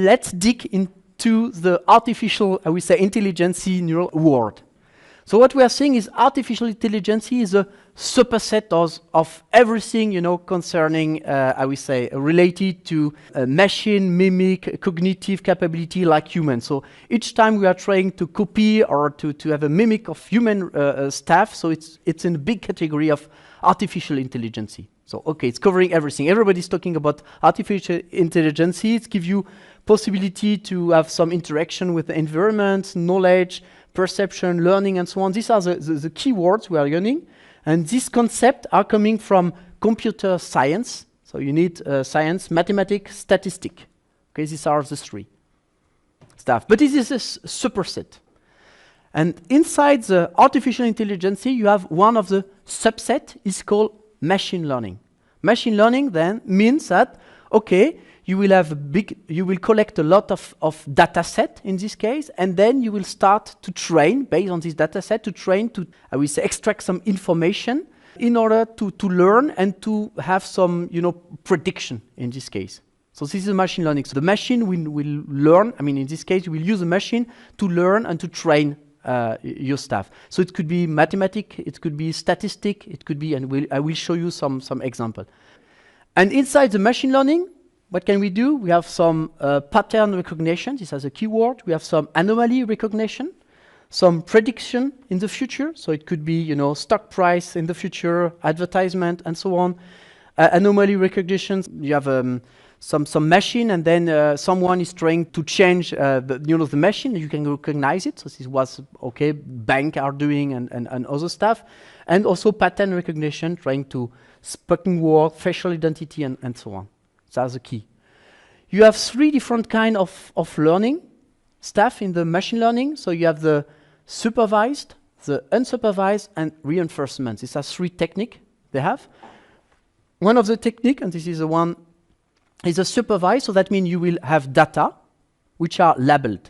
let's dig into the artificial, I would say, intelligence neural world. So what we are seeing is artificial intelligence is a superset of everything, concerning, I would say, related to machine, mimic, cognitive capability like human. So each time we are trying to copy or to have a mimic of human stuff, so it's in a big category of artificial intelligence. So, okay, it's covering everything. Everybody's talking about artificial intelligence. It gives you possibility to have some interaction with the environment, knowledge, perception, learning, and so on. These are the keywords we are learning. And these concepts are coming from computer science. So you need science, mathematics, statistics. Okay, these are the three stuff. But this is a superset. And inside the artificial intelligence, you have one of the subset is called machine learning. Machine learning then means that, okay, you will collect a lot of data set in this case, and then you will start to train based on this data set to, I will say, extract some information in order to learn and to have some, prediction in this case. So this is machine learning. So the machine will learn, in this case, you will use a machine to learn and to train your stuff. So it could be mathematics, it could be statistic, it could be, and I will show you some example. And inside the machine learning, what can we do? We have some pattern recognition. This has a keyword. We have some anomaly recognition, some prediction in the future. So it could be, stock price in the future, advertisement, and so on. Anomaly recognition. You have some machine, and then someone is trying to change the machine. You can recognize it. So this was okay. Bank are doing and other stuff, and also pattern recognition, trying to spoken word, facial identity, and so on. That's the key. You have three different kind of learning stuff in the machine learning. So you have the supervised, the unsupervised, and reinforcement. These are three techniques they have. One of the technique, and this is the one, is a supervised. So that means you will have data which are labeled.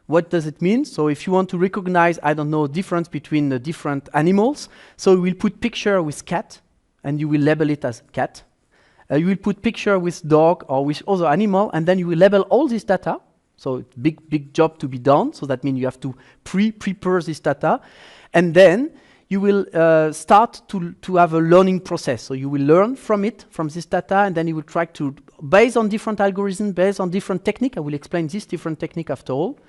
What does it mean? So if you want to recognize, I don't know, difference between the different animals, so we will put picture with cat, and you will label it as cat. You will put picture with dog or with other animal, and then you will label all this data. So big job to be done. So that means you have to prepare this data, and then you will start to have a learning process. So you will learn from this data, and then you will try to, based on different algorithms, based on different technique. I will explain this different technique after all.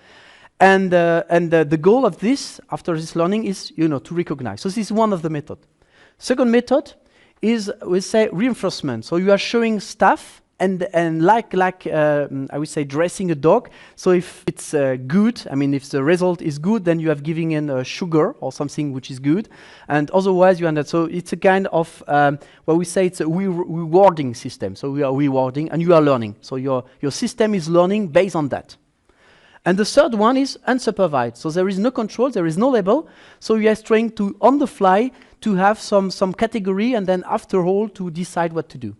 And the goal of this, after this learning, is to recognize. So this is one of the method. Second method is, we say, reinforcement. So you are showing stuff, and like I would say, dressing a dog. So if it's good, if the result is good, then you have giving in sugar or something which is good, and otherwise you understand. So it's a kind of what we say, it's a rewarding system. So we are rewarding, and you are learning. So your system is learning based on that. And the third one is unsupervised. So there is no control, there is no label. So you are trying to, on the fly, to have some category, and then after all, to decide what to do.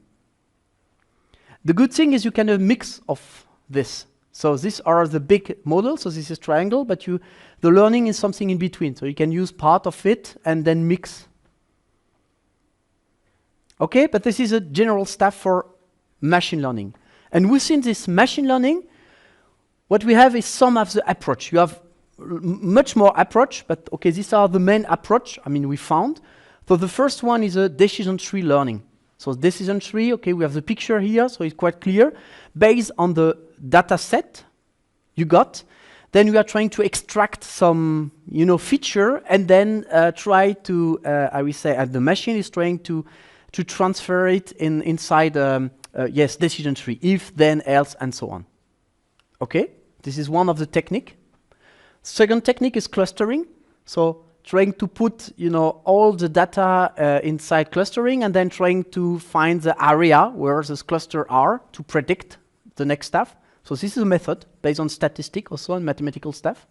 The good thing is you can have a mix of this. So these are the big models. So this is triangle, but the learning is something in between. So you can use part of it and then mix. Okay, but this is a general stuff for machine learning. And within this machine learning, what we have is some of the approach. You have much more approach, but okay, these are the main approach, we found. So the first one is a decision tree learning. So decision tree, okay, we have the picture here, so it's quite clear. Based on the data set you got, then we are trying to extract some, feature, and then try to, I will say, and the machine is trying to transfer it inside, decision tree, if, then, else, and so on. Okay, this is one of the technique. Second technique is clustering. So trying to put, all the data inside clustering, and then trying to find the area where those clusters are to predict the next stuff. So this is a method based on statistics also and mathematical stuff.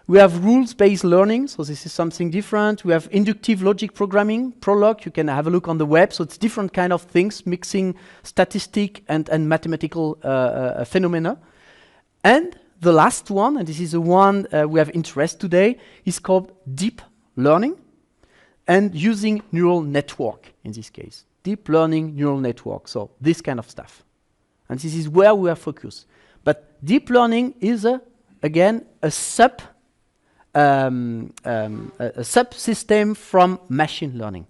We have rules-based learning. So this is something different. We have inductive logic programming, Prolog. You can have a look on the web. So it's different kind of things, mixing statistic and mathematical phenomena. And the last one, and this is the one we have interest today, is called deep learning, and using neural network in this case. Deep learning neural network, so this kind of stuff. And this is where we are focused. But deep learning is, again, a subsystem from machine learning.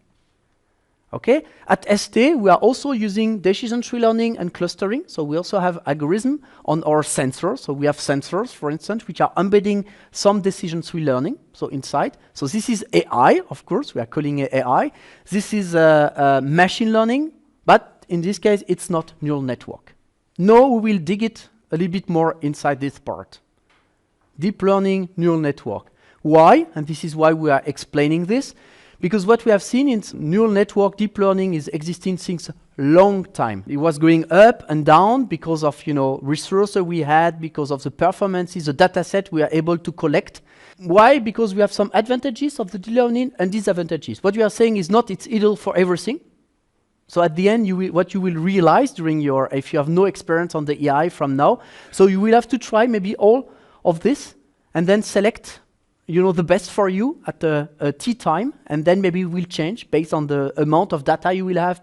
Okay? At ST, we are also using decision tree learning and clustering. So we also have algorithm on our sensors. So we have sensors, for instance, which are embedding some decision tree learning. So inside. So this is AI, of course. We are calling it AI. This is machine learning, but in this case, it's not neural network. No, we will dig it a little bit more inside this part. Deep learning, neural network. Why? And this is why we are explaining this. Because what we have seen in neural network, deep learning is existing since a long time. It was going up and down because of resources we had, because of the performances, the data set we are able to collect. Why? Because we have some advantages of the deep learning and disadvantages. What we are saying is not it's ideal for everything. So at the end, what you will realize during if you have no experience on the AI from now, so you will have to try maybe all of this and then select the best for you at a T time, and then maybe we'll change based on the amount of data you will have,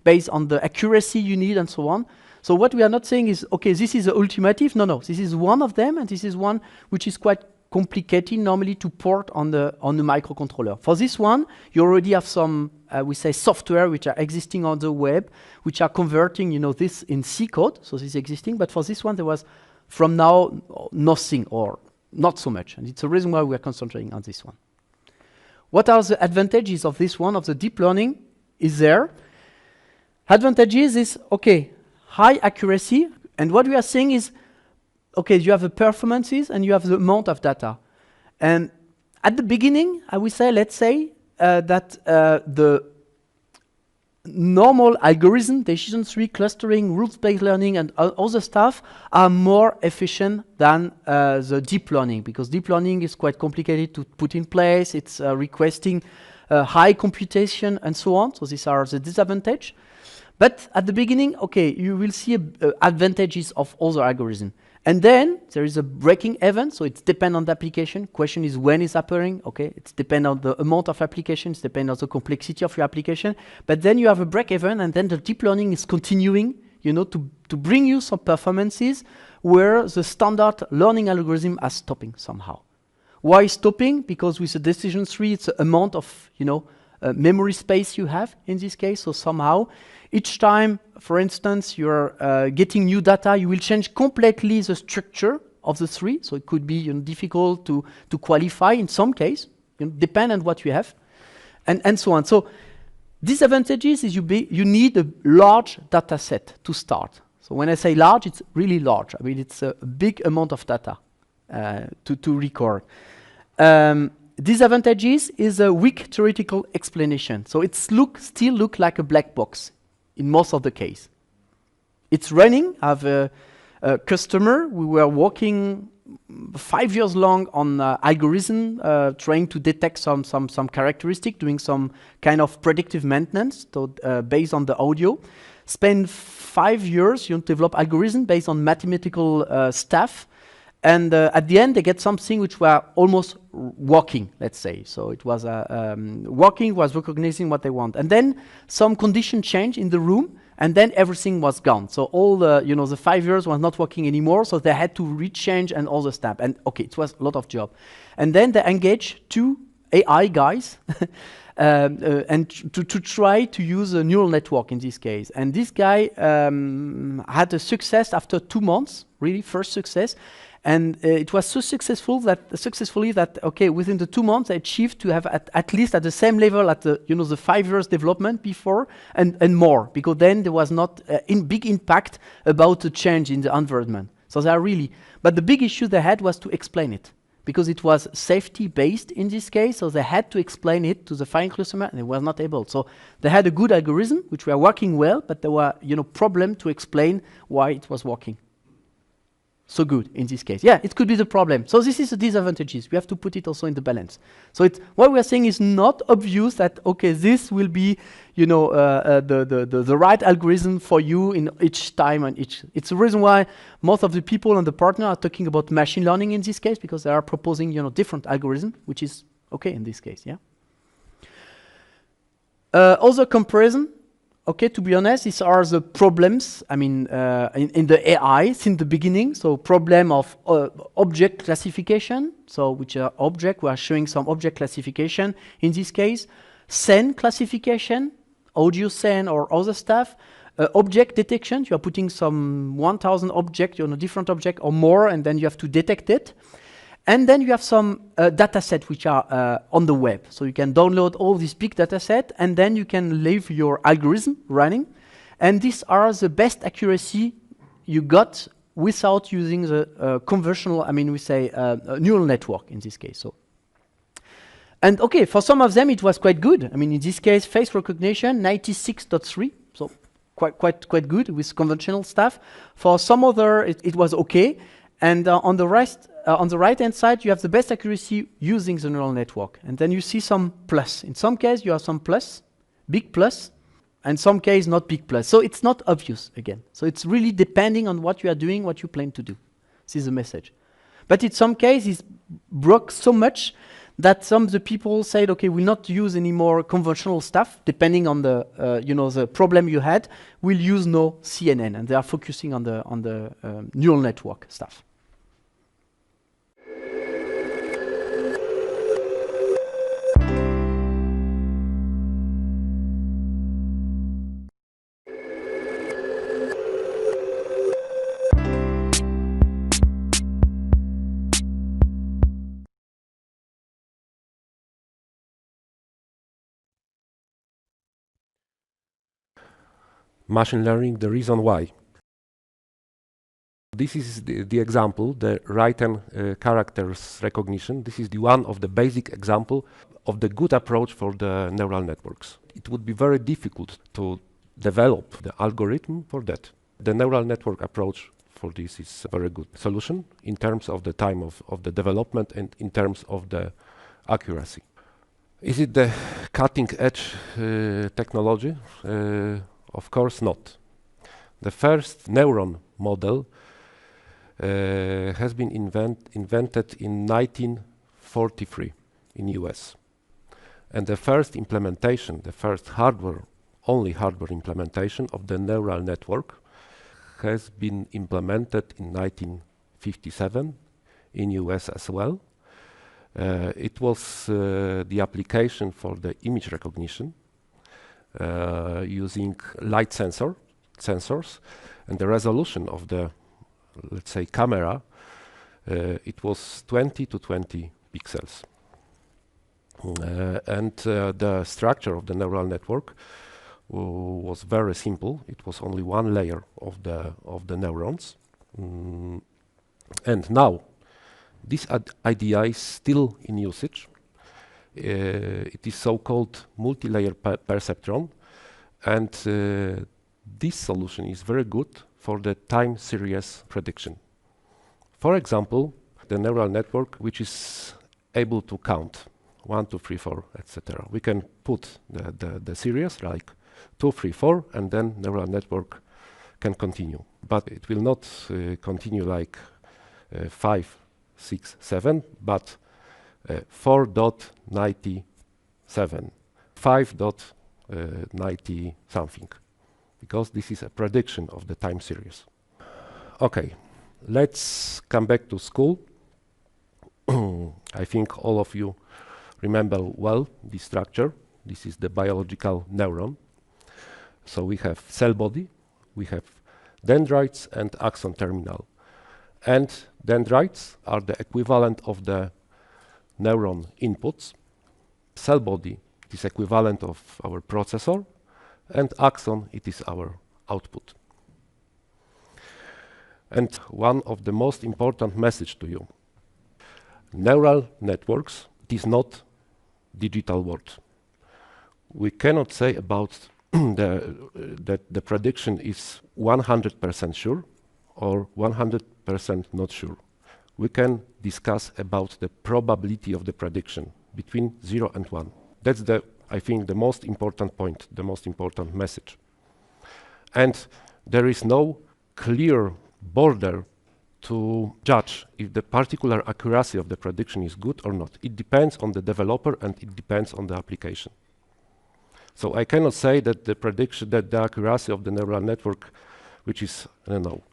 based on the accuracy you need, and so on. So what we are not saying is, okay, this is the ultimative. No, this is one of them, and this is one which is quite complicated normally to port on the microcontroller. For this one, you already have some, we say, software which are existing on the web, which are converting, this in C code. So this is existing, but for this one, there was from now nothing or not so much, and it's the reason why we are concentrating on this one. What are the advantages of this one, of the deep learning? Is there? Advantages is, okay, high accuracy, and what we are saying is, okay, you have the performances and you have the amount of data. And at the beginning, I would say, let's say that the normal algorithm, decision tree, clustering, rules-based learning, and other stuff are more efficient than the deep learning, because deep learning is quite complicated to put in place. It's requesting high computation and so on. So these are the disadvantages. But at the beginning, okay, you will see advantages of other algorithms. And then there is a breaking event, so it depends on the application. Question is when it's happening, okay? It depends on the amount of applications, depends on the complexity of your application. But then you have a break event, and then the deep learning is continuing, to bring you some performances where the standard learning algorithm are stopping somehow. Why stopping? Because with the decision tree, it's the amount of, memory space you have in this case. So somehow, each time, for instance, you're getting new data, you will change completely the structure of the tree. So it could be difficult to qualify in some case, depend on what you have, and so on. So disadvantages is you need a large data set to start. So when I say large, it's really large. I mean, it's a big amount of data to record. Disadvantages is a weak theoretical explanation. So it still look like a black box in most of the case. It's running. I have a customer. We were working 5 years long on algorithm, trying to detect some characteristic, doing some kind of predictive maintenance based on the audio. Spend 5 years, develop algorithm based on mathematical stuff. And at the end, they get something which were almost working, let's say. So it was working, was recognizing what they want. And then some condition change in the room, and then everything was gone. So all the 5 years was not working anymore, so they had to rechange and all the stuff. And okay, it was a lot of job. And then they engaged 2 AI guys and to try to use a neural network in this case. And this guy had a success after 2 months, really first success. And it was so successfully that okay, within the 2 months, I achieved to have at least at the same level at the 5 years development before and more, because then there was not big impact about the change in the environment. So they are really, but the big issue they had was to explain it, because it was safety based in this case. So they had to explain it to the final customer, and they were not able. So they had a good algorithm which were working well, but there were problem to explain why it was working so good in this case. Yeah, it could be the problem. So this is the disadvantages. We have to put it also in the balance. So what we are saying is not obvious that, okay, this will be, the right algorithm for you in each time and each. It's the reason why most of the people and the partner are talking about machine learning in this case, because they are proposing, different algorithm, which is okay in this case, yeah. Other comparison. okay, to be honest, these are the problems, I mean, in the AI since the beginning. So problem of object classification, so which are object, we are showing some object classification. In this case, scene classification, audio scene or other stuff. Object detection, you are putting some 1000 objects, different object or more, and then you have to detect it. And then you have some data sets which are on the web. So you can download all this big data set, and then you can leave your algorithm running. And these are the best accuracy you got without using the convolutional, I mean, we say neural network in this case. So, and okay, for some of them it was quite good. I mean, in this case, face recognition 96.3, so quite good with conventional stuff. For some other, it was okay. And on the right-hand side, you have the best accuracy using the neural network. And then you see some plus. In some case, you have some plus, big plus, and some case not big plus. So it's not obvious again. So it's really depending on what you are doing, what you plan to do. This is the message. But in some cases, it's broke so much that some of the people said, okay, we'll not use any more conventional stuff, depending on the, the problem you had. We'll use no CNN, and they are focusing on the neural network stuff. Machine learning, the reason why. This is the example, the right-hand characters recognition. This is the one of the basic example of the good approach for the neural networks. It would be very difficult to develop the algorithm for that. The neural network approach for this is a very good solution in terms of the time of the development and in terms of the accuracy. Is it the cutting edge technology? Of course not. The first neuron model has been invented in 1943 in US. And the first implementation, the first only hardware implementation of the neural network has been implemented in 1957 in US as well. It was the application for the image recognition using light sensors, and the resolution of the, let's say, camera, it was 20 to 20 pixels. And the structure of the neural network was very simple. It was only one layer of the neurons. And now, this idea is still in usage. It is so-called multi-layer perceptron, and this solution is very good for the time series prediction. For example, the neural network which is able to count 1, 2, 3, 4, etc. We can put the series like 2, 3, 4, and then neural network can continue. But it will not continue like 5, 6, 7, but 4.97, 5.90 something, because this is a prediction of the time series. Okay, let's come back to school. I think all of you remember well this structure. This is the biological neuron. So we have cell body, we have dendrites and axon terminal. And dendrites are the equivalent of the neuron inputs. Cell body is equivalent of our processor, and axon, it is our output. And one of the most important message to you: neural networks, it is not digital world. We cannot say about that the prediction is 100% sure or 100% not sure. We can discuss about the probability of the prediction between 0 and 1. That's I think the most important point, the most important message. And there is no clear border to judge if the particular accuracy of the prediction is good or not. It depends on the developer and it depends on the application. So I cannot say that the prediction, that the accuracy of the neural network, which is, I don't know,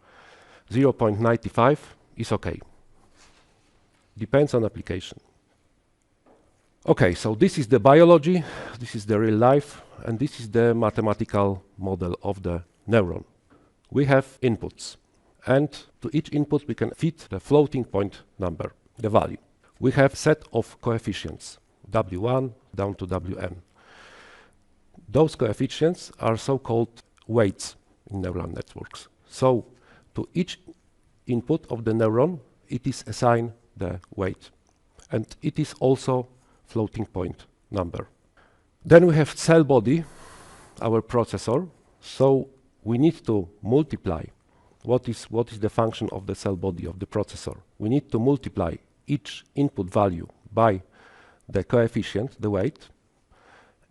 0.95 is okay. Depends on application. Okay, so this is the biology, this is the real life, and this is the mathematical model of the neuron. We have inputs, and to each input we can fit the floating point number, the value. We have set of coefficients, W1 down to Wn. Those coefficients are so-called weights in neural networks. So to each input of the neuron, it is assigned the weight, and it is also floating point number. Then we have cell body, our processor. So we need to multiply. What is the function of the cell body of the processor? We need to multiply each input value by the coefficient, the weight,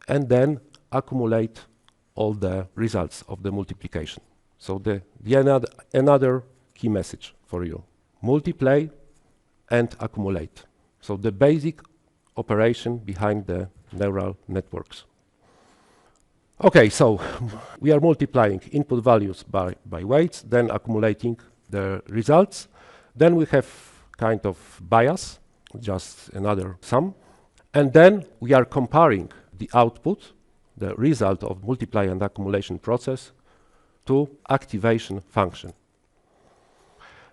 and then accumulate all the results of the multiplication. So another key message for you: multiply and accumulate. So the basic operation behind the neural networks. Okay, so we are multiplying input values by weights, then accumulating the results. Then we have kind of bias, just another sum. And then we are comparing the output, the result of multiply and accumulation process, to activation function.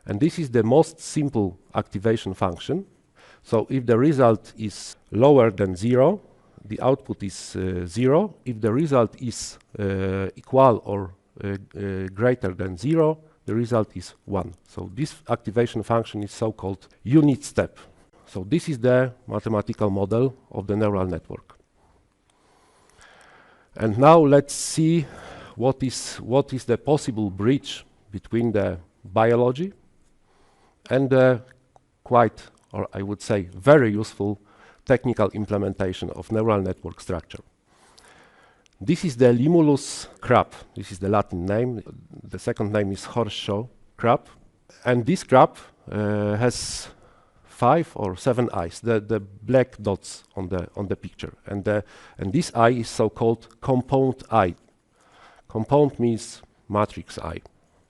And this is the most simple activation function. So if the result is lower than 0, the output is 0. If the result is equal or greater than 0, the result is 1. So this activation function is so-called unit step. So this is the mathematical model of the neural network. And now let's see what is the possible bridge between the biology and the quite, or I would say, very useful technical implementation of neural network structure. This is the Limulus crab. This is the Latin name. The second name is horseshoe crab. And this crab has 5 or 7 eyes, the black dots on the picture. And this eye is so-called compound eye. Compound means matrix eye.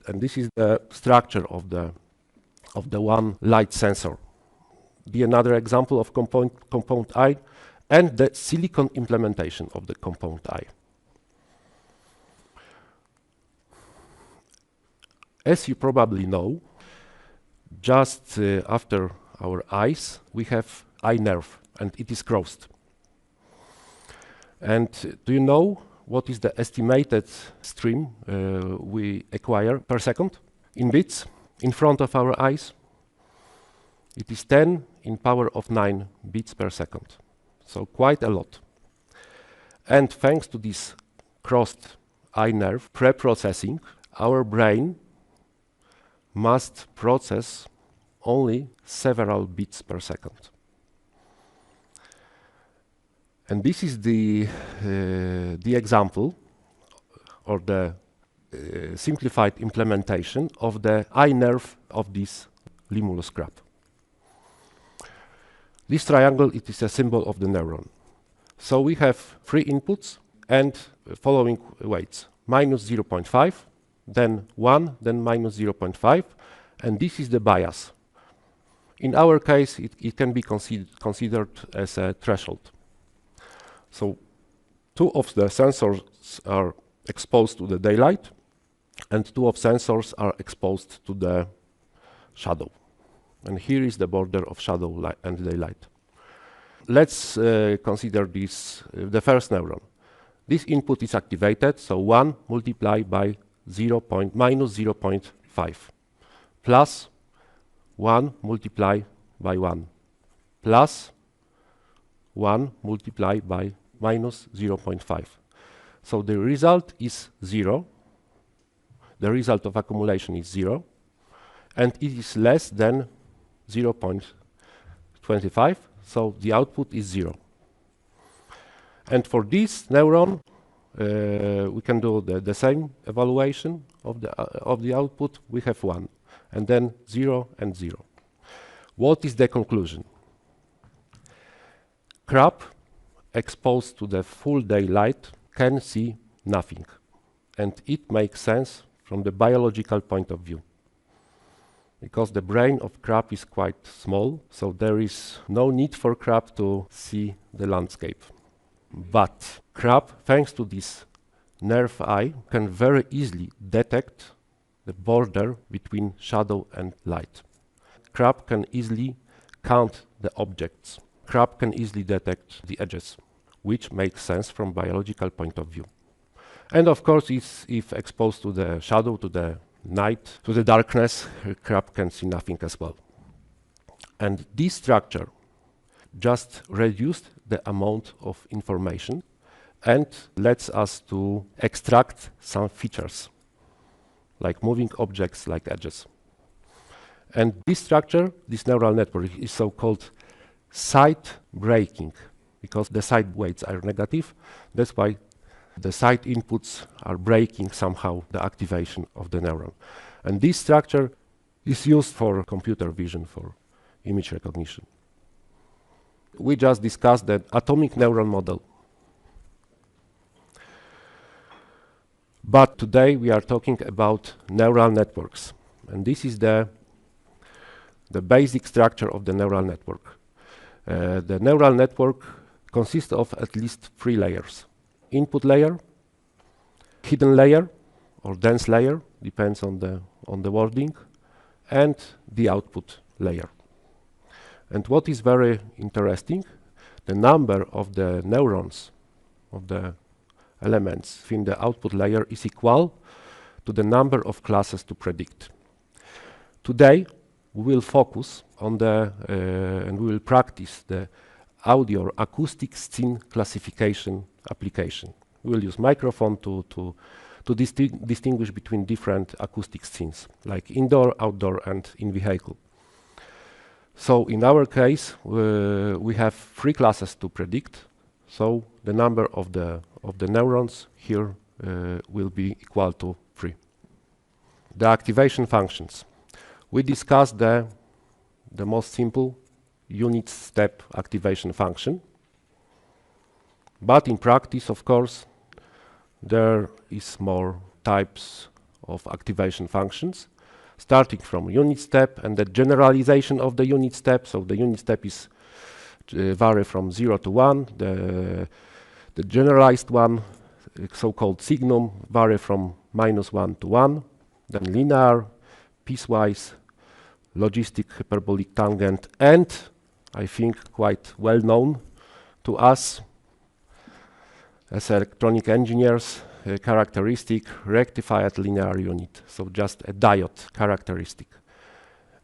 And this is the structure of the one light sensor. Be another example of compound eye, and the silicon implementation of the compound eye. As you probably know, just after our eyes, we have eye nerve, and it is crossed. And do you know what is the estimated stream we acquire per second in bits in front of our eyes? It is 10 in power of 9 bits per second. So quite a lot. And thanks to this crossed eye nerve pre-processing, our brain must process only several bits per second. And this is the example or the simplified implementation of the eye nerve of this Limulus crab. This triangle, it is a symbol of the neuron. So we have 3 inputs and following weights: minus 0.5, then 1, then minus 0.5, and this is the bias. In our case, it can be considered as a threshold. So 2 of the sensors are exposed to the daylight, and 2 of sensors are exposed to the shadow. And here is the border of shadow and daylight. Let's consider this, the first neuron. This input is activated, so 1 multiplied by minus 0.5, plus 1 multiplied by 1, plus 1 multiplied by minus 0.5. So the result is 0. The result of accumulation is 0, and it is less than 0.25, so the output is 0. And for this neuron, we can do the same evaluation of the output. We have 1, and then 0 and 0. What is the conclusion? Crab exposed to the full daylight can see nothing. And it makes sense from the biological point of view, because the brain of crab is quite small, so there is no need for crab to see the landscape. But crab, thanks to this nerve eye, can very easily detect the border between shadow and light. Crab can easily count the objects. Crab can easily detect the edges, which makes sense from biological point of view. And of course, if exposed to the shadow, to the night, to the darkness, crab can see nothing as well. And this structure just reduced the amount of information and lets us to extract some features, like moving objects, like edges. And this structure, this neural network, is so-called side breaking, because the side weights are negative. That's why the side inputs are breaking somehow the activation of the neuron. And this structure is used for computer vision, for image recognition. We just discussed the atomic neuron model. But today we are talking about neural networks. And this is the basic structure of the neural network. The neural network consists of at least 3 layers. Input layer, hidden layer, or dense layer, depends on the wording, and the output layer. And what is very interesting, the number of the neurons, of the elements in the output layer is equal to the number of classes to predict. Today, we will focus on and we will practice the audio or acoustic scene classification application. We will use microphone to distinguish between different acoustic scenes, like indoor, outdoor, and in vehicle. So in our case, we have 3 classes to predict. So the number of the neurons here will be equal to 3. The activation functions. We discussed the most simple unit step activation function. But in practice, of course, there is more types of activation functions, starting from unit step and the generalization of the unit step. So the unit step is vary from 0 to 1. The generalized one, so-called signum, vary from -1 to 1. Then linear, piecewise, logistic hyperbolic tangent, and I think quite well known to us as electronic engineers, characteristic rectified linear unit, so just a diode characteristic.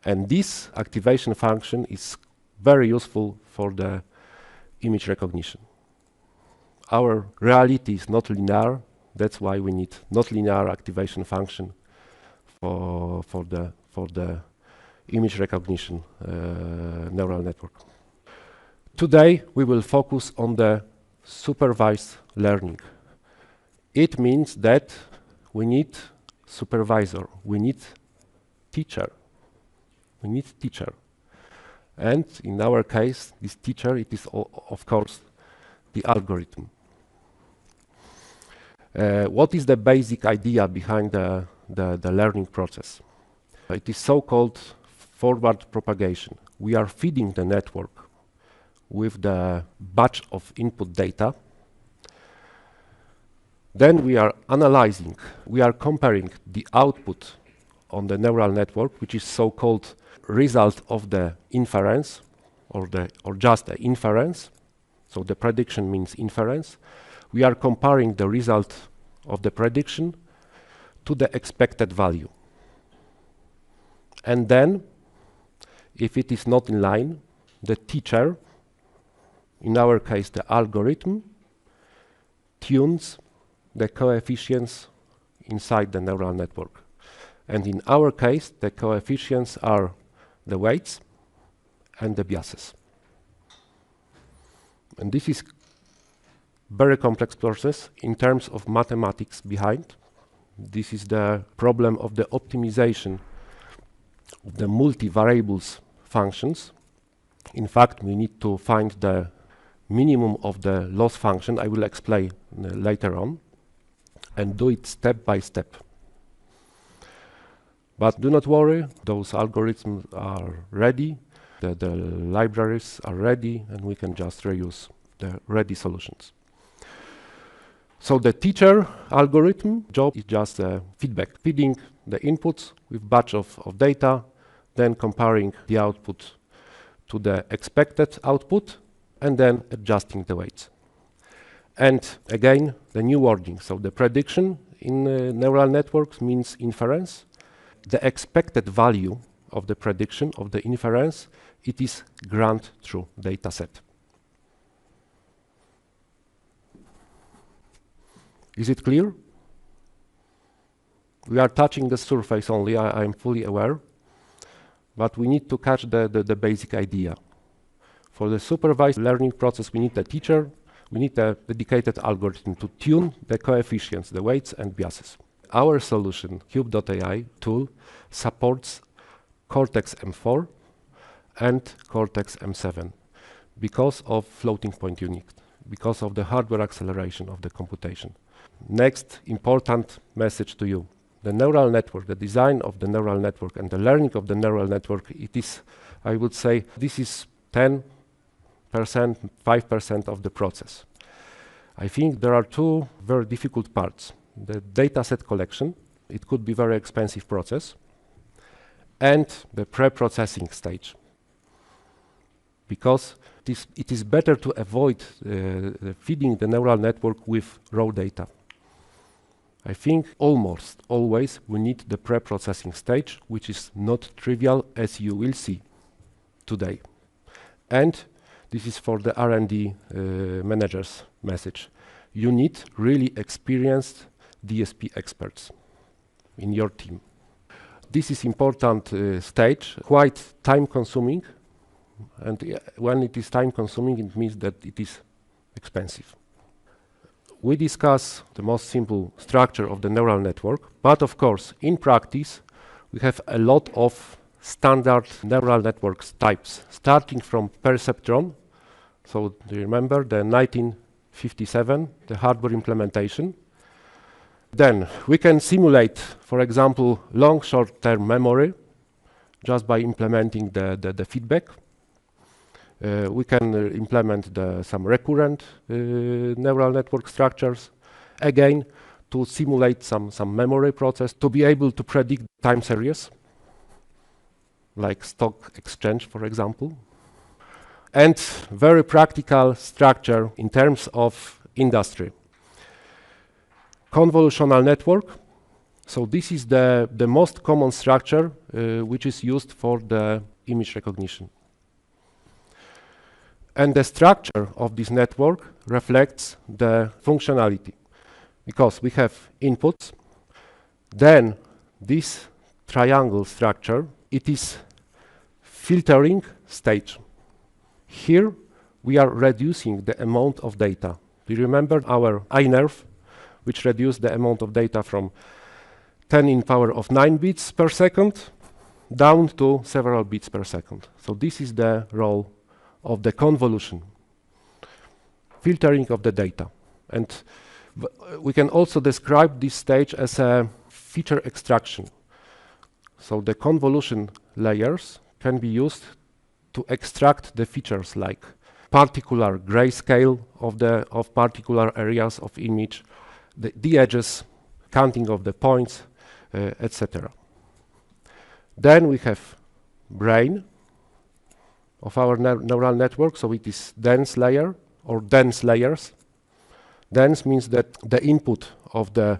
And this activation function is very useful for the image recognition. Our reality is not linear, that's why we need not linear activation function for the image recognition neural network. Today we will focus on the supervised learning. It means that we need supervisor, we need teacher. And in our case, this teacher, it is of course the algorithm. What is the basic idea behind the learning process? It is so-called forward propagation. We are feeding the network with the batch of input data. Then we are analyzing, we are comparing the output on the neural network, which is so-called result of the inference, or just the inference. So the prediction means inference. We are comparing the result of the prediction to the expected value. And then, if it is not in line, the teacher, in our case the algorithm, tunes the coefficients inside the neural network. And in our case, the coefficients are the weights and the biases. And this is very complex process in terms of mathematics behind. This is the problem of the optimization of the multivariables functions. In fact, we need to find the minimum of the loss function. I will explain later on, and do it step by step. But do not worry, those algorithms are ready, the libraries are ready, and we can just reuse the ready solutions. So the teacher algorithm job is just feedback, feeding the inputs with batch of data, then comparing the output to the expected output, and then adjusting the weights. And again, the new wording. So the prediction in neural networks means inference. The expected value of the prediction of the inference, it is grand true data set. Is it clear? We are touching the surface only, I am fully aware, but we need to catch the basic idea. For the supervised learning process, we need a teacher, we need a dedicated algorithm to tune the coefficients, the weights and biases. Our solution, Qbi.AI tool, supports Cortex M4 and Cortex M7 because of floating point unit, because of the hardware acceleration of the computation. Next important message to you. The neural network, the design of the neural network and the learning of the neural network, it is, I would say, this is 10%, 5% of the process. I think there are two very difficult parts. The dataset collection, it could be very expensive process, and the pre-processing stage. Because it is better to avoid feeding the neural network with raw data. I think almost always we need the pre-processing stage, which is not trivial, as you will see today. And this is for the R&D managers message. You need really experienced DSP experts in your team. This is important stage, quite time-consuming, and when it is time-consuming, it means that it is expensive. We discuss the most simple structure of the neural network, but of course, in practice, we have a lot of standard neural networks types, starting from Perceptron. So do you remember the 1957, the hardware implementation? Then we can simulate, for example, long short-term memory just by implementing the feedback. We can implement some recurrent neural network structures, again, to simulate some memory process, to be able to predict time series, like stock exchange, for example. And very practical structure in terms of industry. Convolutional network. So this is the most common structure which is used for the image recognition. And the structure of this network reflects the functionality, because we have inputs, then this triangle structure, it is filtering stage. Here we are reducing the amount of data. Do you remember our iNerve, which reduced the amount of data from 10 in power of 9 bits per second down to several bits per second. So this is the role of the convolution, filtering of the data. And we can also describe this stage as a feature extraction. So the convolution layers can be used to extract the features like particular grayscale of particular areas of image, the edges, counting of the points, etc. Then we have brain of our neural network, so it is dense layer or dense layers. Dense means that the input of the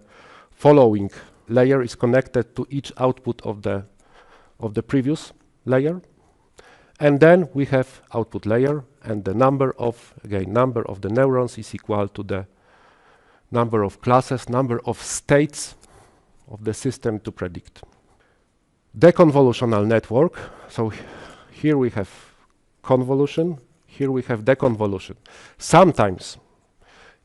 following layer is connected to each output of the previous layer. And then we have output layer, and the number of the neurons is equal to the number of classes, number of states of the system to predict. Deconvolutional network. So here we have convolution, here we have deconvolution. Sometimes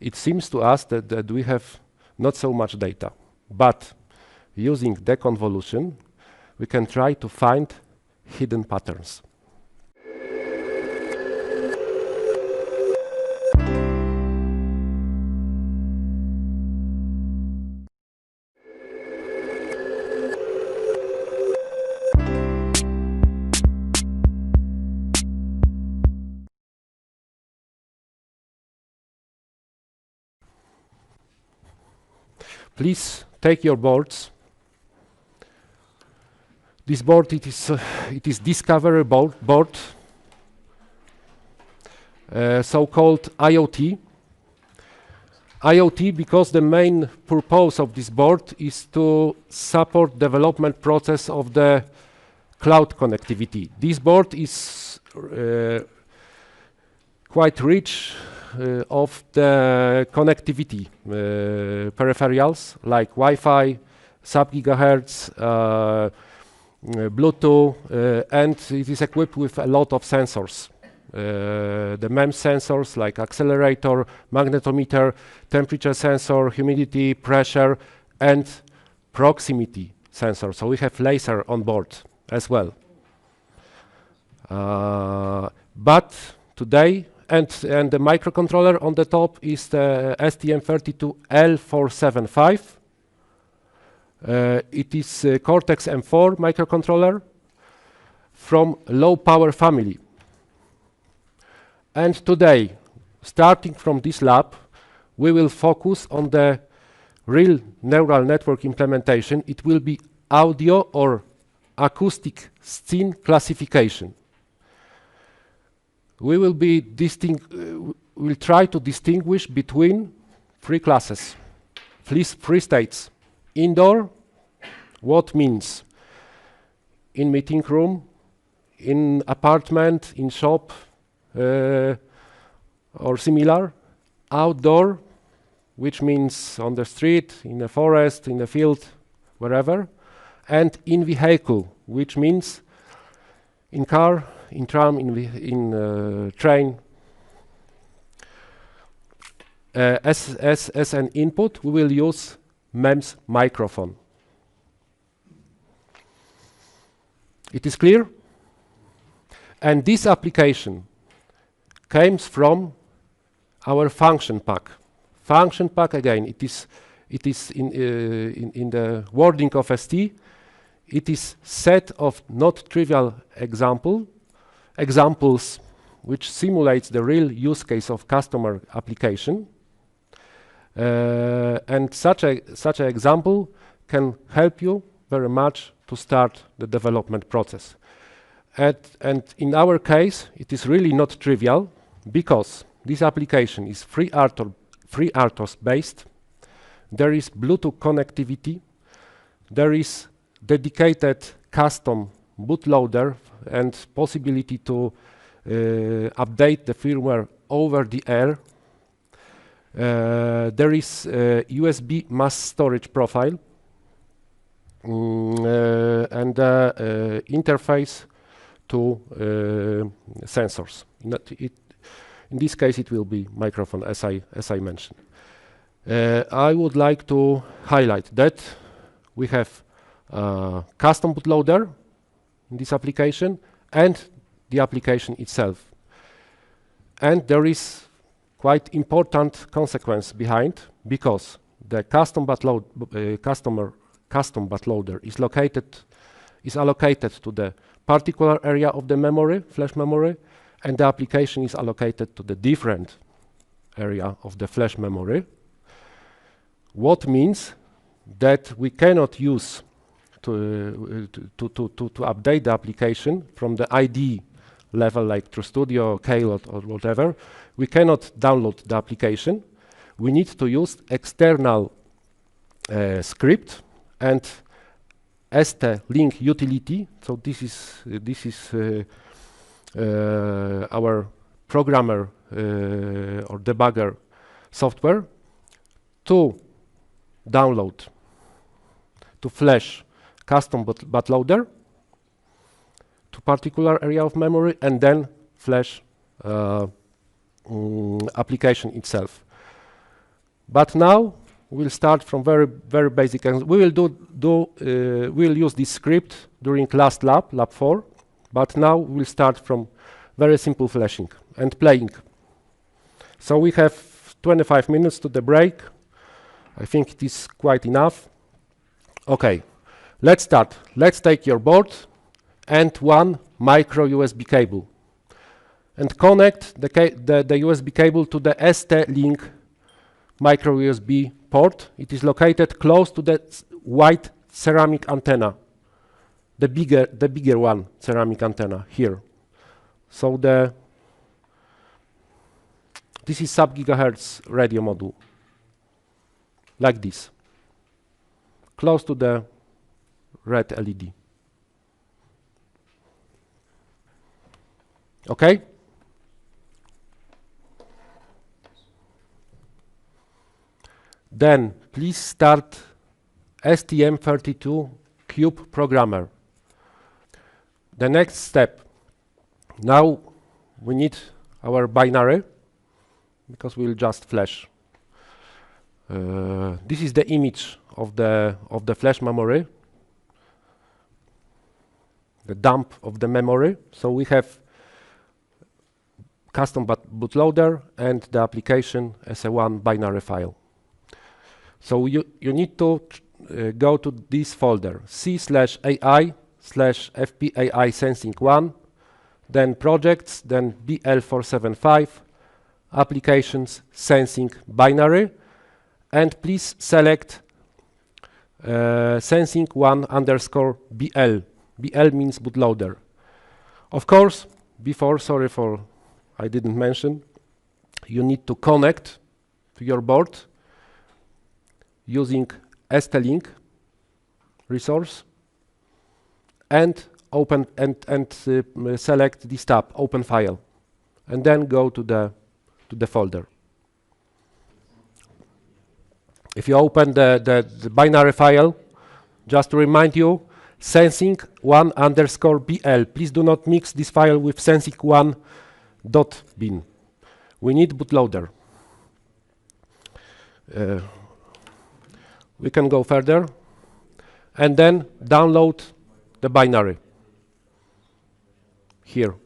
it seems to us that we have not so much data, but using deconvolution, we can try to find hidden patterns. please take your boards. This board, it is Discovery board, so-called IoT. IoT because the main purpose of this board is to support development process of the cloud connectivity. This board is quite rich of the connectivity peripherals like Wi-Fi, sub-gigahertz, Bluetooth, and it is equipped with a lot of sensors. The MEMS sensors like accelerator, magnetometer, temperature sensor, humidity, pressure, and proximity sensor. So we have laser on board as well. But today, and the microcontroller on the top is the STM32L475. It is a Cortex M4 microcontroller from low power family. And today, starting from this lab, we will focus on the real neural network implementation. It will be audio or acoustic scene classification. We will be we'll try to distinguish between three classes, three states. Indoor, what means in meeting room, in apartment, in shop, or similar. Outdoor, which means on the street, in the forest, in the field, wherever. And in vehicle, which means in car, in tram, in train. As an input, we will use MEMS microphone. It is clear? And this application comes from our function pack. Function pack, again, it is in the wording of ST, it is set of not trivial examples which simulates the real use case of customer application. And such an example can help you very much to start the development process. And in our case, it is really not trivial because this application is FreeRTOS based. There is Bluetooth connectivity. There is dedicated custom bootloader and possibility to update the firmware over the air. There is USB mass storage profile and interface to sensors. In this case, it will be microphone, as I mentioned. I would like to highlight that we have custom bootloader in this application and the application itself. And there is quite important consequence behind because the custom bootloader is allocated to the particular area of the memory, flash memory, and the application is allocated to the different area of the flash memory. What means that we cannot use to update the application from the IDE level like TrueStudio, Keyload or whatever. We cannot download the application. We need to use external script and ST-Link utility. So this is our programmer or debugger software to download, to flash custom bootloader to particular area of memory and then flash application itself. But now we'll start from very basic, and we will we'll use this script during last lab 4. But now we'll start from very simple flashing and playing. So we have 25 minutes to the break. I think it is quite enough. Okay, let's start. Let's take your board and one micro USB cable and connect the USB cable to the ST-Link micro USB port. It is located close to the white ceramic antenna, the bigger one, ceramic antenna here. So this is sub-gigahertz radio module, like this, close to the red LED. Okay? Then please start STM32Cube programmer. The next step. Now we need our binary, because we'll just flash. This is the image of the flash memory, the dump of the memory. So we have custom bootloader and the application as a one binary file. So you need to go to this folder, C/AI/FPAI sensing 1, then projects, then BL475, applications, sensing, binary, and please select sensing 1_BL. BL means bootloader. Of course, before, sorry for I didn't mention, you need to connect to your board using ST-Link resource and open and select this tab, open file, and then go to the folder. If you open the binary file, just to remind you, sensing 1_BL. Please do not mix this file with sensing1.bin. We need bootloader. We can go further and then download the binary here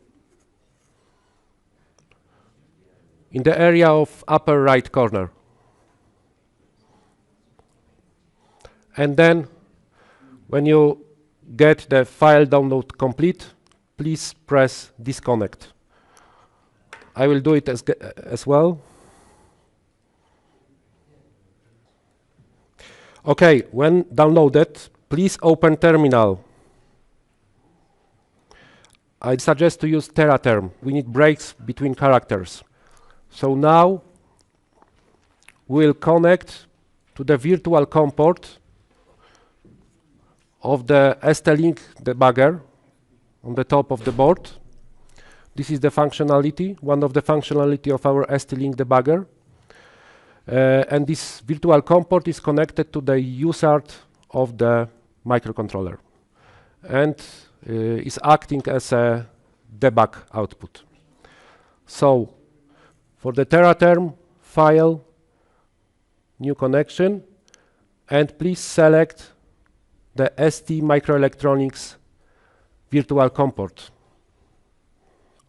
in the area of upper right corner. And then when you get the file download complete, please press disconnect. I will do it as well. Okay, when downloaded, please open terminal. I suggest to use teraterm. We need breaks between characters. So now we'll connect to the virtual COM port of the ST-Link debugger on the top of the board. This is the functionality, one of the functionality of our ST-Link debugger. And this virtual COM port is connected to the USART of the microcontroller and is acting as a debug output. So for the teraterm file, new connection, and please select the ST Microelectronics virtual COM port.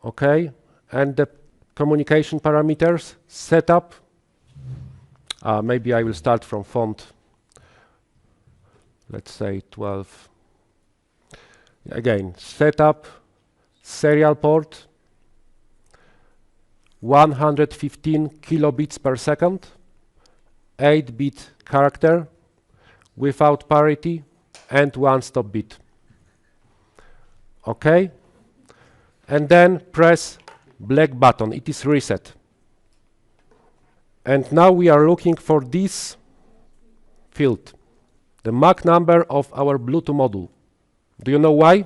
Okay, and the communication parameters setup. Maybe I will start from font. Let's say 12. Again, setup, serial port, 115 kilobits per second, 8-bit character, without parity, and one stop bit. Okay, and then press black button. It is reset. And now we are looking for this field, the MAC number of our Bluetooth module. Do you know why?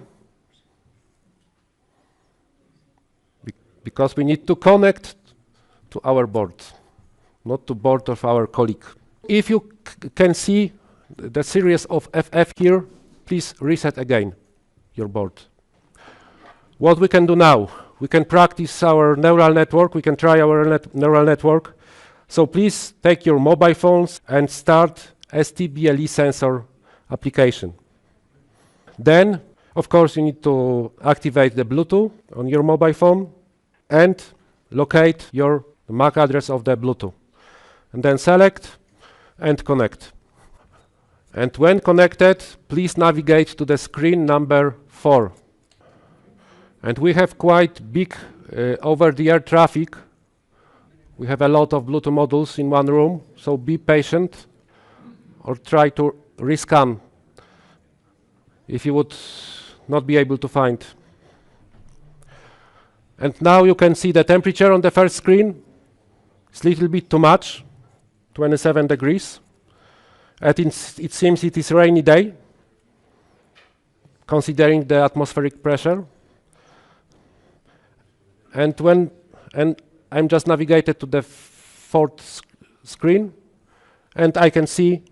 Because we need to connect to our board, not to board of our colleague. If you can see the series of FF here, please reset again your board. What we can do now? We can practice our neural network. We can try our neural network. So please take your mobile phones and start ST-BLE sensor application. Then, of course, you need to activate the Bluetooth on your mobile phone and locate the MAC address of the Bluetooth. And then select and connect. And when connected, please navigate to the screen number 4. And we have quite big over-the-air traffic We have a lot of Bluetooth modules in one room, so be patient or try to rescan if you would not be able to find. And now you can see the temperature on the first screen. It's a little bit too much, 27 degrees. And it seems it is a rainy day, considering the atmospheric pressure. And I'm just navigated to the fourth screen, and I can see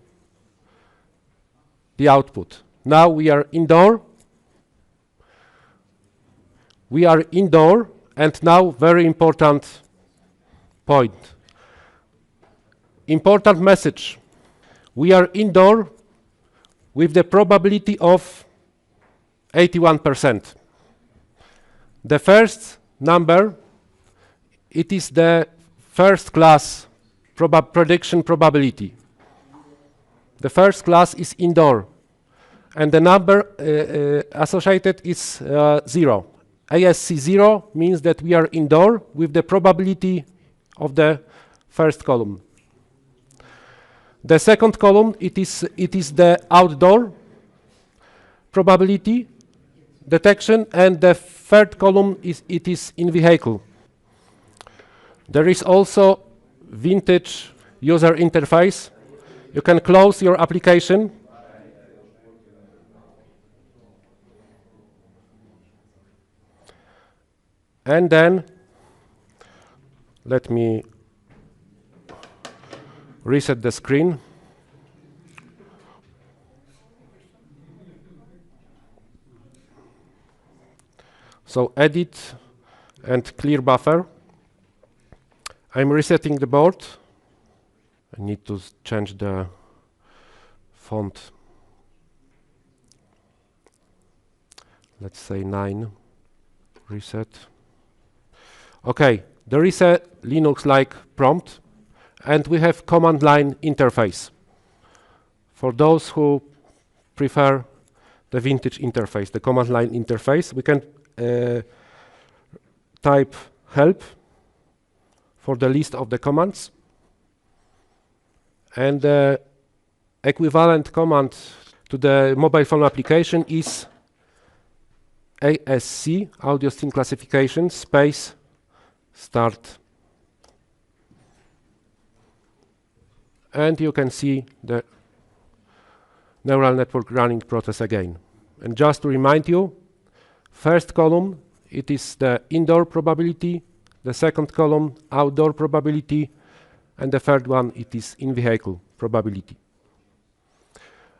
the output. Now we are indoor. We are indoor, and now very important point. Important message. We are indoor with the probability of 81%. The first number, it is the first class prediction probability. The first class is indoor, and the number associated is 0. ASC 0 means that we are indoor with the probability of the first column. The second column, it is the outdoor probability detection, and the third column is in vehicle. There is also vintage user interface. You can close your application. And then let me reset the screen. So edit and clear buffer. I'm resetting the board. I need to change the font. Let's say 9. Reset. Okay, there is a Linux-like prompt, and we have command line interface. For those who prefer the vintage interface, the command line interface, we can type help for the list of the commands. And the equivalent command to the mobile phone application is ASC, audio stream classification, space, start. And you can see the neural network running process again. And just to remind you, first column, it is the indoor probability, the second column, outdoor probability, and the third one, it is in-vehicle probability.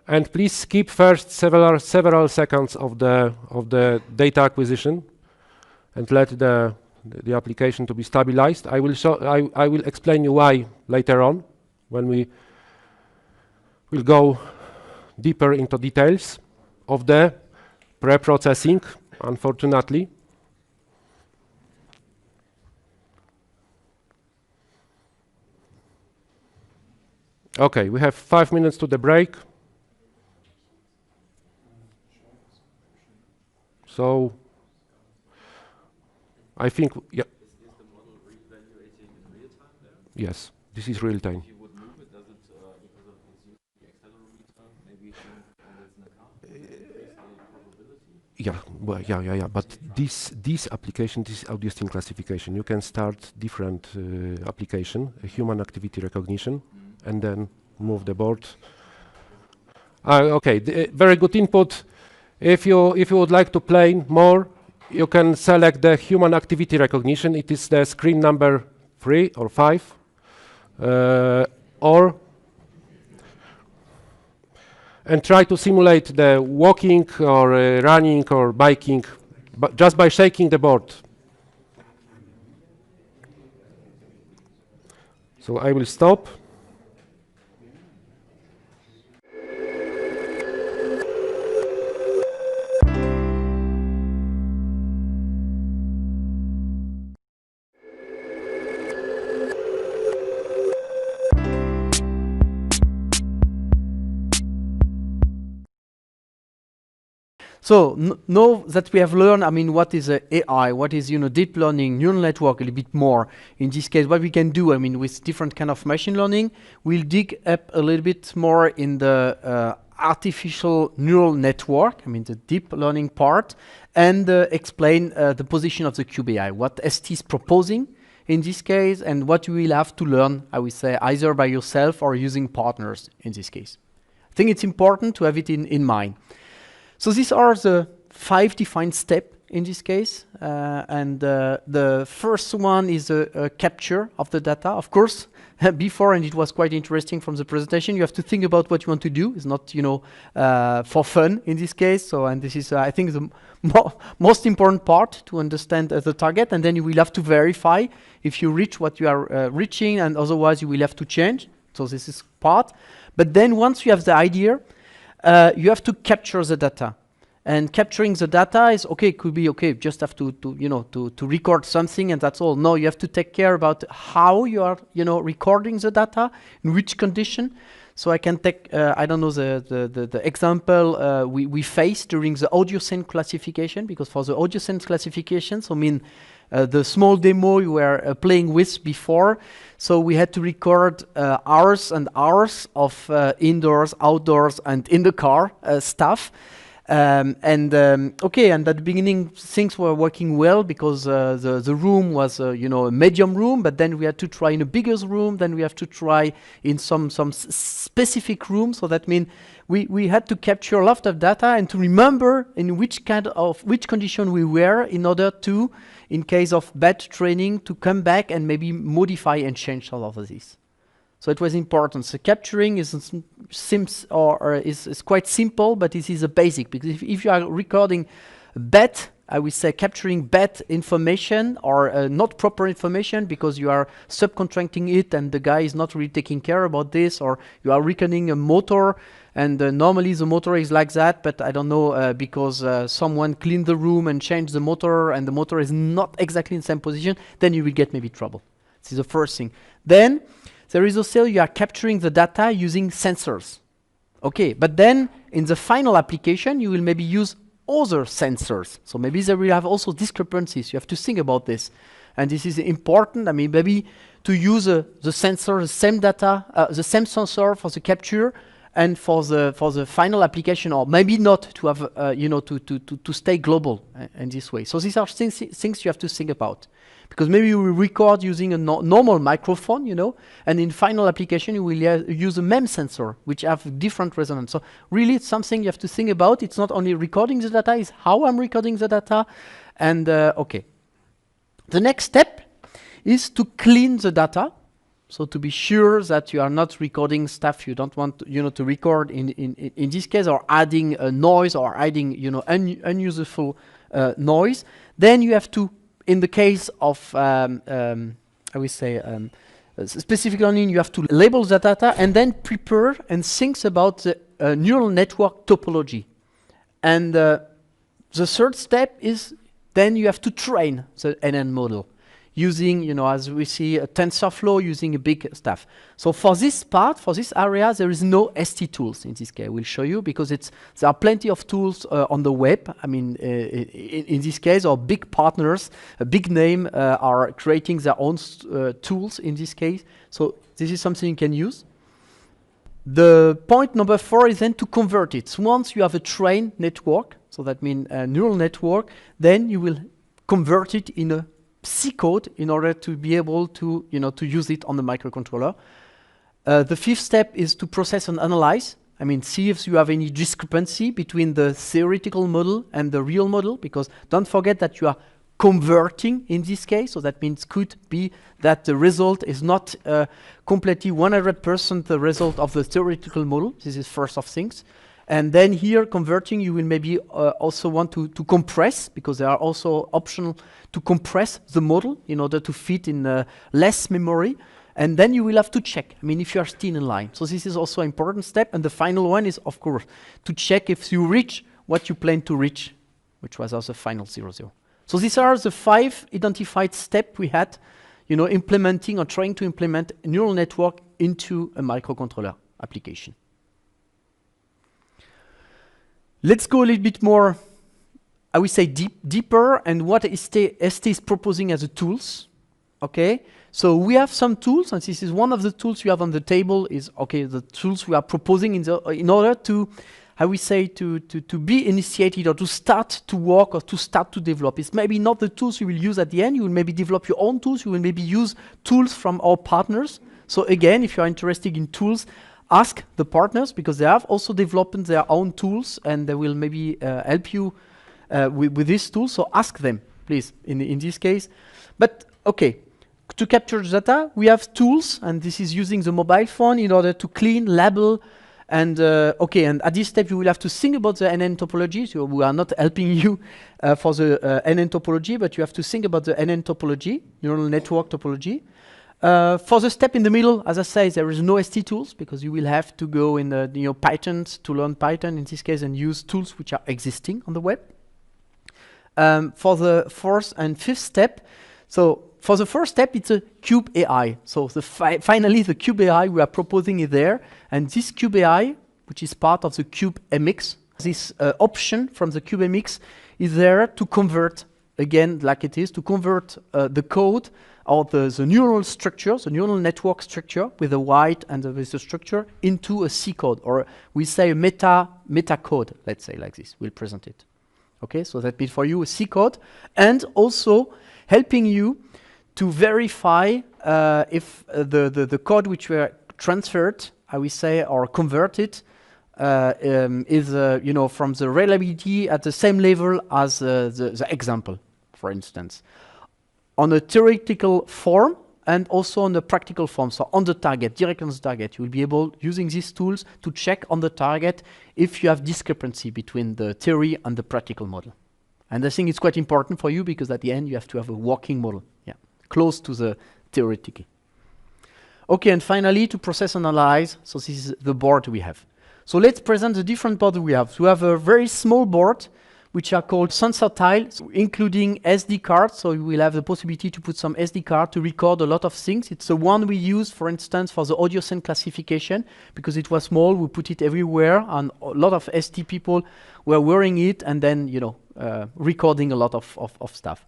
And please skip first several seconds of the data acquisition and let the application to be stabilized. I will explain you why later on when we will go deeper into details of the pre-processing, unfortunately. Okay, we have 5 minutes to the break. So I think, yeah. Is the model reevaluating in real time there? Yes, this is real time. If you would move it, does it, because of its using the accelerometer, maybe when it's in a car, increase the probability? Yeah, well, yeah. But this application, this audio stream classification, you can start different application, human activity recognition, and then move the board. Okay, very good input. If you would like to play more, you can select the human activity recognition. It is the screen number 3 or 5, and try to simulate the walking or running or biking, but just by shaking the board. So I will stop. So now that we have learned, I mean, what is AI, what is deep learning, neural network, a little bit more. In this case, what we can do, I mean, with different kind of machine learning, we'll dig up a little bit more in the artificial neural network, I mean, the deep learning part, and explain the position of the Qbi, what ST is proposing in this case, and what you will have to learn, I would say, either by yourself or using partners in this case. I think it's important to have it in mind. So these are the 5 defined steps in this case. And the first one is a capture of the data. Of course, before, and it was quite interesting from the presentation, you have to think about what you want to do. It's not, for fun in this case. So, and this is, I think, the most important part to understand the target. And then you will have to verify if you reach what you are reaching, and otherwise you will have to change. So this is part. But then once you have the idea, you have to capture the data, and capturing the data is okay. Could be okay. Just have to record something, and that's all. No, you have to take care about how you are recording the data, in which condition. So I can take I don't know the example we faced during the audio sense classification, because for the audio sense classification, so I mean the small demo you were playing with before. So we had to record hours and hours of indoors, outdoors, and in the car stuff. Okay, and at the beginning things were working well because the room was a medium room, but then we had to try in a bigger room, then we have to try in some specific room. So that means we had to capture a lot of data and to remember in which condition we were, in order to, in case of bad training, to come back and maybe modify and change all of this. So it was important. So capturing is quite simple, but it is a basic, because if you are recording bad, I would say capturing bad information or not proper information because you are subcontracting it and the guy is not really taking care about this, or you are recording a motor and normally the motor is like that, but I don't know because someone cleaned the room and changed the motor and the motor is not exactly in the same position, then you will get maybe trouble. This is the first thing. Then there is also, you are capturing the data using sensors. Okay, but then in the final application, you will maybe use other sensors. So maybe there will have also discrepancies. You have to think about this. And this is important. I mean, maybe to use the sensor, the same data, the same sensor for the capture and for the final application, or maybe not to have, to stay global in this way. So these are things you have to think about. Because maybe you will record using a normal microphone, and in final application you will use a MEM sensor, which have different resonance. So really it's something you have to think about. It's not only recording the data, it's how I'm recording the data. And okay. The next step is to clean the data. So to be sure that you are not recording stuff you don't want to record in this case, or adding a noise, or adding unuseful noise. Then you have to, in the case of, I would say, specific learning, you have to label the data and then prepare and think about the neural network topology. And the third step is then you have to train the NN model using, as we see, a TensorFlow, using a big stuff. So for this part, for this area, there is no ST tools in this case. We'll show you, because there are plenty of tools on the web. I mean, in this case, our big partners, a big name, are creating their own tools in this case. So this is something you can use. The point number 4 is then to convert it. So once you have a trained network, so that means a neural network, then you will convert it in a C code in order to be able to, to use it on the microcontroller. The 5th step is to process and analyze. I mean, see if you have any discrepancy between the theoretical model and the real model, because don't forget that you are converting in this case. So that means could be that the result is not completely 100% the result of the theoretical model. This is first of things. And then here, converting, you will maybe also want to compress, because there are also optional to compress the model in order to fit in less memory. And then you will have to check, I mean, if you are still in line. So this is also an important step. And the final one is, of course, to check if you reach what you plan to reach, which was also final 0,0. So these are the 5 identified steps we had, implementing or trying to implement a neural network into a microcontroller application. Let's go a little bit more I would say, deeper, and what ST is proposing as a tools. Okay, so we have some tools, and this is one of the tools you have on the table. Is okay, the tools we are proposing in order to, how we say, to be initiated or to start to work or to start to develop. It's maybe not the tools you will use at the end. You will maybe develop your own tools. You will maybe use tools from our partners. So again, if you are interested in tools, ask the partners, because they have also developed their own tools, and they will maybe help you with these tools. So ask them, please, in this case. But okay, to capture data, we have tools, and this is using the mobile phone in order to clean, label, and okay, and at this step you will have to think about the NN topology. So we are not helping you for the NN topology, but you have to think about the NN topology, neural network topology. For the step in the middle, as I say, there is no ST tools, because you will have to go in Python to learn Python in this case and use tools which are existing on the web. For the fourth and fifth step, so for the first step, it's a Qbi. So finally, the Qbi we are proposing is there, and this Qbi, which is part of the CubeMX, this option from the CubeMX is there to convert, again, like it is, to convert the code or the neural structure, the neural network structure with the white and with the structure into a C code, or we say a meta code, let's say like this. We'll present it. Okay, so that means for you a C code, and also helping you to verify if the code which were transferred, I will say, or converted, is from the reliability at the same level as the example, for instance, on a theoretical form and also on the practical form. So on the target, direct on the target, you will be able, using these tools, to check on the target if you have discrepancy between the theory and the practical model. And I think it's quite important for you, because at the end you have to have a working model, close to the theoretical. Okay, and finally, to process and analyze, so this is the board we have. So let's present the different boards we have. So we have a very small board, which are called sensor tiles, including SD cards. So you will have the possibility to put some SD card to record a lot of things. It's the one we use, for instance, for the audio scene classification, because it was small. We put it everywhere, and a lot of ST people were wearing it, and then recording a lot of stuff.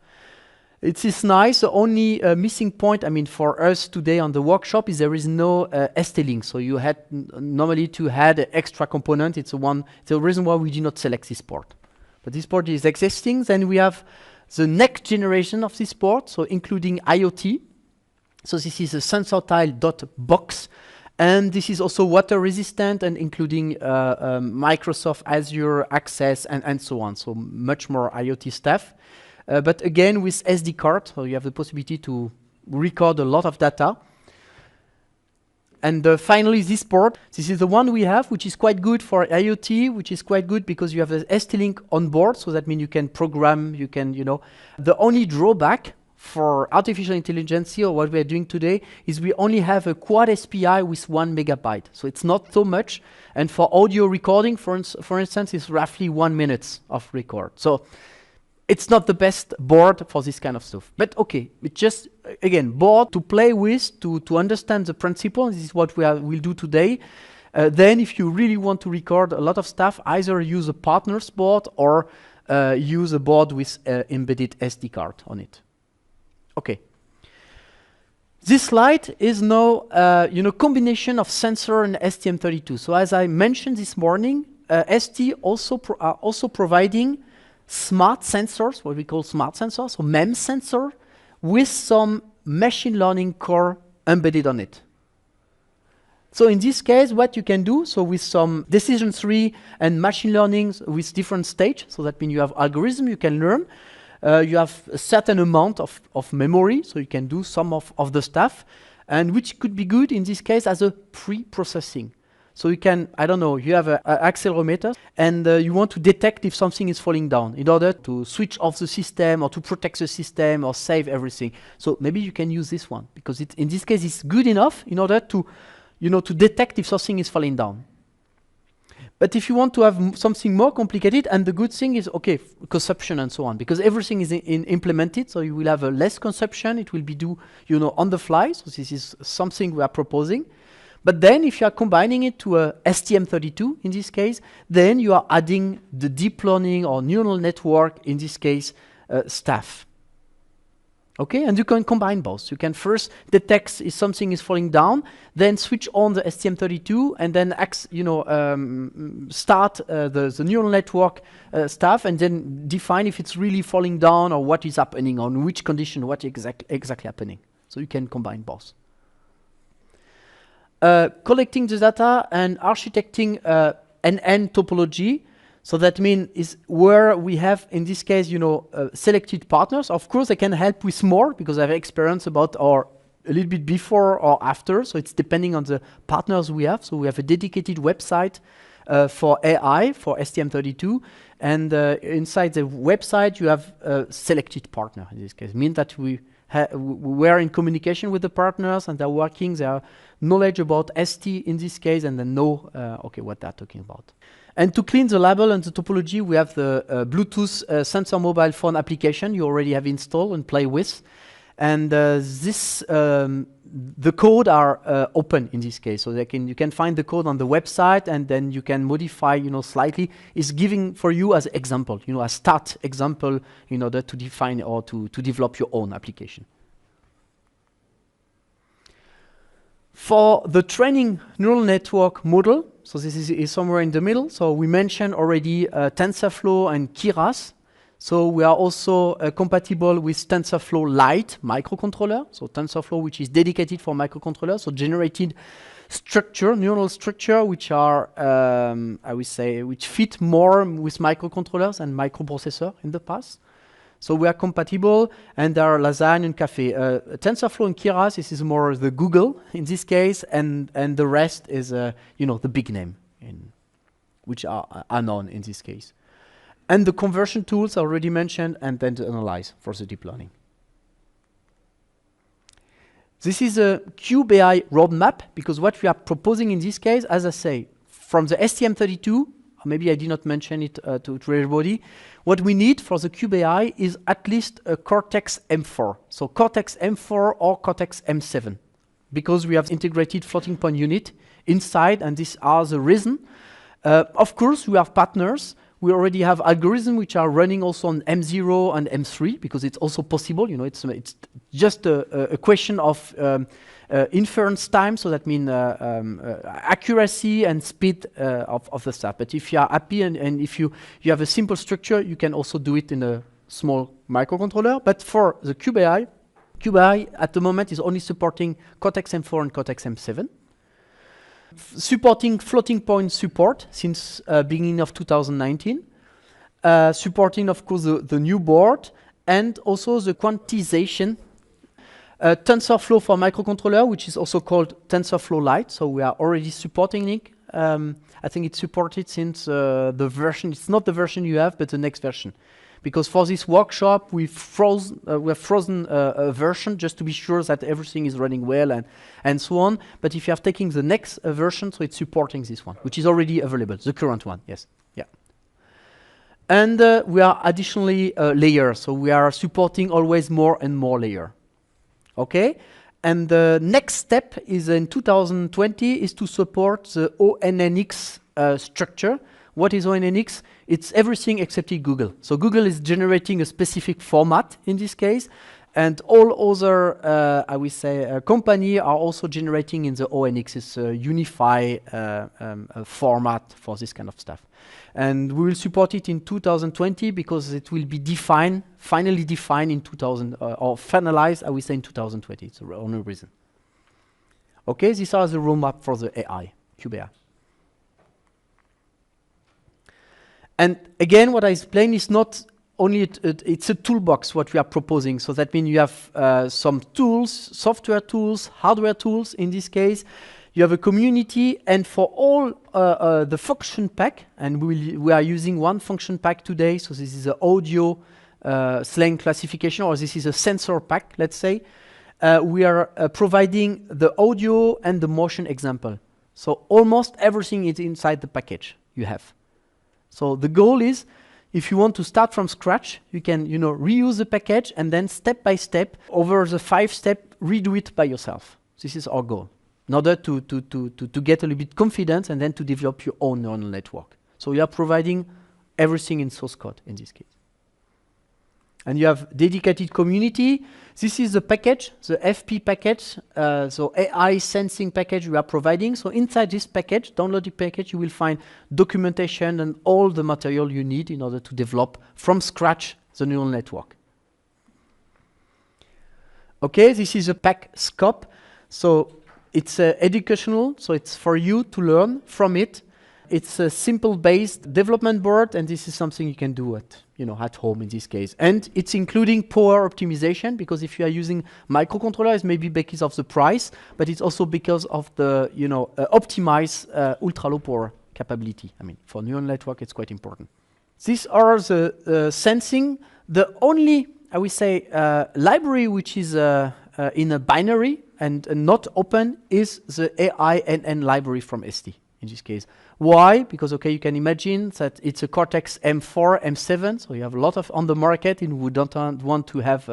It is nice. The only missing point, I mean, for us today on the workshop is there is no ST-Link. So you had normally to add an extra component. It's the reason why we did not select this port. But this port is existing. Then we have the next generation of this port, so including IoT. So this is a sensor tile.box. And this is also water resistant, and including Microsoft Azure Access and so on. So much more IoT stuff. But again, with SD card, so you have the possibility to record a lot of data. And finally, this port, this is the one we have, which is quite good for IoT, which is quite good because you have the ST-Link on board, so that means you can program, you can, The only drawback for artificial intelligence, or what we are doing today, is we only have a quad SPI with 1 megabyte. So it's not so much. And for audio recording, for instance, it's roughly 1 minute of record. So it's not the best board for this kind of stuff. But okay, it's just, again, board to play with, to understand the principle. This is what we'll do today. Then if you really want to record a lot of stuff, either use a partner's board or use a board with embedded SD card on it. Okay. This slide is now, combination of sensor and STM32. So as I mentioned this morning, ST are also providing smart sensors, what we call smart sensors, so MEMS sensor, with some machine learning core embedded on it. So in this case, what you can do, so with some decision tree and machine learning with different stage, so that means you have algorithm you can learn, you have a certain amount of memory, so you can do some of the stuff, and which could be good in this case as a pre-processing. So you can, I don't know, you have an accelerometer, and you want to detect if something is falling down in order to switch off the system or to protect the system or save everything. So maybe you can use this one, because in this case it's good enough in order to, to detect if something is falling down. But if you want to have something more complicated, and the good thing is, okay, consumption and so on, because everything is implemented, so you will have a less consumption, it will be on the fly, so this is something we are proposing. But then if you are combining it to a STM32 in this case, then you are adding the deep learning or neural network, in this case, stuff. Okay, and you can combine both. You can first detect if something is falling down, then switch on the STM32, and then start the neural network stuff, and then define if it's really falling down or what is happening, on which condition, what exactly happening. So you can combine both. Collecting the data and architecting an topology. So that means is where we have, in this case, selected partners. Of course, I can help with more because I have experience about or a little bit before or after. So it's depending on the partners we have. So we have a dedicated website for AI, for STM32. And inside the website, you have a selected partner, in this case. Means that we are in communication with the partners and they're working, they have knowledge about ST in this case, and then know, what they're talking about. And to clean the label and the topology, we have the Bluetooth sensor mobile phone application you already have installed and play with. And the code are open in this case, so you can find the code on the website, and then you can modify, slightly. It's giving for you as example, a start example in order to define or to develop your own application. For the training neural network model, so this is somewhere in the middle. So we mentioned already TensorFlow and Keras. So we are also compatible with TensorFlow Lite microcontroller. So TensorFlow, which is dedicated for microcontrollers, so generated structure, neural structure, which are, I would say, which fit more with microcontrollers and microprocessor in the past. So we are compatible, and there are Lasagne and Café. TensorFlow and Keras, this is more the Google in this case, and the rest is, the big name, which are known in this case. And the conversion tools I already mentioned, and then to analyze for the deep learning. This is a Qbi roadmap, because what we are proposing in this case, as I say, from the STM32, maybe I did not mention it to everybody, what we need for the Qbi is at least a Cortex M4. So Cortex M4 or Cortex M7, because we have integrated floating point unit inside, and these are the reason. Of course, we have partners. We already have algorithms which are running also on M0 and M3, because it's also possible. It's just a question of inference time, so that means accuracy and speed of the stuff. But if you are happy and if you have a simple structure, you can also do it in a small microcontroller. But for the Qbi at the moment is only supporting Cortex M4 and Cortex M7. Supporting floating point support since beginning of 2019. Supporting, of course, the new board, and also the quantization. TensorFlow for microcontroller, which is also called TensorFlow Lite. So we are already supporting it. I think it's supported since the version. It's not the version you have, but the next version. Because for this workshop, we have frozen a version just to be sure that everything is running well and so on. But if you have taken the next version, so it's supporting this one, which is already available, the current one, yes. Yeah. And we are additionally layers, so we are supporting always more and more layer. Okay? And the next step is in 2020 is to support the ONNX structure. What is ONNX? It's everything except Google. So Google is generating a specific format in this case, and all other, I would say, company are also generating in the ONNX. It's a unified format for this kind of stuff. And we will support it in 2020 because it will be defined, finally defined in 2000, or finalized, I would say, in 2020. It's the only reason. Okay, these are the roadmap for the AI, Qbi. And again, what I explained is not only, it's a toolbox, what we are proposing. So that means you have some tools, software tools, hardware tools in this case. You have a community, and for all the function pack, and we are using one function pack today. So this is an audio slang classification, or this is a sensor pack, let's say. We are providing the audio and the motion example. So almost everything is inside the package you have. So the goal is, if you want to start from scratch, you can, reuse the package and then step by step, over the 5 steps, redo it by yourself. This is our goal. in order to get a little bit confidence and then to develop your own neural network. So you are providing everything in source code in this case. And you have dedicated community. This is the package, the FP package, so AI sensing package we are providing. So inside this package, downloaded package, you will find documentation and all the material you need in order to develop from scratch the neural network. Okay, this is a pack scope. So it's educational, so it's for you to learn from it. It's a simple-based development board, and this is something you can do at home in this case. And it's including power optimization, because if you are using microcontroller, it's maybe because of the price, but it's also because of the optimized ultra-low power capability. I mean, for neural network, it's quite important. These are the sensing. The only, I would say, library which is in a binary and not open is the AI-NN library from ST in this case. Why? Because, okay, you can imagine that it's a Cortex M4, M7, so you have a lot of on the market and we don't want to have,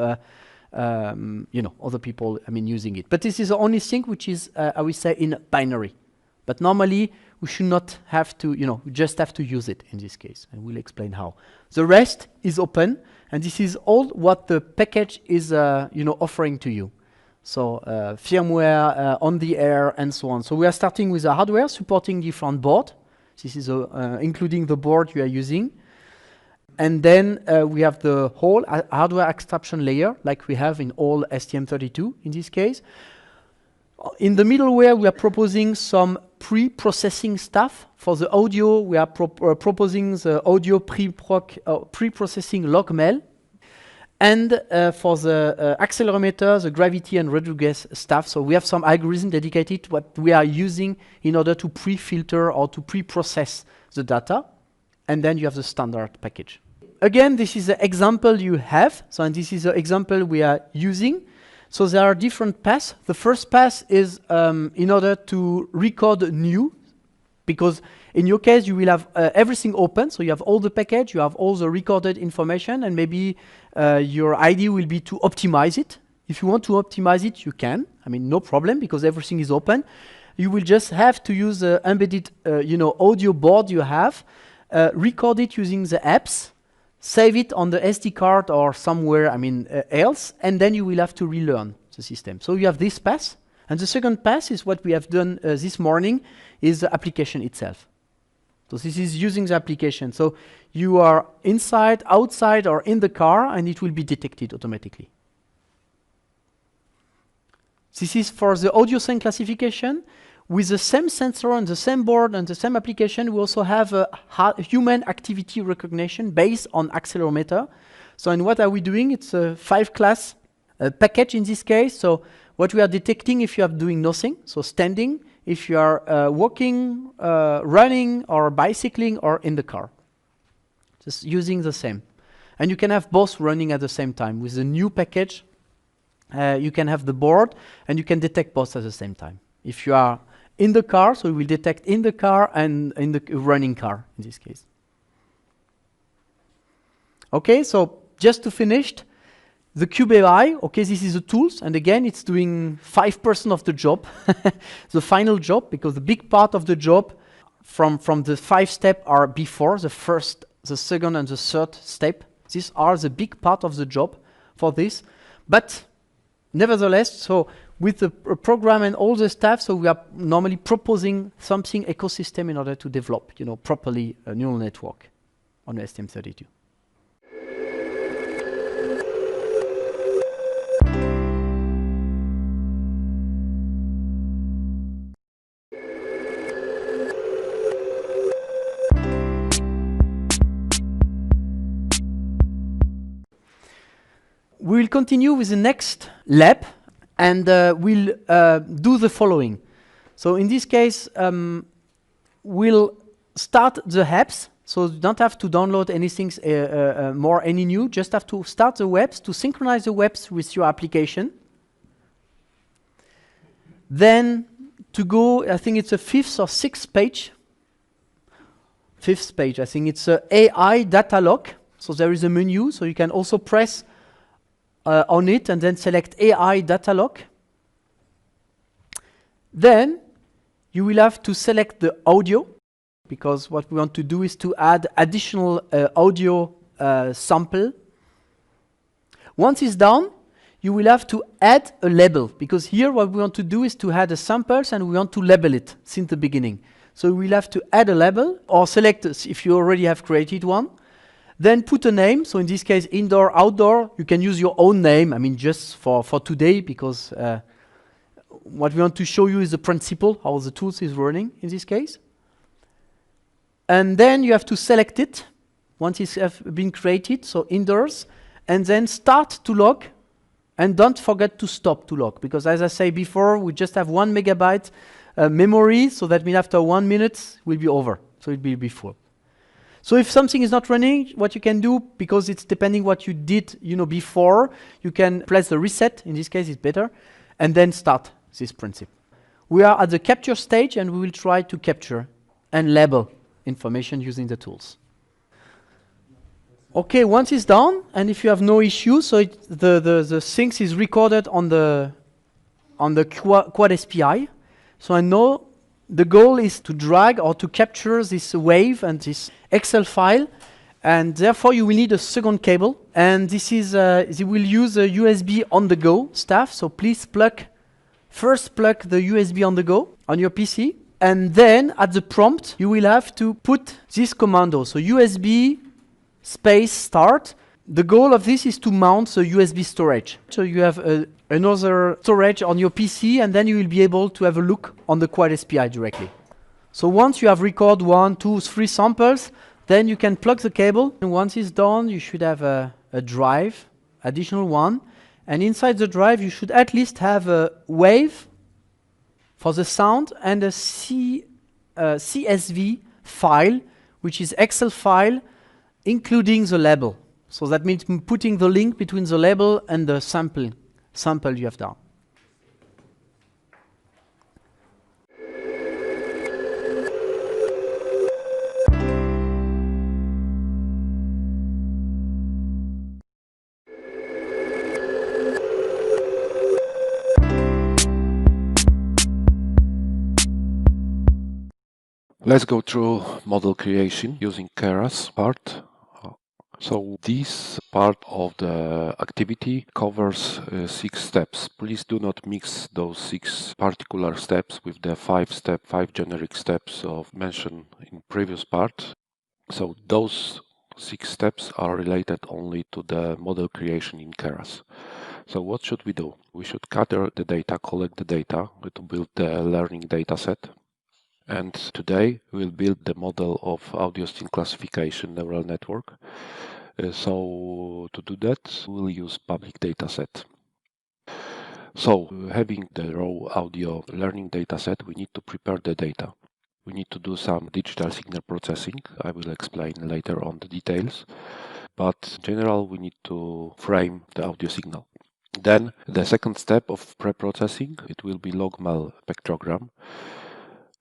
other people, using it. But this is the only thing which is, I would say, in binary. But normally, we should not have to, we just have to use it in this case, and we'll explain how. The rest is open, and this is all what the package is, offering to you. So firmware, on the air, and so on. So we are starting with the hardware, supporting different board. This is including the board you are using. And then we have the whole hardware abstraction layer, like we have in all STM32 in this case. In the middleware, we are proposing some pre-processing stuff. For the audio, we are proposing the audio pre-processing logmail. And for the accelerometer, the gravity and Rodriguez stuff, so we have some algorithm dedicated to what we are using in order to pre-filter or to pre-process the data. And then you have the standard package. Again, this is the example you have. So, and this is the example we are using. So there are different paths. The first path is in order to record new, because in your case, you will have everything open. So you have all the package, you have all the recorded information, and maybe your idea will be to optimize it. If you want to optimize it, you can. No problem, because everything is open. You will just have to use the embedded, audio board you have, record it using the apps, save it on the SD card or somewhere, else, and then you will have to relearn the system. So you have this path. And the second path is what we have done this morning, is the application itself. So this is using the application. So you are inside, outside, or in the car, and it will be detected automatically. This is for the audio scene classification. With the same sensor and the same board and the same application, we also have a human activity recognition based on accelerometer. So, and what are we doing? It's a 5-class package in this case. So what we are detecting if you are doing nothing, so standing, if you are walking, running, or bicycling, or in the car. Just using the same. And you can have both running at the same time. With the new package, you can have the board, and you can detect both at the same time. If you are in the car, so it will detect in the car and in the running car, in this case. Okay, so just to finish, the Qbi, okay, this is the tools, and again, it's doing 5% of the job, the final job, because the big part of the job from the 5 steps are before, the first, the second, and the third step. These are the big part of the job for this. But nevertheless, so with the program and all the stuff, so we are normally proposing something ecosystem in order to develop, properly a neural network on STM32. We will continue with the next lab, and we'll do the following. So in this case, we'll start the apps. So you don't have to download anything any new. Just have to start the webs, to synchronize the webs with your application. Then to go, I think it's a 5th or 6th page. 5th page, I think it's a AI data lock. So there is a menu, so you can also press on it and then select AI data lock. Then you will have to select the audio, because what we want to do is to add additional audio sample. Once it's done, you will have to add a label, because here what we want to do is to add the samples and we want to label it since the beginning. So we'll have to add a label or select if you already have created one. Then put a name. So in this case, indoor, outdoor. You can use your own name. I mean, just for today, because what we want to show you is the principle, how the tools is running in this case. And then you have to select it once it's been created, so indoors, and then start to log. And don't forget to stop to log, because as I say before, we just have 1 megabyte memory, so that means after 1 minute will be over, so it will be full. So if something is not running, what you can do, because it's depending what you did, before, you can press the reset. In this case, it's better, and then start this principle. We are at the capture stage, and we will try to capture and label information using the tools. Okay, once it's done, and if you have no issue, so the things is recorded on the Quad SPI. So I know the goal is to drag or to capture this wave and this Excel file, and therefore you will need a second cable. And this is you will use a USB on the go stuff. So please first plug the USB on the go on your PC, and then at the prompt you will have to put this commando. So USB space start. The goal of this is to mount the USB storage. So you have another storage on your PC, and then you will be able to have a look on the Quad SPI directly. So once you have recorded 1, 2, 3 samples, then you can plug the cable. And once it's done, you should have a drive, additional one. And inside the drive, you should at least have a wave for the sound and a CSV file, which is Excel file, including the label. So that means putting the link between the label and the sample you have done. Let's go through model creation using Keras part. So this part of the activity covers 6 steps. Please do not mix those 6 particular steps with the 5 generic steps of mentioned in previous part. So those 6 steps are related only to the model creation in Keras. So what should we do? We should gather the data, collect the data to build the learning data set. And today we'll build the model of audio string classification neural network. So to do that, we'll use public dataset. So having the raw audio learning dataset, we need to prepare the data. We need to do some digital signal processing. I will explain later on the details. But in general, we need to frame the audio signal. Then the second step of pre-processing, it will be logMAL spectrogram.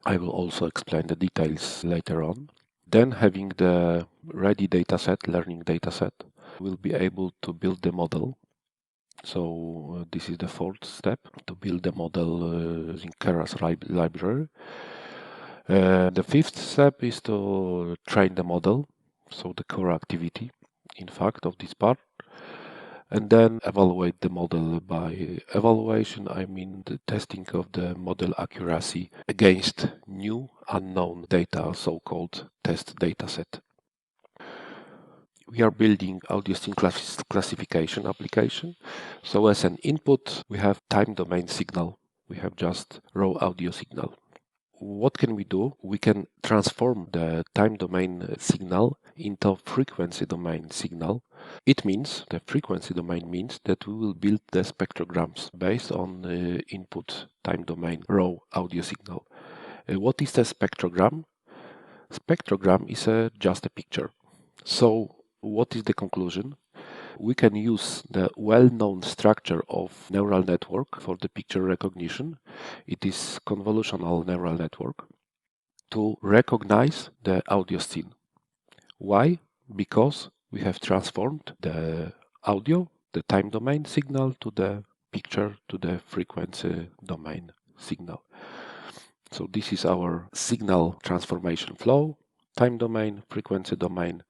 I will also explain the details later on. Then having the ready dataset, learning dataset, we'll be able to build the model. So this is the fourth step, to build the model in Keras library. The fifth step is to train the model, so the core activity, in fact, of this part. And then evaluate the model. By evaluation, I mean the testing of the model accuracy against new unknown data, so-called test dataset. We are building audio string classification application. So as an input, we have time domain signal. We have just raw audio signal. What can we do? We can transform the time domain signal into frequency domain signal. It means, the frequency domain means that we will build the spectrograms based on the input time domain raw audio signal. What is the spectrogram? Spectrogram is just a picture. So what is the conclusion? We can use the well-known structure of neural network for the picture recognition. It is convolutional neural network to recognize the audio scene. Why? Because we have transformed the audio, the time domain signal, to the picture, to the frequency domain signal. So this is our signal transformation flow, time domain, frequency domain,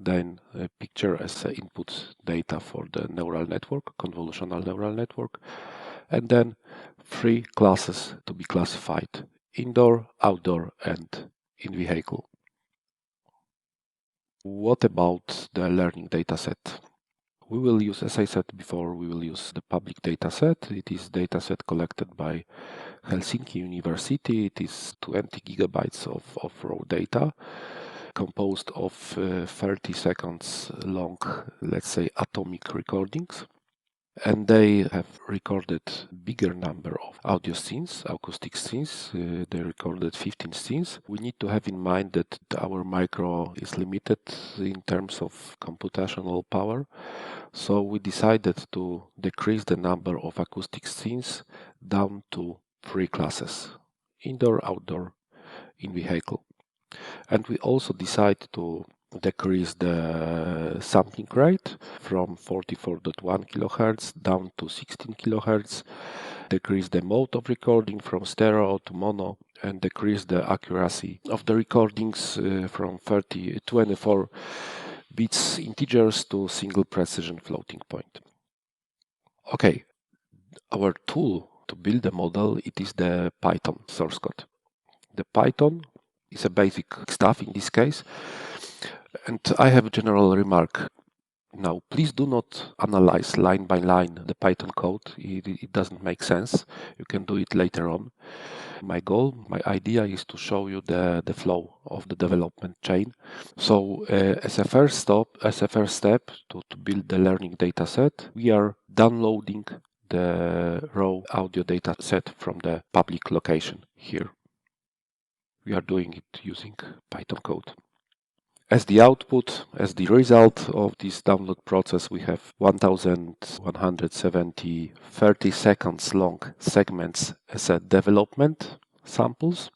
then a picture as input data for the neural network, convolutional neural network, and then 3 classes to be classified: indoor, outdoor, and in vehicle. What about the learning dataset? We will use, as I said before, we will use the public dataset. It is dataset collected by Helsinki University. It is 20 gigabytes of raw data, composed of 30 seconds long, let's say, atomic recordings. And they have recorded bigger number of audio scenes, acoustic scenes. They recorded 15 scenes. We need to have in mind that our micro is limited in terms of computational power. So we decided to decrease the number of acoustic scenes down to 3 classes: indoor, outdoor, in vehicle. And we also decided to decrease the sampling rate from 44.1 kilohertz down to 16 kilohertz, decrease the mode of recording from stereo to mono, and decrease the accuracy of the recordings from 24 bits integers to single precision floating point. Okay, our tool to build the model, it is the Python source code. The Python is a basic stuff in this case, and I have a general remark. Now, please do not analyze line by line the Python code. It doesn't make sense. You can do it later on. My goal, my idea is to show you the flow of the development chain. So as a first step to build the learning data set, we are downloading the raw audio data set from the public location here. We are doing it using Python code. As the output, as the result of this download process, we have 1170 30 seconds long segments as a development samples,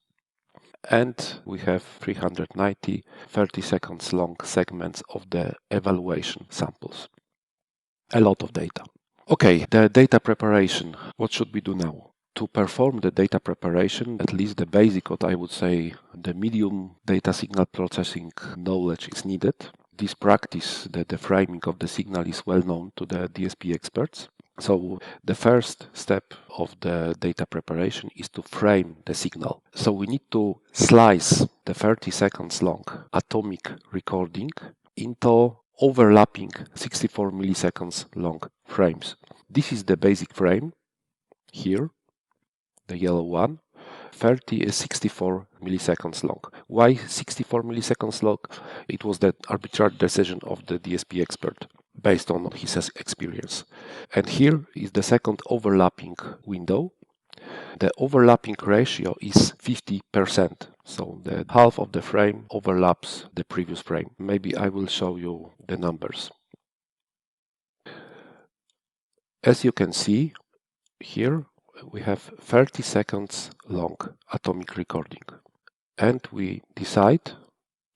and we have 390 30 seconds long segments of the evaluation samples. A lot of data. Okay, the data preparation. What should we do now? To perform the data preparation, at least the basic, what I would say, the medium data signal processing knowledge is needed. This practice, the framing of the signal, is well known to the DSP experts. So the first step of the data preparation is to frame the signal. So we need to slice the 30 seconds long atomic recording into overlapping 64 milliseconds long frames. This is the basic frame here. The yellow one, 64 milliseconds long. Why 64 milliseconds long? It was the arbitrary decision of the DSP expert based on his experience. And here is the second overlapping window. The overlapping ratio is 50%. So the half of the frame overlaps the previous frame. Maybe I will show you the numbers. As you can see here, we have 30 seconds long atomic recording, and we decide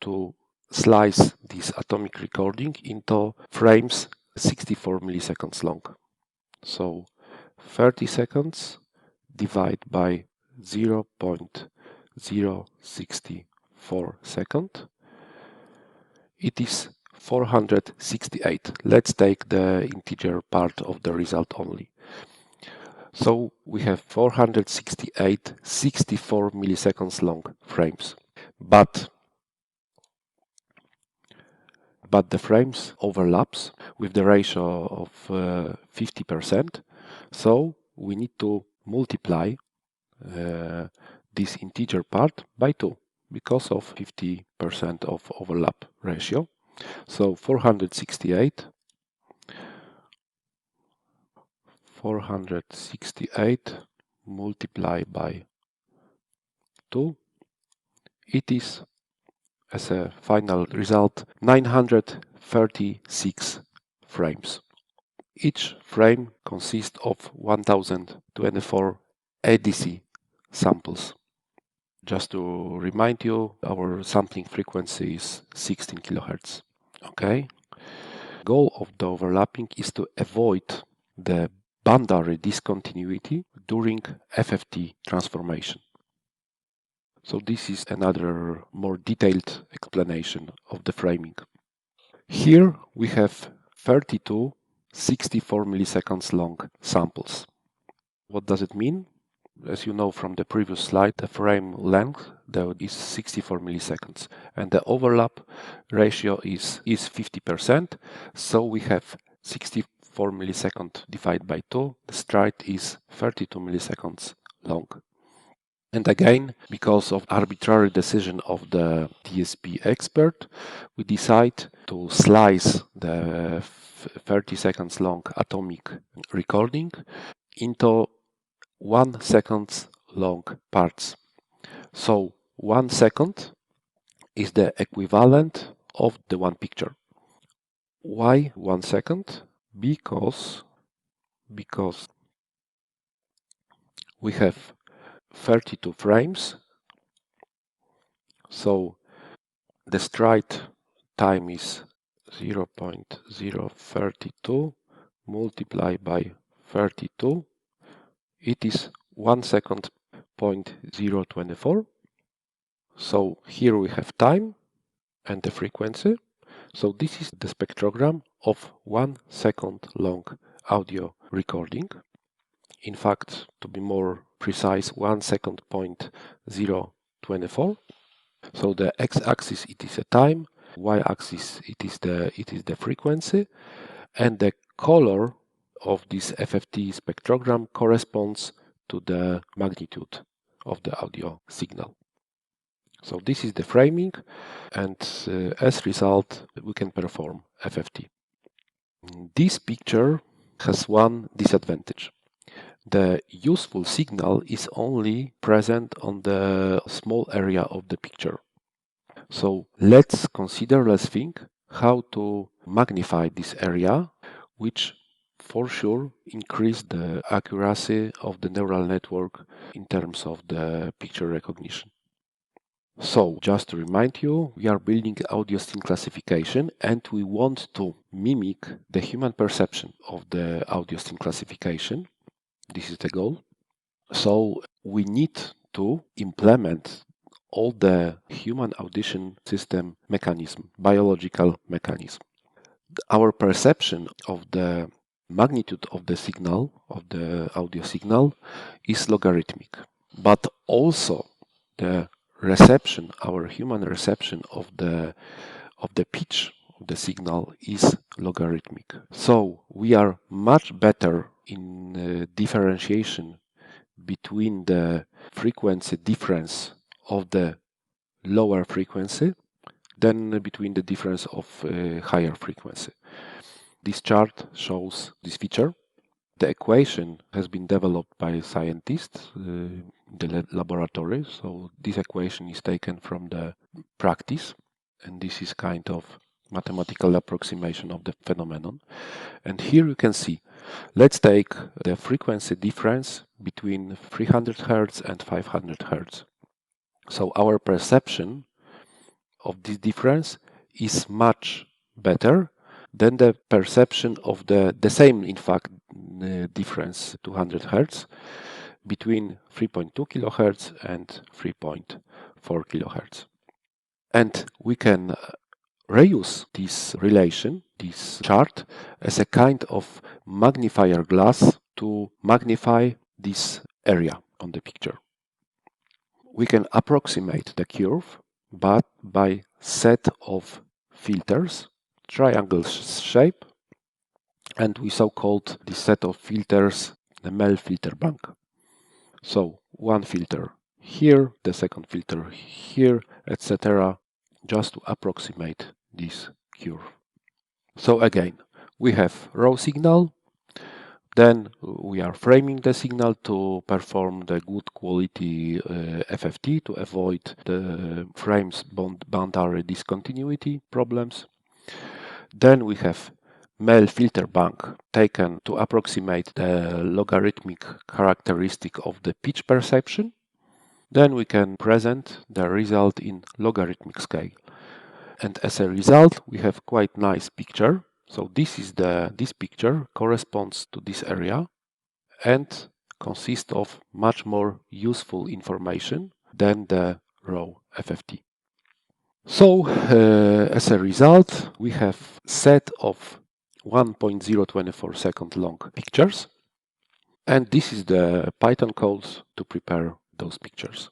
to slice this atomic recording into frames 64 milliseconds long. So 30 seconds divide by 0.064 second. It is 468. Let's take the integer part of the result only. So we have 468 64 milliseconds long frames, but the frames overlaps with the ratio of 50%. So we need to multiply this integer part by 2 because of 50% of overlap ratio. So 468 multiplied by 2, it is, as a final result, 936 frames. Each frame consists of 1024 ADC samples. Just to remind you, our sampling frequency is 16 kilohertz. Okay? Goal of the overlapping is to avoid the boundary discontinuity during FFT transformation. So this is another more detailed explanation of the framing. Here we have 32 64 milliseconds long samples. What does it mean? As you know from the previous slide, the frame length there is 64 milliseconds and the overlap ratio is 50%. So we have 64 milliseconds divided by 2. The stride is 32 milliseconds long. And again, because of arbitrary decision of the DSP expert, we decide to slice the 30 seconds long atomic recording into 1 second long parts. So 1 second is the equivalent of the one picture. Why 1 second? Because we have 32 frames, so the stride time is 0.032 multiplied by 32. It is 1 second 0.024. So here we have time and the frequency. So this is the spectrogram of 1 second long audio recording. In fact, to be more precise, 1 second 0.024. So the x-axis it is a time, y-axis it is the frequency, and the color of this FFT spectrogram corresponds to the magnitude of the audio signal. So this is the framing, and as a result we can perform FFT. This picture has one disadvantage. The useful signal is only present on the small area of the picture. So let's think how to magnify this area, which for sure increase the accuracy of the neural network in terms of the picture recognition. So just to remind you, we are building audio scene classification and we want to mimic the human perception of the audio scene classification. This is the goal. So we need to implement all the human audition system mechanism, biological mechanism. Our perception of the magnitude of the signal, of the audio signal, is logarithmic, but also the reception, our human reception of the pitch of the signal is logarithmic. So we are much better in differentiation between the frequency difference of the lower frequency than between the difference of higher frequency. This chart shows this feature. The equation has been developed by scientists in the laboratory. So this equation is taken from the practice, and this is kind of mathematical approximation of the phenomenon. And here you can see, let's take the frequency difference between 300 Hz and 500 Hz. So our perception of this difference is much better than the perception of the same, in fact, difference 200 Hz between 3.2 kHz and 3.4 kHz. And we can reuse this relation, this chart, as a kind of magnifier glass to magnify this area on the picture. We can approximate the curve, but by set of filters, triangle shape, and we so-called this set of filters the MEL filter bank. So one filter here, the second filter here, etc., just to approximate this curve. So again, we have raw signal, then we are framing the signal to perform the good quality FFT to avoid the frames boundary discontinuity problems. Then we have MEL filter bank taken to approximate the logarithmic characteristic of the pitch perception. Then we can present the result in logarithmic scale. And as a result, we have quite nice picture. So this picture corresponds to this area and consists of much more useful information than the row FFT. So as a result, we have set of 1.024 second long pictures, and this is the Python code to prepare those pictures.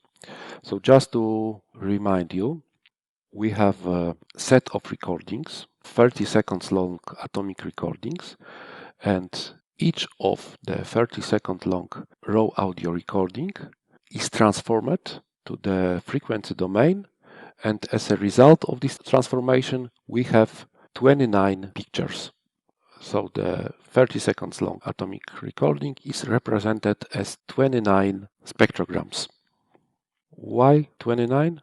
So just to remind you, we have a set of recordings, 30 seconds long atomic recordings, and each of the 30-second long raw audio recording is transformed to the frequency domain, and as a result of this transformation, we have 29 pictures. So the 30 seconds long atomic recording is represented as 29 spectrograms. Why 29?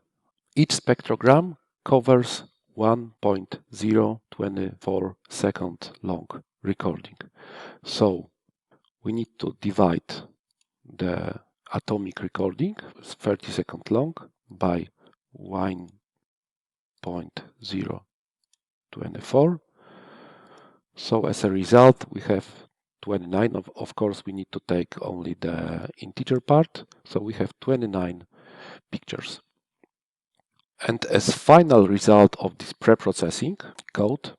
Each spectrogram covers 1.024 second long recording. So we need to divide the atomic recording, 30 seconds long, by 1.024. So as a result, we have 29. Of course, we need to take only the integer part. So we have 29 pictures. And as final result of this pre-processing code,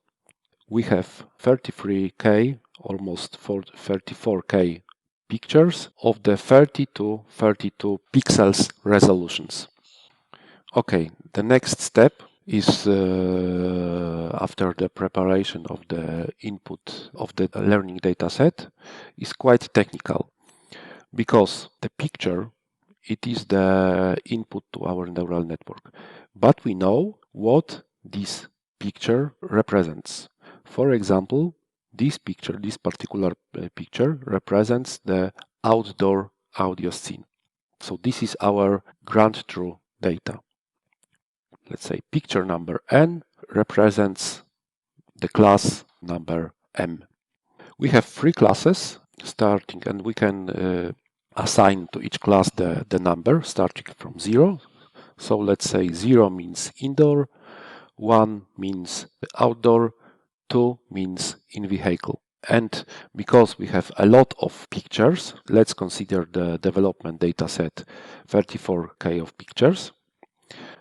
we have 33K, almost 34K pictures of the 30 to 32 pixels resolutions. Okay, the next step is after the preparation of the input of the learning data set is quite technical, because the picture, it is the input to our neural network, but we know what this picture represents. For example, this particular picture represents the outdoor audio scene. So this is our ground truth data. Let's say picture number N represents the class number M. We have three classes starting, and we can assign to each class the number starting from 0. So let's say 0 means indoor, 1 means outdoor, 2 means in vehicle. And because we have a lot of pictures, let's consider the development data set 34K of pictures.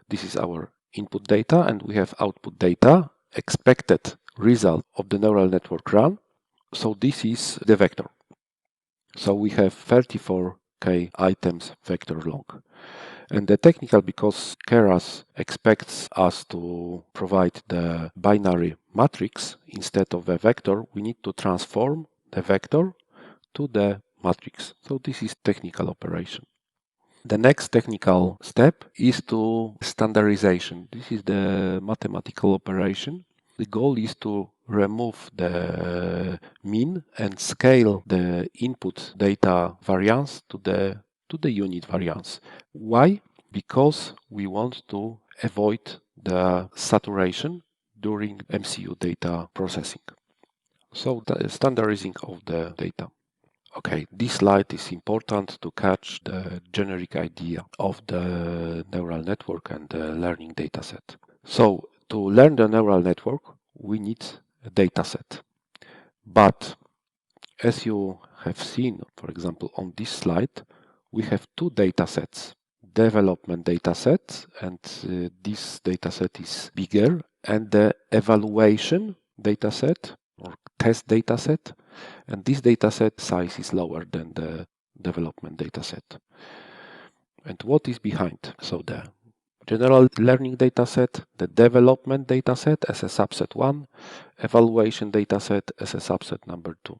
This is our input data, and we have output data, expected result of the neural network run. So this is the vector. So we have 34K items vector long. And the technical, because Keras expects us to provide the binary matrix instead of a vector, we need to transform the vector to the matrix. So this is technical operation. The next technical step is to standardization. This is the mathematical operation. The goal is to remove the mean and scale the input data variance to the unit variance. Why? Because we want to avoid the saturation during MCU data processing. So the standardizing of the data. Okay, this slide is important to catch the generic idea of the neural network and the learning dataset. So to learn the neural network, we need a dataset. But as you have seen, for example, on this slide, we have two datasets. Development dataset, and this dataset is bigger, and the evaluation dataset or test dataset, and this dataset size is lower than the development dataset. And what is behind? So the general learning dataset, the development dataset as a subset 1, evaluation dataset as a subset number 2.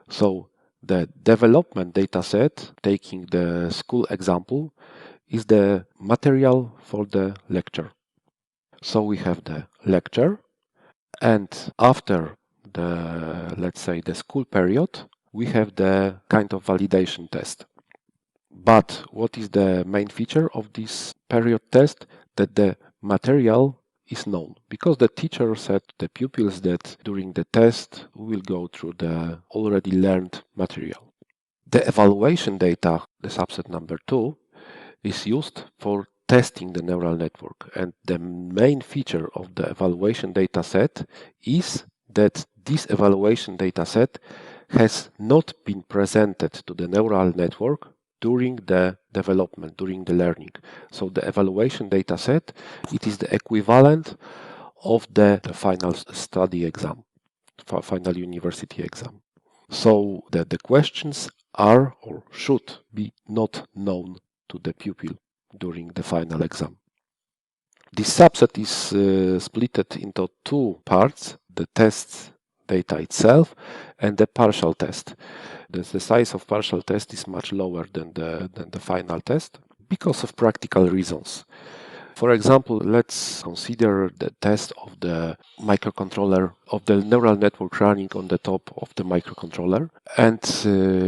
So the development dataset, taking the school example, is the material for the lecture. So we have the lecture, and after the, let's say, the school period, we have the kind of validation test. But what is the main feature of this period test? That the material is known, because the teacher said to the pupils that during the test we will go through the already learned material. The evaluation data, the subset number 2, is used for testing the neural network, and the main feature of the evaluation dataset is that this evaluation dataset has not been presented to the neural network during the development, during the learning. So the evaluation data set, it is the equivalent of the final study exam, final university exam. So that the questions are or should be not known to the pupil during the final exam. This subset is split into two parts, the test data itself and the partial test. The size of partial test is much lower than the final test because of practical reasons. For example, let's consider the test of the microcontroller, of the neural network running on the top of the microcontroller, and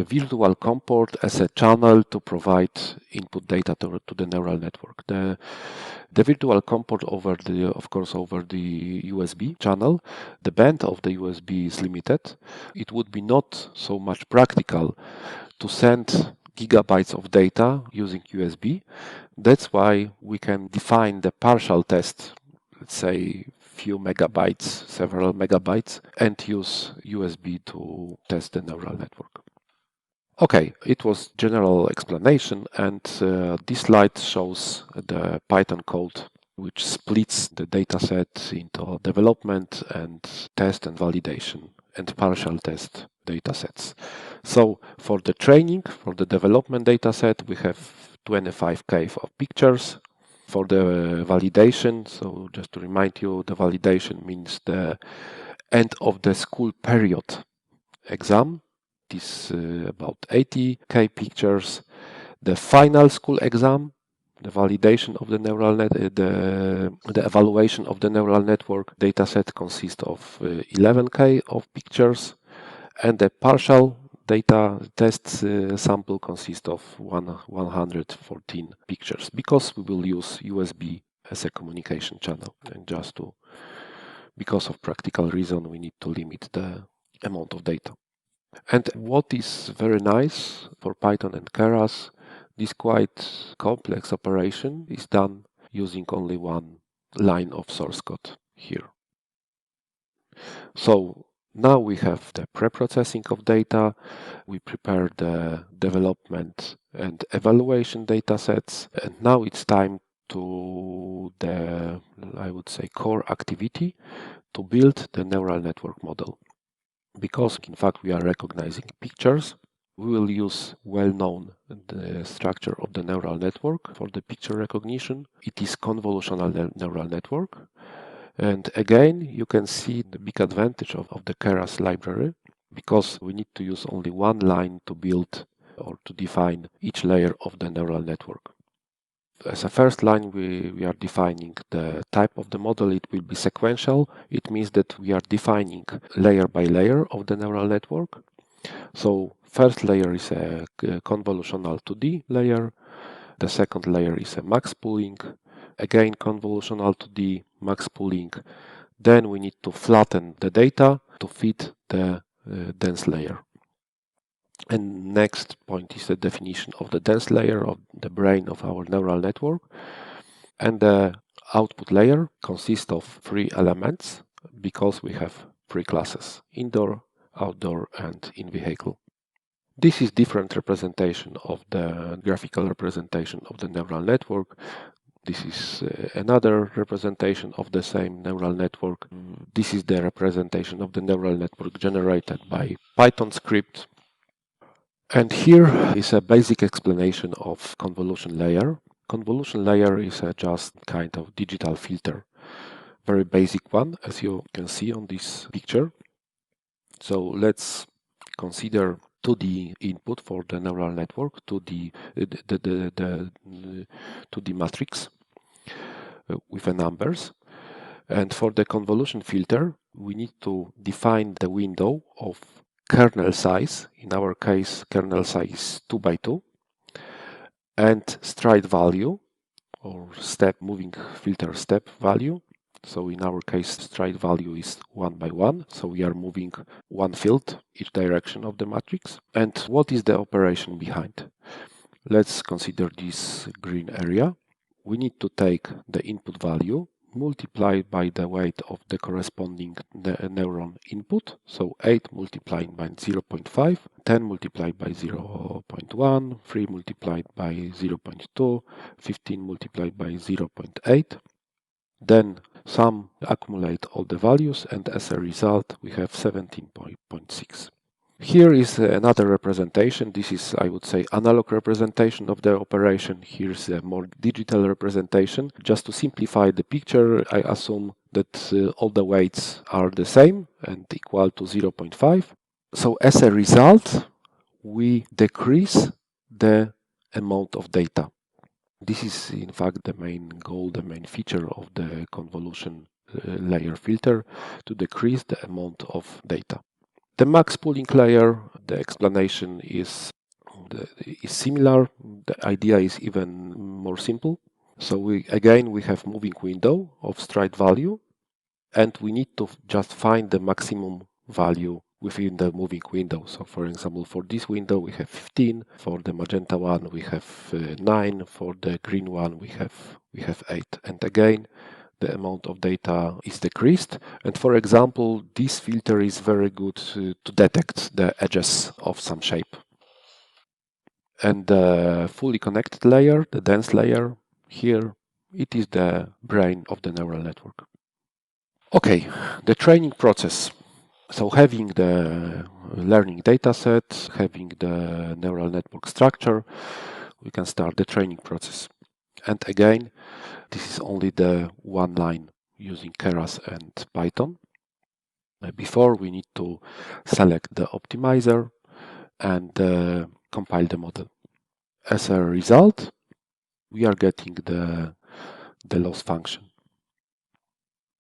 virtual comport as a channel to provide input data to the neural network. The virtual comport over the USB channel, the band of the USB is limited. It would be not so much practical to send gigabytes of data using USB. That's why we can define the partial test, let's say few megabytes, several megabytes, and use USB to test the neural network. Okay, it was general explanation, and this slide shows the Python code which splits the dataset into development and test and validation and partial test datasets. So for the training, for the development dataset, we have 25K of pictures. For the validation, so just to remind you, the validation means the end of the school period exam. This about 80K pictures. The final school exam, the validation of the neural net, the evaluation of the neural network dataset consists of 11K of pictures, and the partial data test sample consists of 114 pictures, because we will use USB as a communication channel, and because of practical reason, we need to limit the amount of data. And what is very nice for Python and Keras, this quite complex operation is done using only one line of source code here. So now we have the pre-processing of data, we prepare the development and evaluation data sets, and now it's time to the, I would say, core activity to build the neural network model. Because in fact we are recognizing pictures, we will use well-known the structure of the neural network for the picture recognition. It is convolutional neural network. And again, you can see the big advantage of the Keras library, because we need to use only one line to build or to define each layer of the neural network. As a first line, we are defining the type of the model. It will be sequential. It means that we are defining layer by layer of the neural network. So first layer is a convolutional 2D layer. The second layer is a max pooling. Again, convolutional 2D, max pooling. Then we need to flatten the data to fit the dense layer. And next point is the definition of the dense layer of the brain of our neural network. And the output layer consists of 3 elements, because we have 3 classes: indoor, outdoor, and in-vehicle. This is different representation of the graphical representation of the neural network. This is another representation of the same neural network. This is the representation of the neural network generated by Python script. And here is a basic explanation of convolution layer. Convolution layer is just kind of digital filter, very basic one, as you can see on this picture. So let's consider 2D input for the neural network, 2D matrix with the numbers. And for the convolution filter, we need to define the window of kernel size. In our case, kernel size 2 by 2, and stride value, or step moving filter step value. So in our case, stride value is 1 by 1. So we are moving one field each direction of the matrix. And what is the operation behind? Let's consider this green area. We need to take the input value, multiplied by the weight of the corresponding neuron input. So 8 multiplied by 0.5, 10 multiplied by 0.1, 3 multiplied by 0.2, 15 multiplied by 0.8. Then sum accumulate all the values, and as a result we have 17.6. Here is another representation. This is, I would say, analog representation of the operation. Here's a more digital representation. Just to simplify the picture, I assume that all the weights are the same and equal to 0.5. So as a result, we decrease the amount of data. This is in fact the main goal, the main feature of the convolution layer filter, to decrease the amount of data. The max pooling layer, the explanation is similar. The idea is even more simple. So we have moving window of stride value, and we need to just find the maximum value within the moving window. So for example, for this window we have 15, for the magenta one we have 9, for the green one we have 8. And again, the amount of data is decreased. And for example, this filter is very good to detect the edges of some shape. And the fully connected layer, the dense layer, here, it is the brain of the neural network. Okay, the training process. So having the learning data set, having the neural network structure, we can start the training process. And again, this is only the one line using Keras and Python. Before, we need to select the optimizer and compile the model. As a result, we are getting the loss function.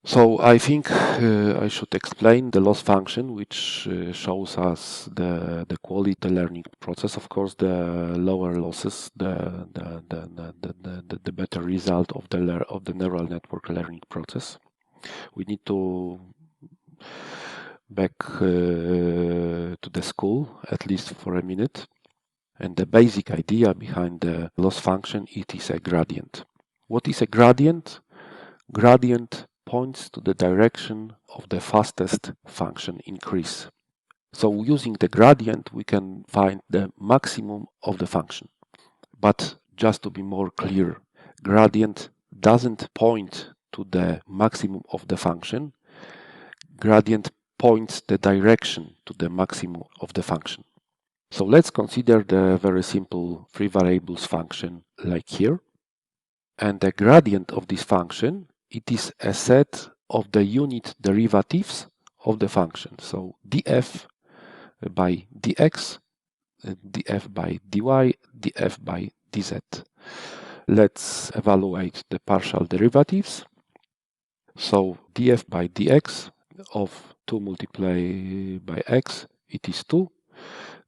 So I think I should explain the loss function, which shows us the quality of the learning process. Of course, the lower losses, the better result of the neural network learning process. We need to back to the school at least for a minute. And the basic idea behind the loss function, it is a gradient. What is a gradient? Gradient points to the direction of the fastest function increase. So using the gradient, we can find the maximum of the function. But just to be more clear, gradient doesn't point to the maximum of the function. Gradient points the direction to the maximum of the function. So let's consider the very simple three variables function like here. And the gradient of this function, it is a set of the unit derivatives of the function. So df by dx, df by dy, df by dz. Let's evaluate the partial derivatives. So df by dx of 2 multiplied by x, it is 2.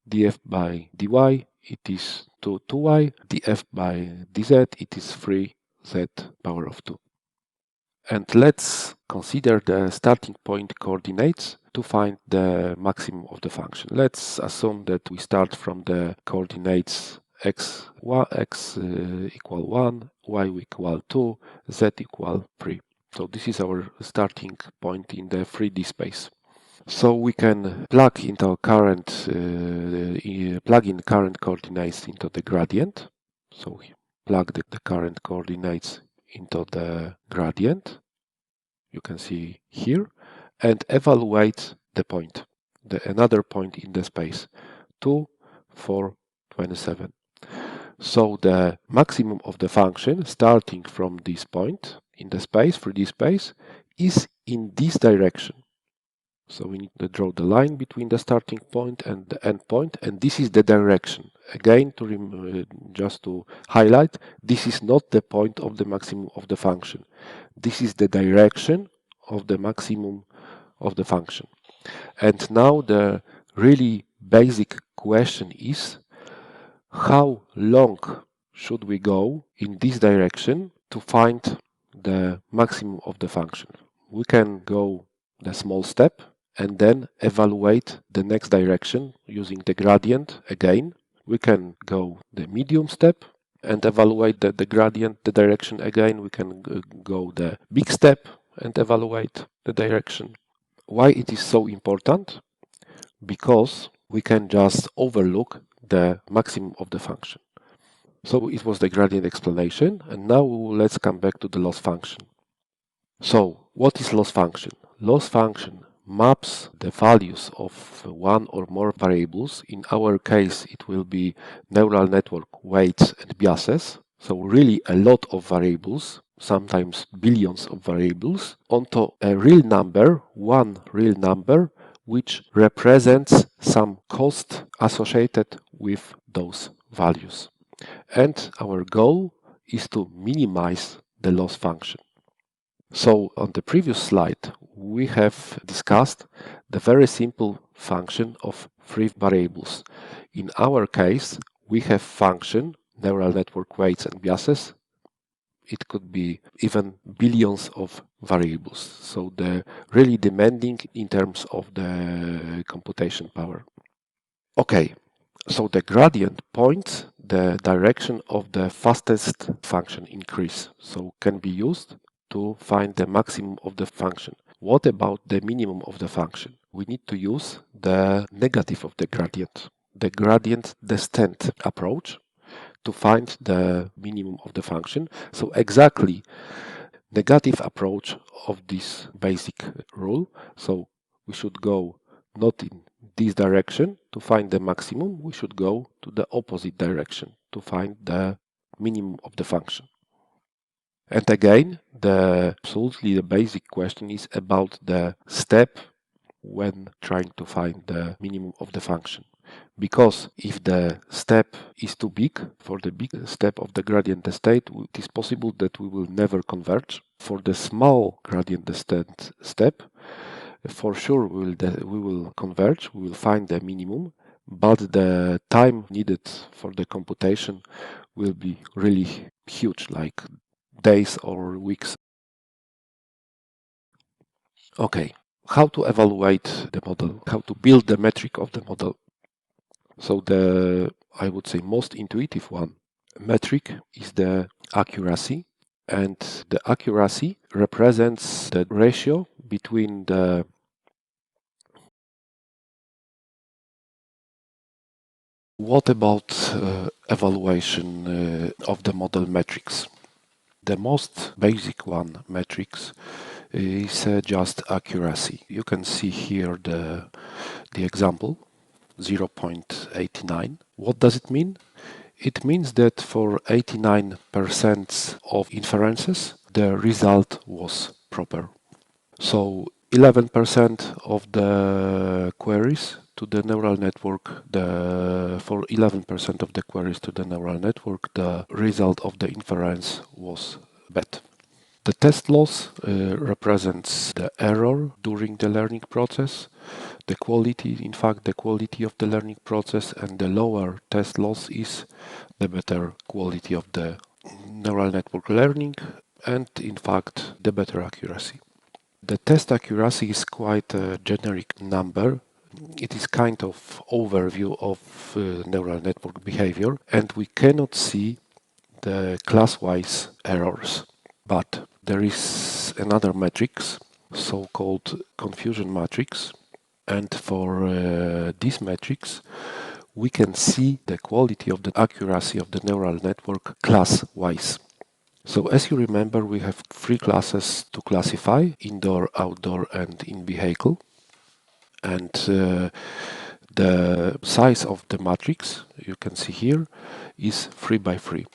df by dy, it is 2y. df by dz, it is 3z power of 2. And let's consider the starting point coordinates to find the maximum of the function. Let's assume that we start from the coordinates x equal 1, y equal 2, z equal 3. So this is our starting point in the 3D space. So we can plug in current coordinates into the gradient. So we plug the current coordinates into the gradient, you can see here, and evaluate the point, another point in the space, 2, 4, 27. So the maximum of the function starting from this point in the space, 3D space, is in this direction. So we need to draw the line between the starting point and the end point, and this is the direction. Again, just to highlight, this is not the point of the maximum of the function. This is the direction of the maximum of the function. And now the really basic question is, how long should we go in this direction to find the maximum of the function? We can go the small step and then evaluate the next direction using the gradient again. We can go the medium step and evaluate the gradient, the direction again. We can go the big step and evaluate the direction. Why it is so important? Because we can just overlook the maximum of the function. So it was the gradient explanation, and now let's come back to the loss function. So what is loss function? Loss function maps the values of one or more variables. In our case, it will be neural network weights and biases. So really a lot of variables, sometimes billions of variables, onto a real number, one real number, which represents some cost associated with those values. And our goal is to minimize the loss function. So on the previous slide, we have discussed the very simple function of three variables. In our case, we have function, neural network weights and biases. It could be even billions of variables. So they're really demanding in terms of the computation power. Okay, so the gradient points the direction of the fastest function increase. So can be used to find the maximum of the function. What about the minimum of the function? We need to use the negative of the gradient descent approach to find the minimum of the function. So exactly negative approach of this basic rule. So we should go not in this direction to find the maximum, we should go to the opposite direction to find the minimum of the function. And again, absolutely the basic question is about the step when trying to find the minimum of the function. Because if the step is too big for the big step of the gradient descent, it is possible that we will never converge. For the small gradient descent step, for sure we will converge, we will find the minimum, but the time needed for the computation will be really huge, like days or weeks. Okay, how to evaluate the model, how to build the metric of the model. So I would say most intuitive one metric is the accuracy, and the accuracy represents the ratio between the What about evaluation of the model metrics? The most basic one metrics is just accuracy. You can see here the example 0.89. What does it mean? It means that for 89% of inferences, the result was proper. So 11% of the queries to the neural network, for 11% of the queries to the neural network, the result of the inference was bad. The test loss represents the error during the learning process, the quality of the learning process, and the lower test loss is the better quality of the neural network learning and in fact the better accuracy. The test accuracy is quite a generic number. It is kind of overview of neural network behavior, and we cannot see the class-wise errors. But there is another matrix, so-called confusion matrix, and for this matrix we can see the quality of the accuracy of the neural network class-wise. So as you remember, we have three classes to classify: indoor, outdoor, and in vehicle. And the size of the matrix, you can see here, is 3 by 3.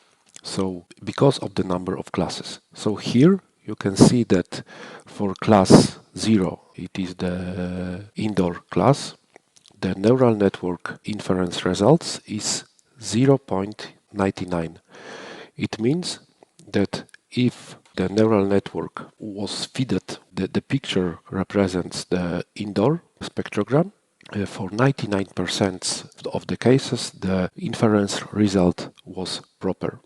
So because of the number of classes. So here you can see that for class 0, it is the indoor class. The neural network inference results is 0.99. It means that if the neural network was fed, the picture represents the indoor spectrogram. For 99% of the cases, the inference result was proper.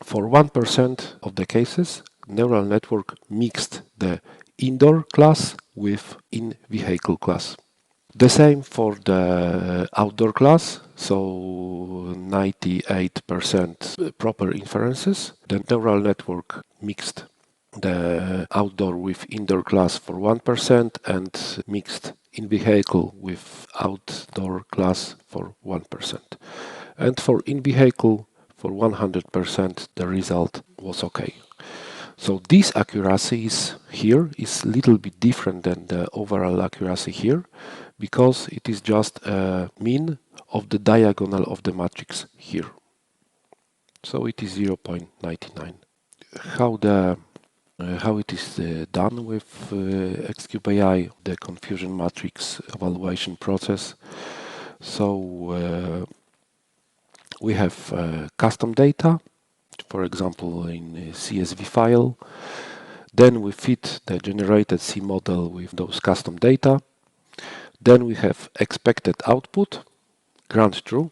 For 1% of the cases, neural network mixed the indoor class with in-vehicle class. The same for the outdoor class, so 98% proper inferences. The neural network mixed the outdoor with indoor class for 1% and mixed in vehicle with outdoor class for 1%. And for in vehicle for 100% the result was okay. So this accuracy is here is little bit different than the overall accuracy here because it is just a mean of the diagonal of the matrix here. So it is 0.99. How it is done with Qbi, the confusion matrix evaluation process. So we have custom data, for example in a CSV file. Then we fit the generated C model with those custom data. Then we have expected output, grant true.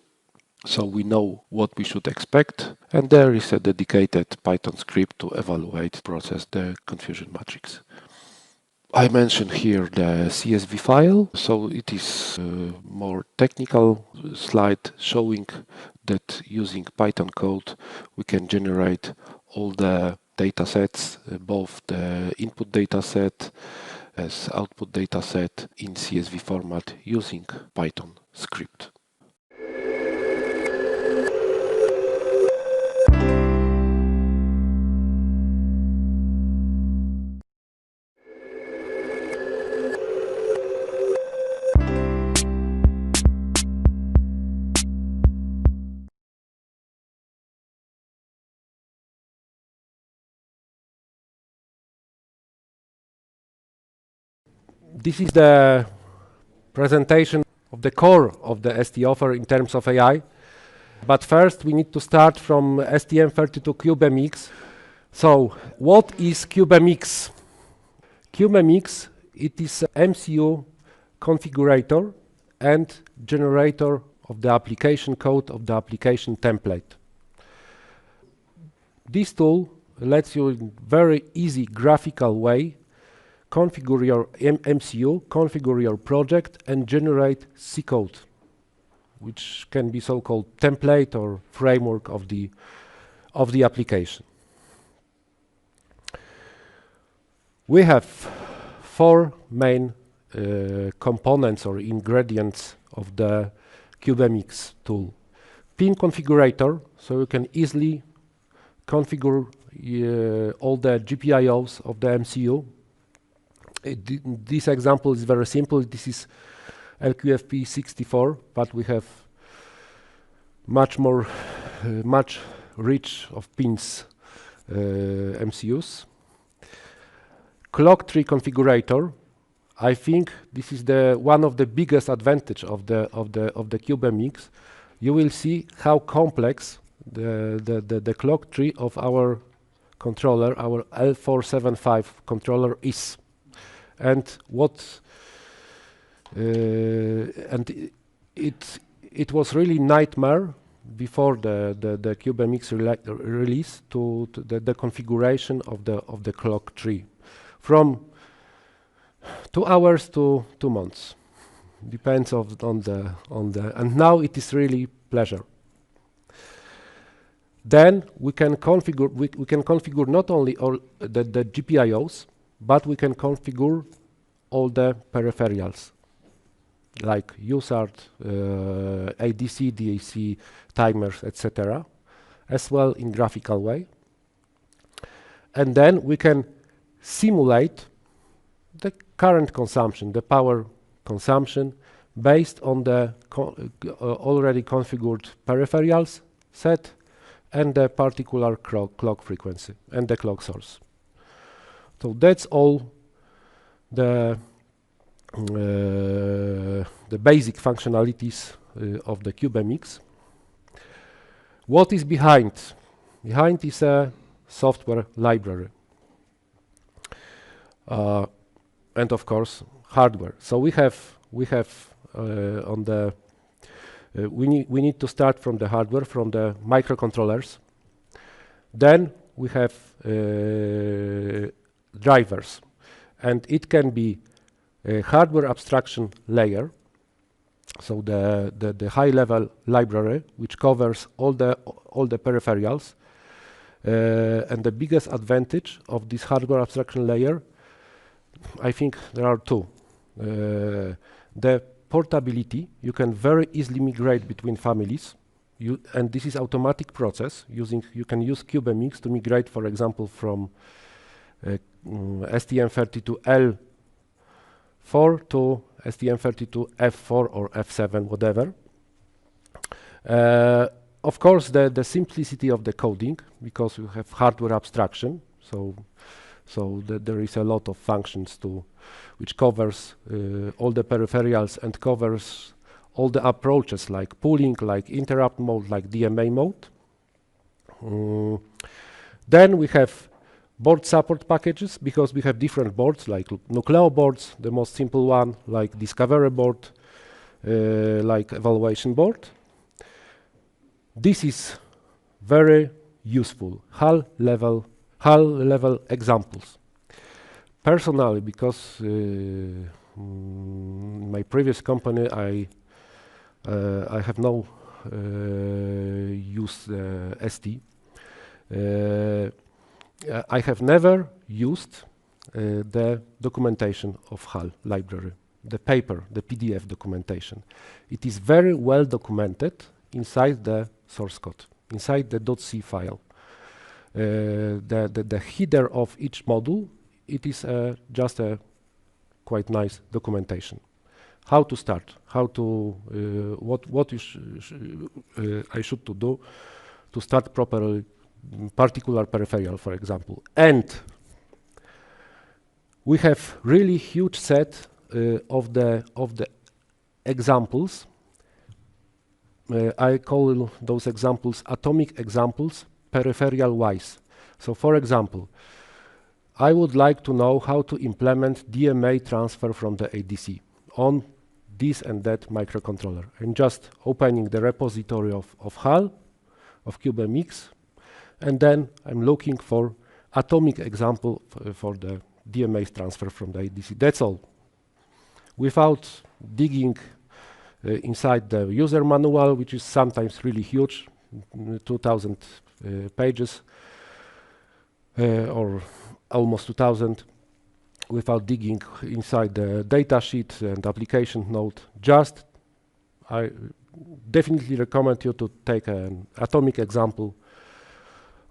So we know what we should expect, and there is a dedicated Python script to evaluate, process the confusion matrix. I mentioned here the CSV file, so it is a more technical slide showing that using Python code we can generate all the data sets, both the input data set as output data set in CSV format using Python script. This is the presentation of the core of the ST offer in terms of AI. But first we need to start from STM32Cube.AI. So what is Qbi? Qbi, it is an MCU configurator and generator of the application code of the application template. This tool lets you in very easy graphical way configure your MCU, configure your project and generate C code, which can be so-called template or framework of the application. We have four main components or ingredients of the Qbi tool. Pin configurator, so you can easily configure all the GPIOs of the MCU. This example is very simple. This is LQFP64, but we have much more, much rich of pins MCUs. Clock tree configurator. I think this is the one of the biggest advantage of the Qbi. You will see how complex the clock tree of our controller, our L475 controller is, and what and it was really nightmare before the Qbi release to the configuration of the clock tree, from 2 hours to 2 months, depends on the and now it is really pleasure. Then we can configure not only all the GPIOs, but we can configure all the peripherals like USART, ADC, DAC, timers, etc., as well in graphical way. And then we can simulate the current consumption, the power consumption, based on the already configured peripherals set and the particular clock frequency and the clock source. So that's all the basic functionalities of the Qbi. What is behind? Behind is a software library, and of course hardware. So we need to start from the hardware, from the microcontrollers. Then we have drivers, and it can be a hardware abstraction layer, So the high-level library, which covers all the peripherals, and the biggest advantage of this hardware abstraction layer, I think there are two. The portability, you can very easily migrate between families, and this is automatic process. You can use QB to migrate, for example, from STM32L4 to STM32F4 or F7, whatever. Of course, the simplicity of the coding, because you have hardware abstraction, so there is a lot of functions which covers all the peripherals and covers all the approaches like pooling, like interrupt mode, like DMA mode. Then we have board support packages, because we have different boards like Nucleo boards, the most simple one, like Discovery board, like evaluation board. This is very useful, HAL level examples. Personally, because my previous company, I have no use ST. I have never used the documentation of HAL library, the paper, the PDF documentation. It is very well documented inside the source code, inside the .c file. The header of each module, it is just a quite nice documentation. How to start, how to what I should to do to start properly particular peripheral, for example. And we have really huge set of the examples. I call those examples atomic examples, peripheral wise. So, for example, I would like to know how to implement DMA transfer from the ADC on this and that microcontroller. I'm just opening the repository of HAL, of QB, and then I'm looking for atomic example for the DMA transfer from the ADC. That's all. Without digging inside the user manual, which is sometimes really huge, 2,000 pages, or almost 2,000, without digging inside the data sheet and application note. Just, I definitely recommend you to take an atomic example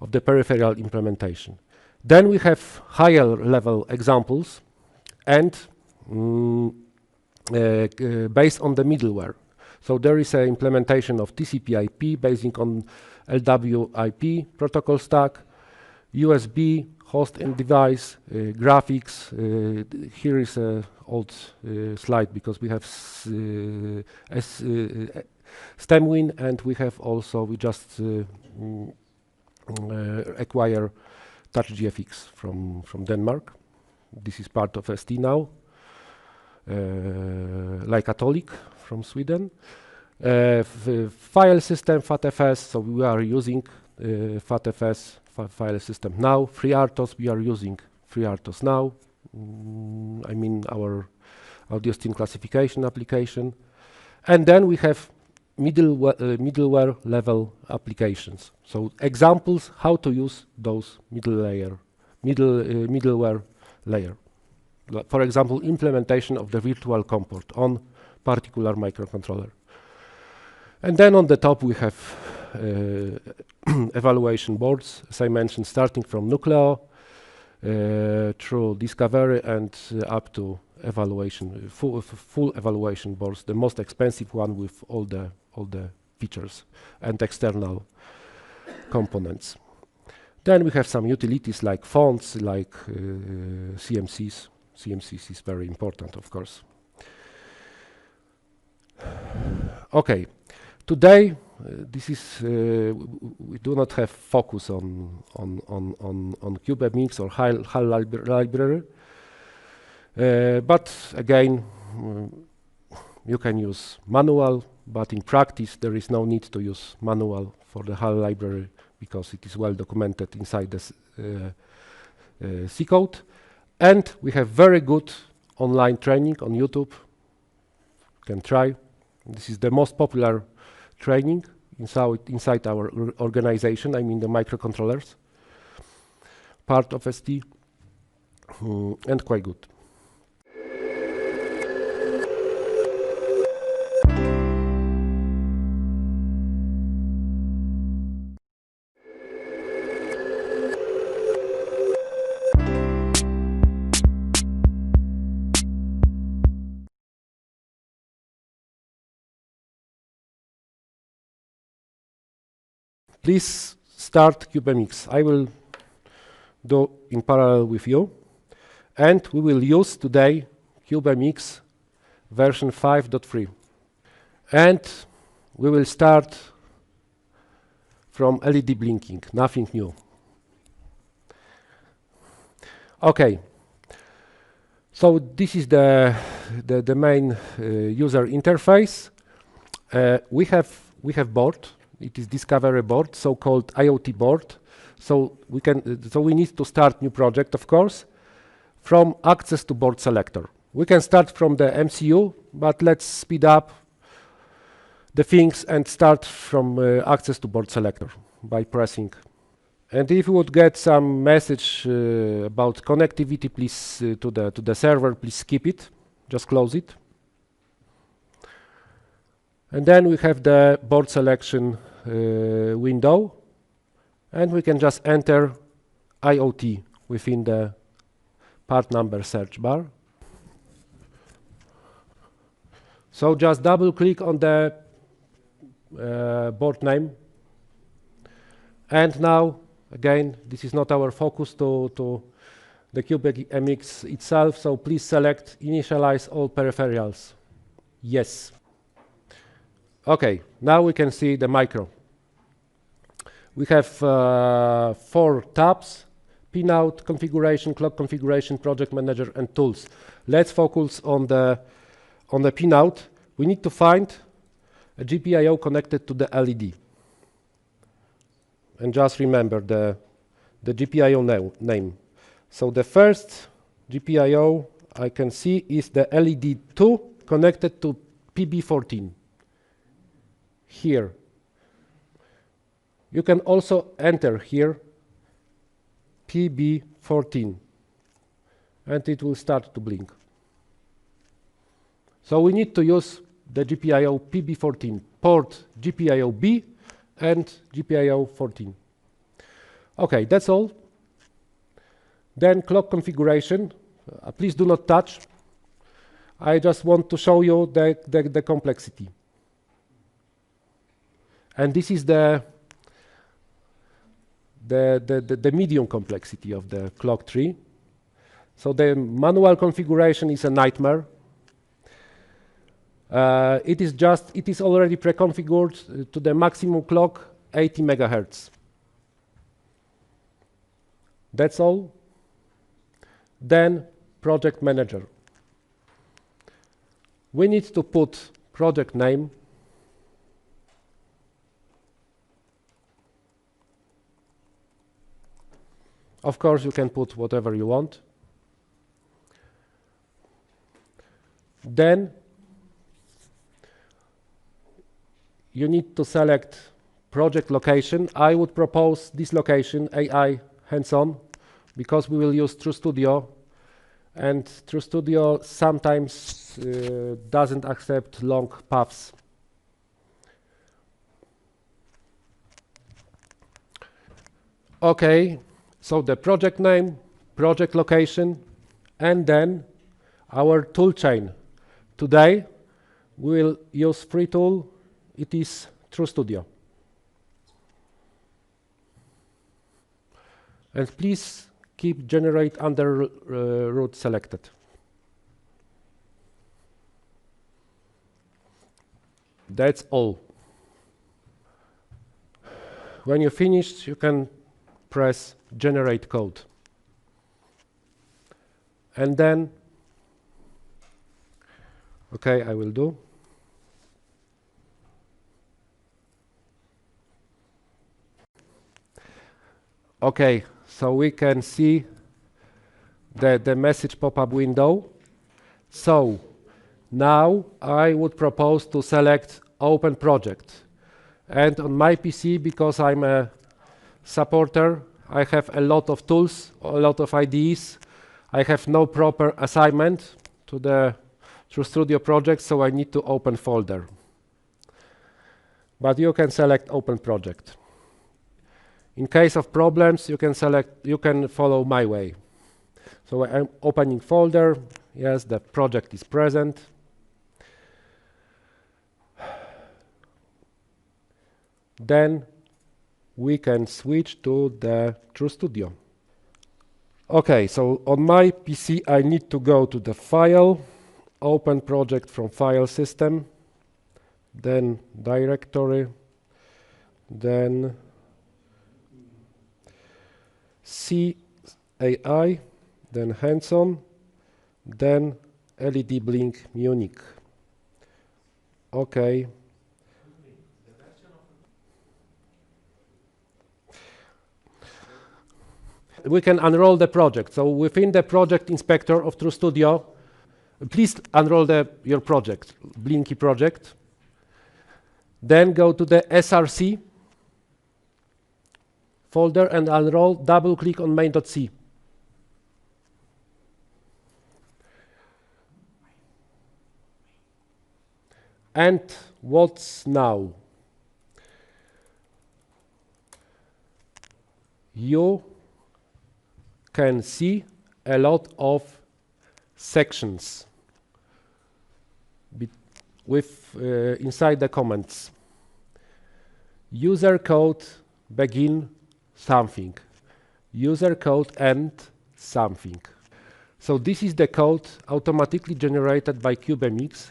of the peripheral implementation. Then we have higher level examples, and based on the middleware. So there is an implementation of TCP/IP basing on LWIP protocol stack, USB, host and device, graphics. Here is an old slide because we have STEMWin, and we have also, we just acquire TouchGFX from Denmark. This is part of ST now. Like Catholic from Sweden. File system, FATFS, so we are using FATFS file system now. FreeRTOS, we are using FreeRTOS now. I mean our audio stream classification application. And then we have middleware level applications. So examples how to use those middleware layer. For example, implementation of the virtual comport on particular microcontroller. And then on the top we have evaluation boards, as I mentioned, starting from Nucleo through Discovery and up to evaluation, full evaluation boards, the most expensive one with all the features and external components. Then we have some utilities like fonts, like CMCs. CMCs is very important, of course. Okay, today this is we do not have focus on QB or HAL library, but again you can use manual. But in practice, there is no need to use manual for the HAL library because it is well documented inside the C code. And we have very good online training on YouTube. You can try. This is the most popular training inside our organization. I mean the microcontrollers part of ST, and quite good. Please start CubeMX. I will do in parallel with you, and we will use today CubeMX version 5.3, and we will start from LED blinking, nothing new. Okay, so this is the main user interface. We have board. It is discovery board, so-called IoT board. So we need to start new project, of course, from access to board selector. We can start from the MCU, but let's speed up the things and start from access to board selector by pressing. And if you would get some message about connectivity, please to the server, please skip it, just close it. And then we have the board selection window, and we can just enter IoT within the part number search bar. So just double click on the board name. And now, again, this is not our focus to the CubeMX itself, so please select initialize all peripherals. Yes. Okay, now we can see the micro. We have 4 tabs: Pinout Configuration, Clock Configuration, Project Manager, and Tools. Let's focus on the Pinout. We need to find a GPIO connected to the LED. And just remember the GPIO name. So the first GPIO I can see is the LED2 connected to PB14. Here. You can also enter here PB14, and it will start to blink. So we need to use the GPIO PB14, port GPIO B and GPIO 14. Okay, that's all. Then clock configuration. Please do not touch. I just want to show you the complexity. And this is the medium complexity of the clock tree. So the manual configuration is a nightmare. It is already pre-configured to the maximum clock 80 megahertz. That's all. Then project manager. We need to put project name. Of course, you can put whatever you want. Then you need to select project location. I would propose this location, AI hands-on, because we will use TrueStudio, and TrueStudio sometimes doesn't accept long paths. Okay. So the project name, project location, and then our tool chain. Today we will use free tool. It is TrueStudio. And please keep generate under root selected. That's all. When you finish, you can press generate code. And then, okay, I will do. Okay, so we can see the message pop-up window. So Now I would propose to select Open Project. And on my PC, because I'm a supporter, I have a lot of tools, a lot of IDEs. I have no proper assignment to the Studio project, so I need to open folder. But you can select Open Project. In case of problems, you can follow my way. So I'm opening folder. Yes, the project is present. Then we can switch to the Studio. Okay, so on my PC, I need to go to the File, Open Project from File System, then Directory, then CAI, then Hands-on, then LED Blink Munich. Okay. We can unroll the project. So within the project inspector of TrueStudio, please unroll your project, Blinky project. Then go to the SRC folder and unroll, double click on main.c. And what's now? You can see a lot of sections inside the comments. User code begin something. User code end something. So this is the code automatically generated by Qbi,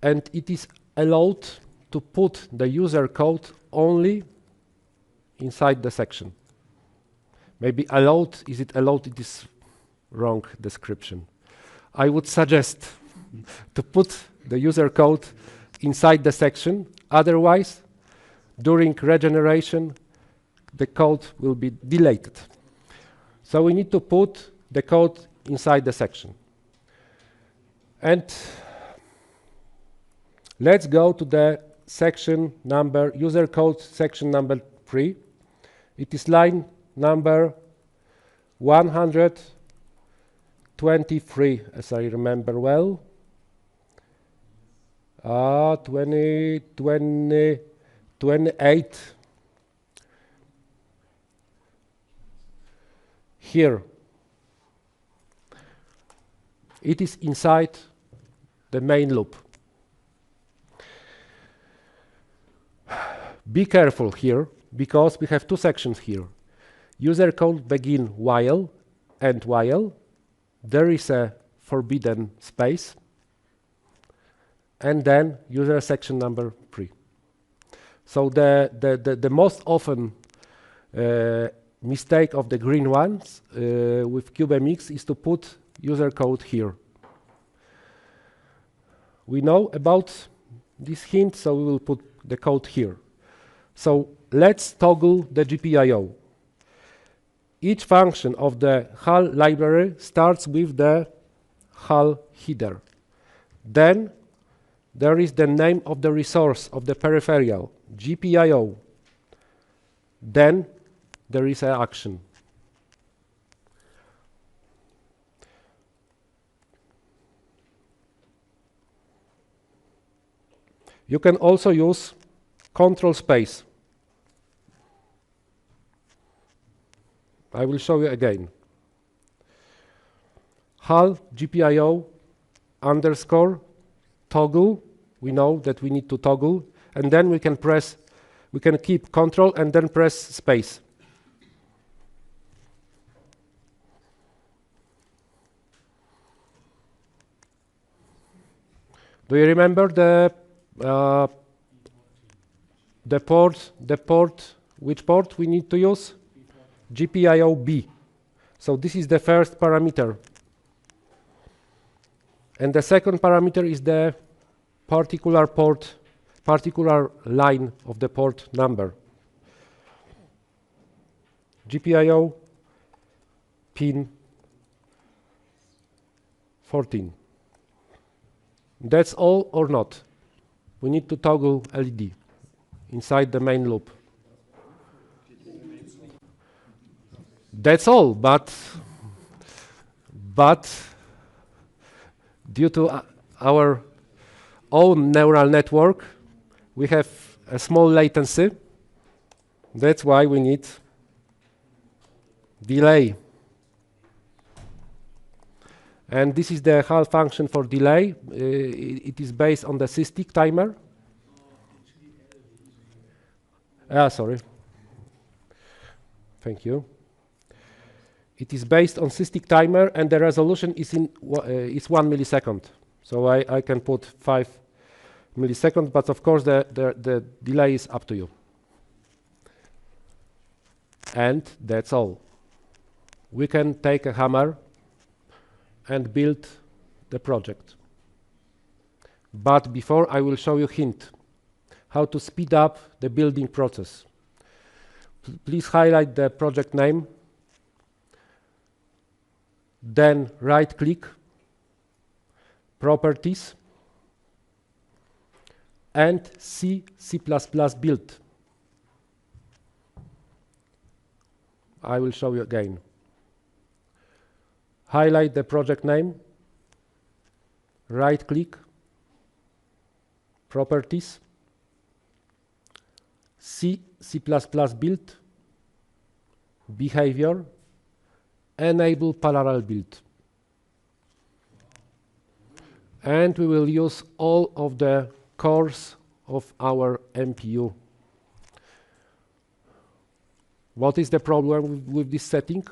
and it is allowed to put the user code only inside the section. Maybe allowed, is it allowed? It is wrong description. I would suggest to put the user code inside the section. Otherwise, during regeneration, the code will be deleted. So we need to put the code inside the section. And let's go to the section number, user code section number 3. It is line number 123, as I remember well. 28. Here. It is inside the main loop. Be careful here, because we have two sections here. User code begin while, end while. There is a forbidden space. And then user section number 3. So the most often mistake of the green ones with Qbi is to put user code here. We know about this hint, so we will put the code here. So let's toggle the GPIO. Each function of the HAL library starts with the HAL header. Then there is the name of the resource of the peripheral, GPIO. Then there is an action. You can also use control space. I will show you again. HAL GPIO underscore toggle. We know that we need to toggle, and then we can keep control and then press space. Do you remember which port we need to use? GPIO B. So this is the first parameter. And the second parameter is the particular line of the port number. GPIO pin 14. That's all or not. We need to toggle LED inside the main loop. That's all, but due to our own neural network, we have a small latency. That's why we need delay. And this is the HAL function for delay. It is based on the SysTick timer. Sorry. Thank you. It is based on SysTick timer, and the resolution is 1 millisecond. So I can put 5 milliseconds, but of course the delay is up to you. And that's all. We can take a hammer and build the project. But before, I will show you a hint how to speed up the building process. Please highlight the project name, then right-click, Properties, and C build. I will show you again. Highlight the project name, right-click, Properties, C build, Behavior, Enable parallel build. And we will use all of the cores of our MPU. What is the problem with this setting?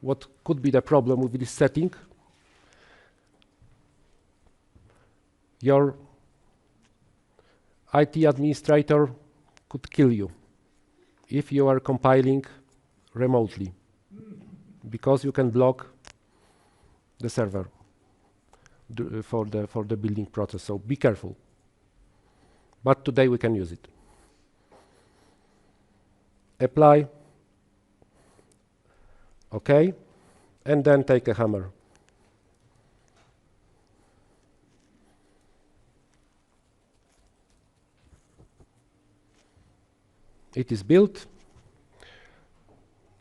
What could be the problem with this setting? Your IT administrator could kill you if you are compiling remotely, because you can block the server for the building process. So be careful. But today we can use it. Apply. OK. And then take a hammer. It is built.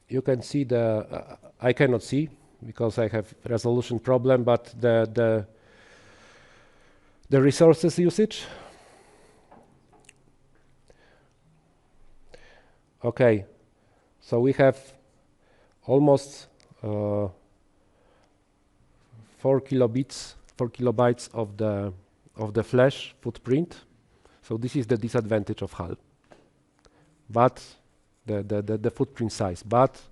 You can see the, I cannot see because I have resolution problem, but the resources usage. Okay, so we have almost 4 kilobytes of the flash footprint. So this is the disadvantage of HAL. But the footprint size. But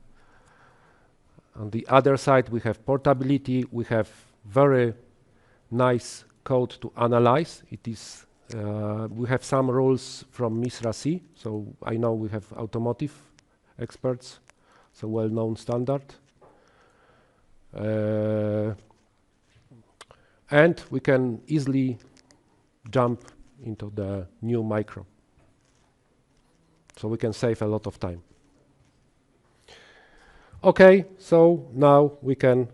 on the other side, we have portability. We have very nice code to analyze. It is we have some rules from MISRA C. So I know we have automotive experts. It's a well-known standard. And we can easily jump into the new micro. So we can save a lot of time. Okay, so now we can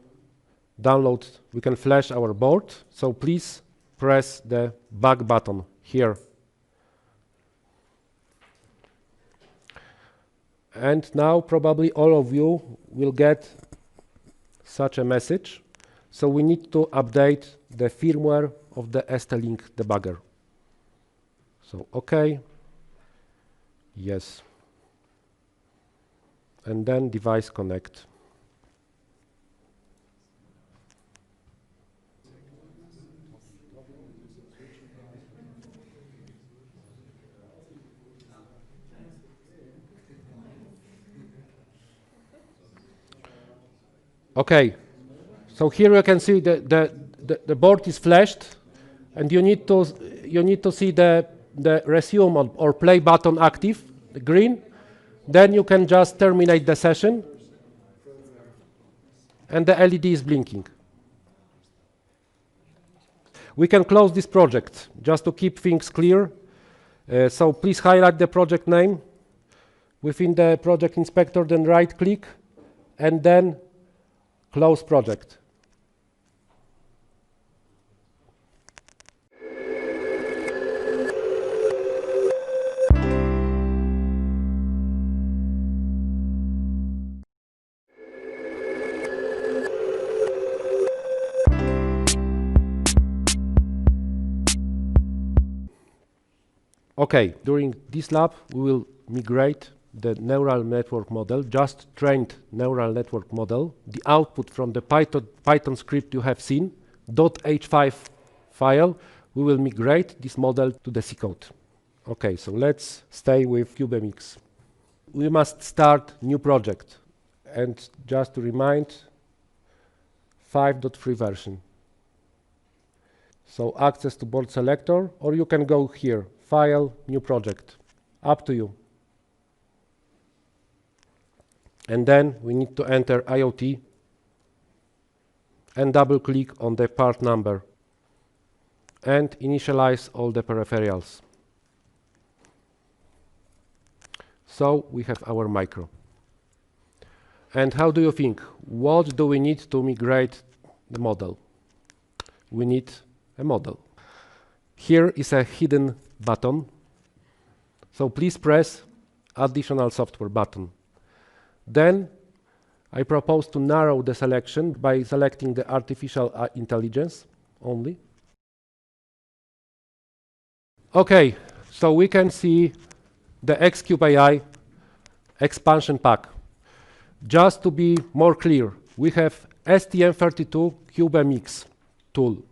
download, we can flash our board. So please press the back button here. And now probably all of you will get such a message. So we need to update the firmware of the ST-Link debugger. So okay. Yes. And then device connect. Okay. So here you can see the board is flashed, and you need to see the resume or play button active, the green. Then you can just terminate the session, and the LED is blinking. We can close this project just to keep things clear. So please highlight the project name within the project inspector, then right click, and then close project. Okay, during this lab, we will migrate the neural network model, just trained neural network model, the output from the Python script you have seen, .h5 file, we will migrate this model to the C code. Okay, so let's stay with CubeMX. We must start new project. And just to remind, 5.3 version. So access to board selector, or you can go here, file, new project, up to you. And then we need to enter IoT and double click on the part number and initialize all the peripherals. So we have our micro. And how do you think? What do we need to migrate the model? We need a model. Here is a hidden button. So please press additional software button. Then I propose to narrow the selection by selecting the artificial intelligence only. Okay, so we can see the Qbi expansion pack. Just to be more clear, we have STM32Cube.AI tool.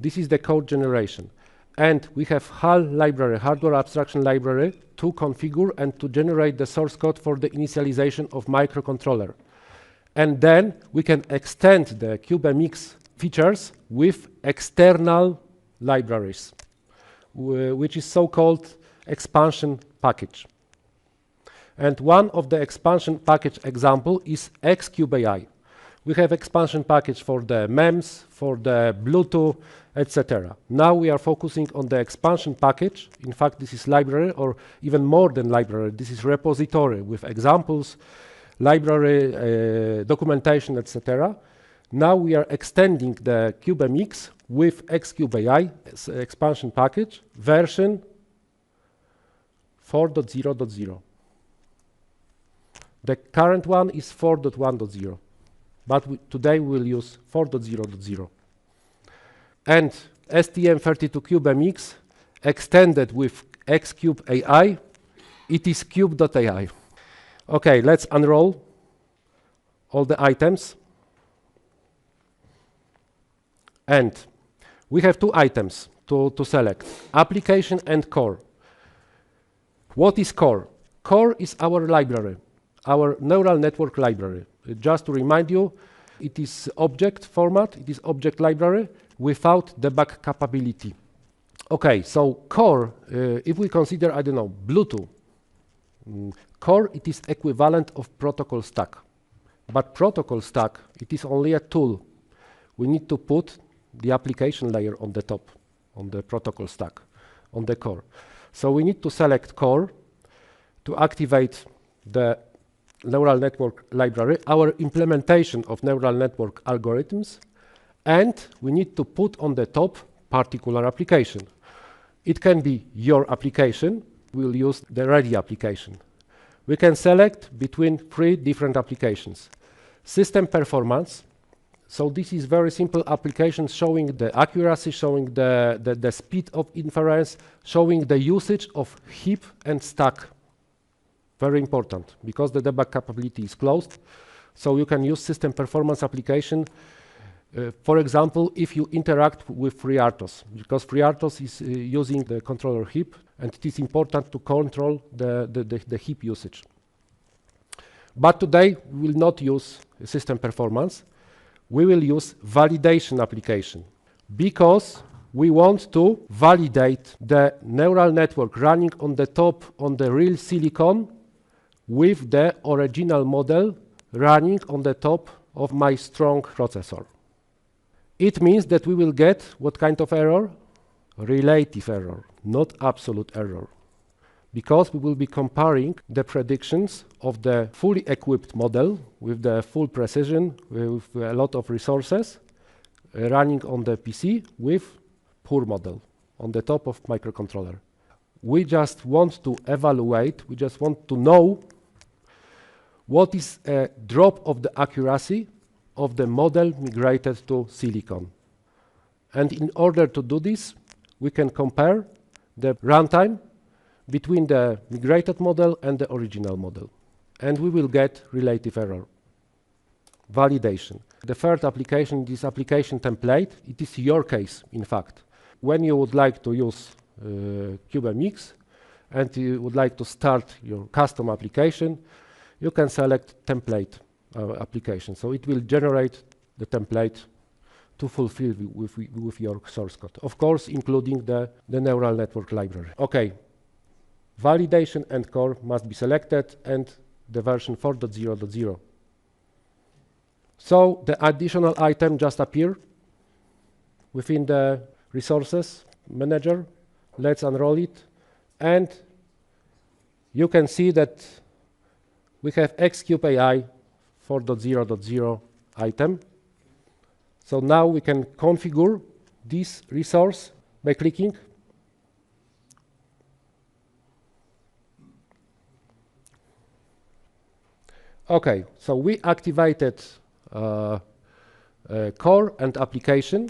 This is the code generation. And we have HAL library, hardware abstraction library, to configure and to generate the source code for the initialization of microcontroller. And then we can extend the Qbi features with external libraries, which is so-called expansion package. And one of the expansion package example is Qbi. We have expansion package for the MEMS, for the Bluetooth, etc. Now we are focusing on the expansion package. In fact, this is library, or even more than library. This is repository with examples, library, documentation, etc. Now we are extending the CubeMX with Qbi expansion package version 4.0.0. The current one is 4.1.0, but today we will use 4.0.0. And STM32Cube.MX extended with Qbi, it is Cube.AI. Okay, let's unroll all the items. And we have two items to select, application and core. What is core? Core is our library, our neural network library. Just to remind you, it is object format, it is object library without debug capability. Okay, so core, if we consider, I don't know, Bluetooth, core, it is equivalent of protocol stack. But protocol stack, it is only a tool. We need to put the application layer on the top, on the protocol stack, on the core. So we need to select core to activate the neural network library, our implementation of neural network algorithms, and we need to put on the top particular application. It can be your application. We'll use the ready application. We can select between 3 different applications. System performance. So this is very simple application showing the accuracy, showing the speed of inference, showing the usage of heap and stack. Very important, because the debug capability is closed. So you can use system performance application, for example, if you interact with FreeRTOS, because FreeRTOS is using the controller heap, and it is important to control the heap usage. But today, we will not use system performance. We will use validation application, because we want to validate the neural network running on the top on the real silicon with the original model running on the top of my strong processor. It means that we will get what kind of error? Relative error, not absolute error. Because we will be comparing the predictions of the fully equipped model with the full precision, with a lot of resources, running on the PC with poor model on the top of microcontroller. We just want to evaluate, we just want to know what is a drop of the accuracy of the model migrated to silicon. And in order to do this, we can compare the runtime between the migrated model and the original model. And we will get relative error. Validation. The third application, this application template, it is your case, in fact. When you would like to use QBMX and you would like to start your custom application, you can select template application. So it will generate the template to fulfill with your source code. Of course, including the neural network library. Okay, validation and core must be selected and the version 4.0.0. So the additional item just appeared within the resources manager. Let's unroll it. And you can see that we have Qbi 4.0.0 item. So now we can configure this resource by clicking. Okay, so we activated core and application,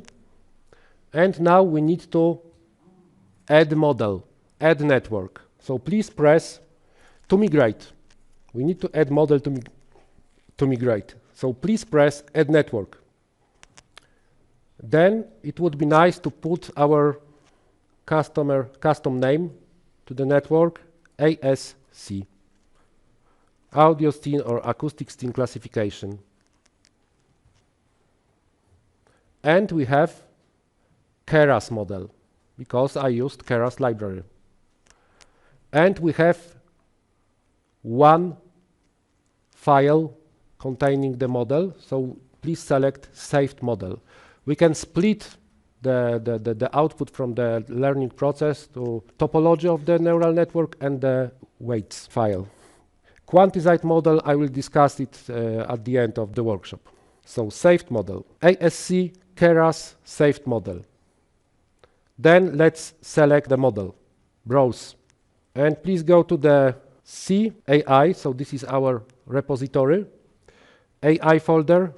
and now we need to add model, add network. So please press to migrate. We need to add model to migrate. So please press add network. Then it would be nice to put our custom name to the network, ASC, audio scene or acoustic scene classification. And we have Keras model, because I used Keras library. And we have one file containing the model, so please select saved model. We can split the output from the learning process to topology of the neural network and the weights file. Quantized model, I will discuss it at the end of the workshop. So saved model, ASC, Keras, saved model. Then let's select the model, browse. And please go to the C, AI, so this is our repository, AI folder,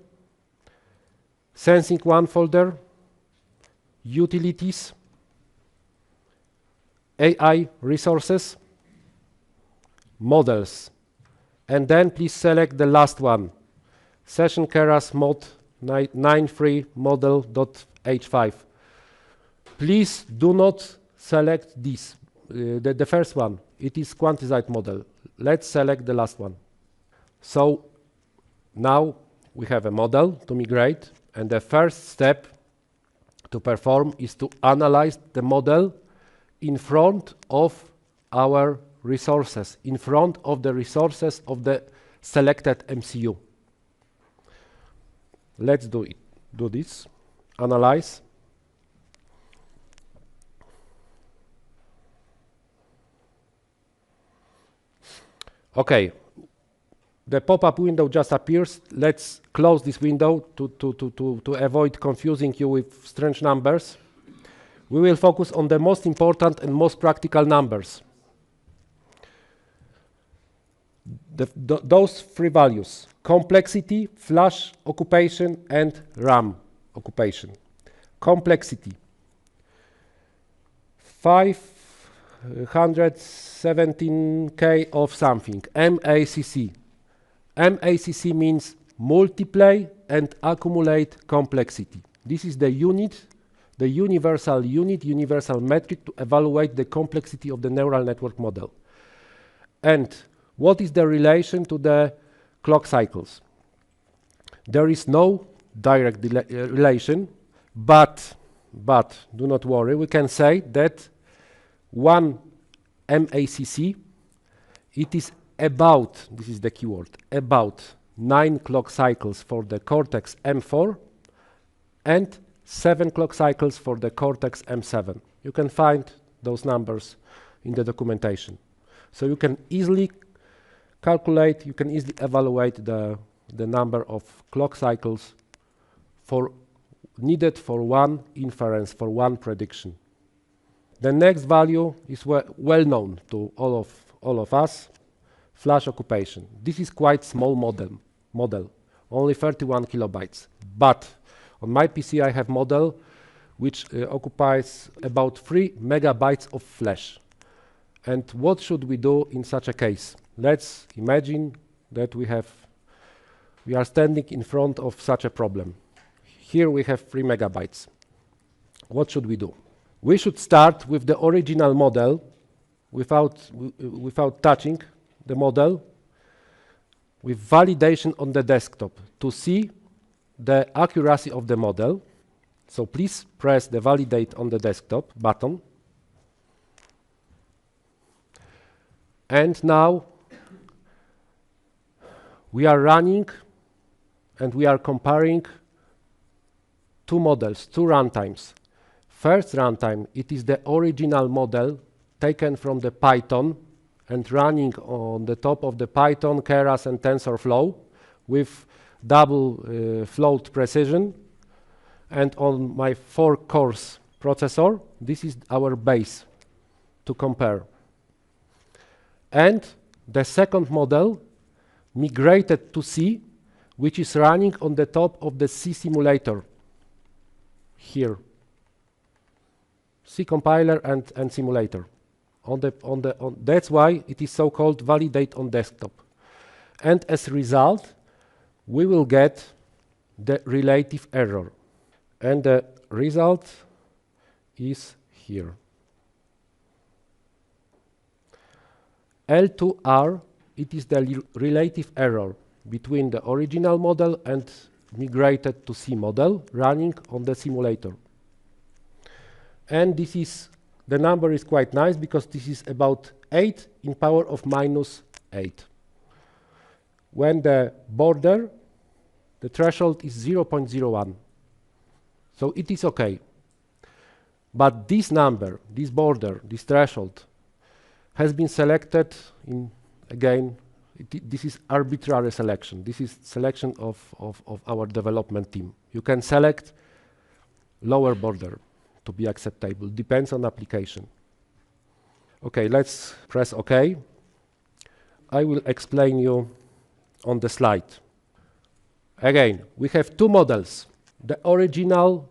Sensing 1 folder, Utilities, AI resources, Models. And then please select the last one, Session Keras mod 93 model.h5. Please do not select this, the first one. It is quantized model. Let's select the last one. So now we have a model to migrate, and the first step to perform is to analyze the model in front of our resources, in front of the resources of the selected MCU. Let's do it. Do this. Analyze. Okay. The pop-up window just appears. Let's close this window to avoid confusing you with strange numbers. We will focus on the most important and most practical numbers. Those three values: complexity, flash occupation, and RAM occupation. Complexity, 517K of something, MACC. MACC means multiply and accumulate complexity. This is the unit, the universal unit, universal metric to evaluate the complexity of the neural network model. And what is the relation to the clock cycles? There is no direct relation, but do not worry, we can say that one MACC, it is about, this is the keyword, about 9 clock cycles for the Cortex M4 and 7 clock cycles for the Cortex M7. You can find those numbers in the documentation. So you can easily calculate, you can easily evaluate the number of clock cycles needed for one inference, for one prediction. The next value is well known to all of us, flash occupation. This is quite small model, only 31 kilobytes. But on my PC I have model which occupies about 3 megabytes of flash. And what should we do in such a case? Let's imagine that we are standing in front of such a problem. Here we have 3 megabytes. What should we do? We should start with the original model without touching the model, with validation on the desktop to see the accuracy of the model. So please press the validate on the desktop button. And now we are running and we are comparing two models, two runtimes. First runtime, it is the original model taken from the Python and running on the top of the Python, Keras and TensorFlow with double float precision. And on my 4-cores processor, this is our base to compare. And the second model migrated to C, which is running on the top of the C simulator here. C compiler and simulator. That's why it is so-called validate on desktop. And as a result, we will get the relative error. And the result is here. L2R, it is the relative error between the original model and migrated to C model running on the simulator. And this is, the number is quite nice because this is about 8 in power of minus 8. When the border, the threshold is 0.01. So it is okay. But this number, this border, this threshold, has been selected in, again, this is arbitrary selection. This is selection of our development team. You can select lower border to be acceptable, depends on application. Okay, let's press OK. I will explain you on the slide. Again, we have two models. The original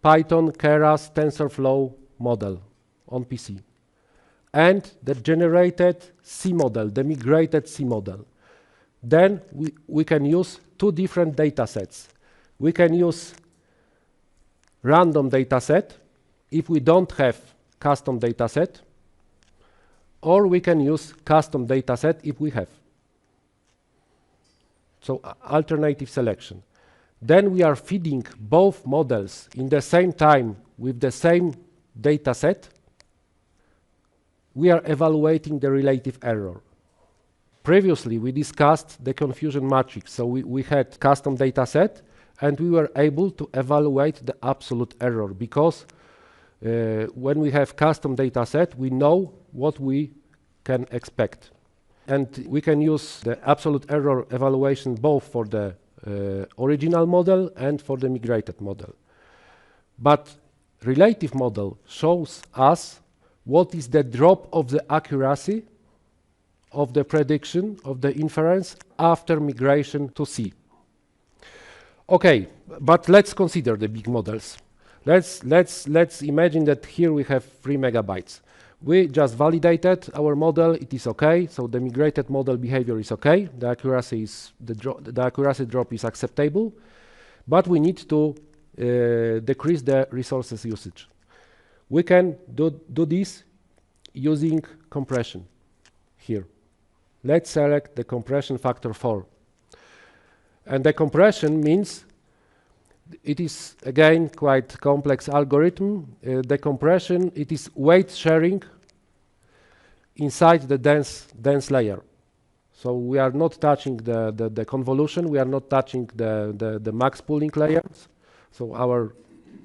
Python, Keras, TensorFlow model on PC. And the generated C model, the migrated C model. Then we can use two different data sets. We can use random data set if we don't have custom data set, or we can use custom data set if we have. So alternative selection. Then we are feeding both models in the same time with the same data set. We are evaluating the relative error. Previously, we discussed the confusion matrix. So we had custom data set, and we were able to evaluate the absolute error because when we have custom data set, we know what we can expect. And we can use the absolute error evaluation both for the original model and for the migrated model. But relative model shows us what is the drop of the accuracy of the prediction of the inference after migration to C. Okay, but let's consider the big models. Let's imagine that here we have 3 megabytes. We just validated our model, it is okay, so the migrated model behavior is okay, the accuracy is the accuracy drop is acceptable, but we need to decrease the resources usage. We can do this using compression here. Let's select the compression factor 4. And the compression means it is again quite complex algorithm. The compression, it is weight sharing inside the dense layer. So we are not touching the convolution, we are not touching the max pooling layers. So our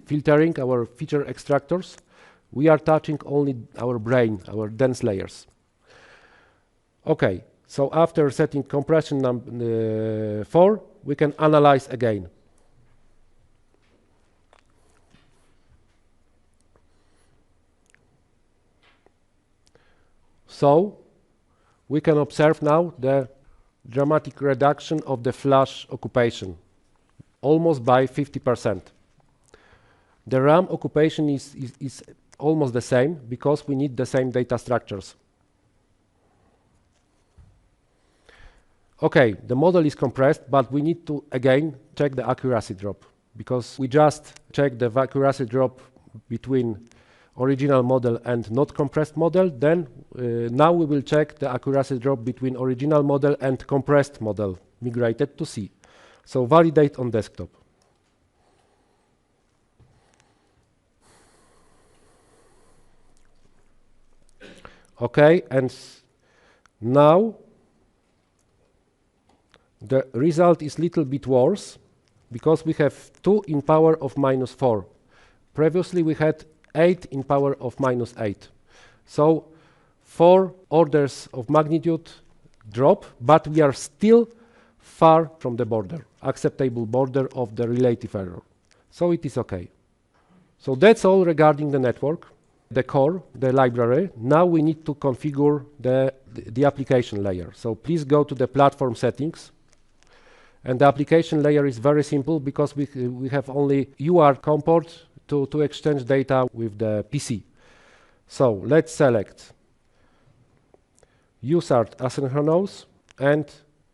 filtering, our feature extractors, we are touching only our brain, our dense layers. Okay, so after setting compression 4, we can analyze again. So we can observe now the dramatic reduction of the flash occupation, almost by 50%. The RAM occupation is almost the same because we need the same data structures. Okay, the model is compressed, but we need to again check the accuracy drop, because we just checked the accuracy drop between original model and not compressed model. Then now we will check the accuracy drop between original model and compressed model migrated to C. So validate on desktop. Okay, and now the result is little bit worse because we have 2 in power of -4. Previously we had 8 in power of -8. So 4 orders of magnitude drop, but we are still far from the border, acceptable border of the relative error. So it is okay. So that's all regarding the network, the core, the library. Now we need to configure the application layer. So please go to the platform settings. And the application layer is very simple because we have only UART COM port to exchange data with the PC. So let's select USART asynchronous and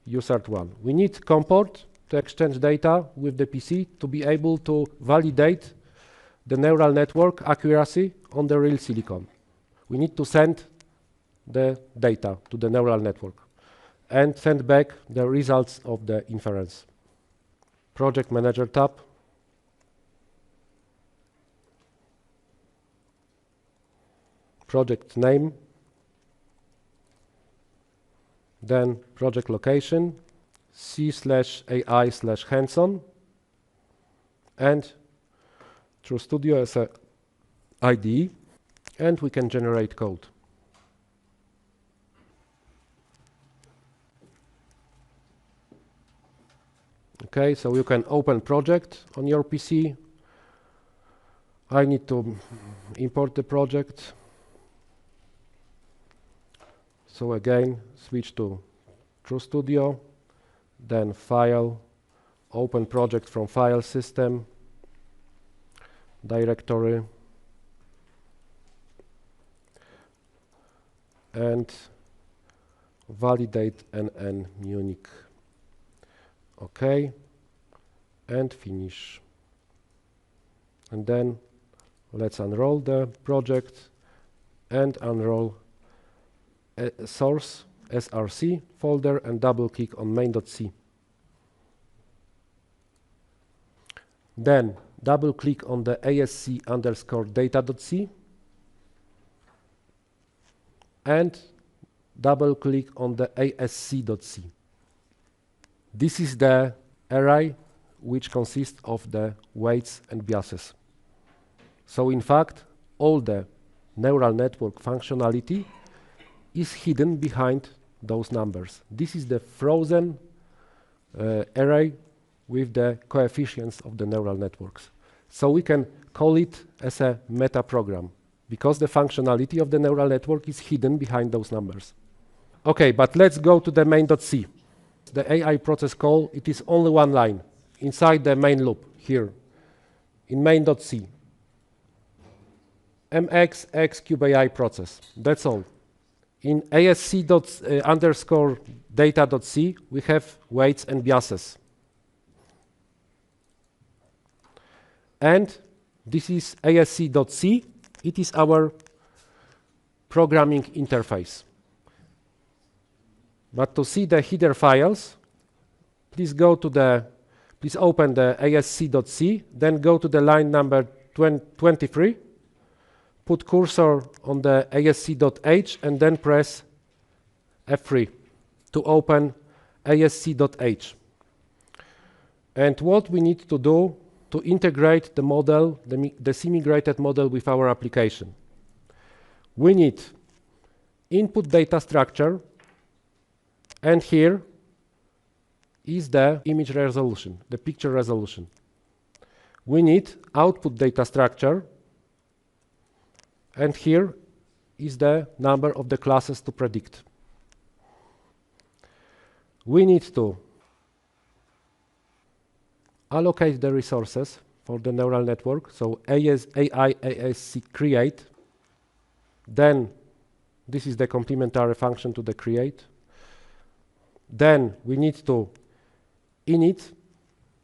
USART1. We need COM port to exchange data with the PC to be able to validate the neural network accuracy on the real silicon. We need to send the data to the neural network and send back the results of the inference. Project Manager tab. Project name. Then project location, C/AI/hands-on, and TrueStudio as a IDE, and we can generate code. Okay, so you can open project on your PC. I need to import the project. So again, switch to TrueStudio, then File, open project from File System, Directory, and validate NN Munich. Okay, and finish. And then let's unroll the project and unroll a source src folder and double click on main.c. Then double click on the asc_data.c and double click on the asc.c. This is the array which consists of the weights and biases. So in fact, all the neural network functionality is hidden behind those numbers. This is the frozen array with the coefficients of the neural networks. So we can call it as a meta program because the functionality of the neural network is hidden behind those numbers. Okay, but let's go to the main.c. The AI process call, it is only one line inside the main loop here in main.c. mx Qbi process. That's all. In asc_data.c we have weights and biases. And this is asc.c. It is our programming interface. But to see the header files, please open the asc.c, then go to the line number 23, put cursor on the asc.h, and then press F3 to open asc.h. And what we need to do to integrate the model, the semi-graded model with our application. We need input data structure, and here is the image resolution, the picture resolution. We need output data structure, and here is the number of the classes to predict. We need to allocate the resources for the neural network, so AI ASC create Then this is the complementary function to the create. Then we need to init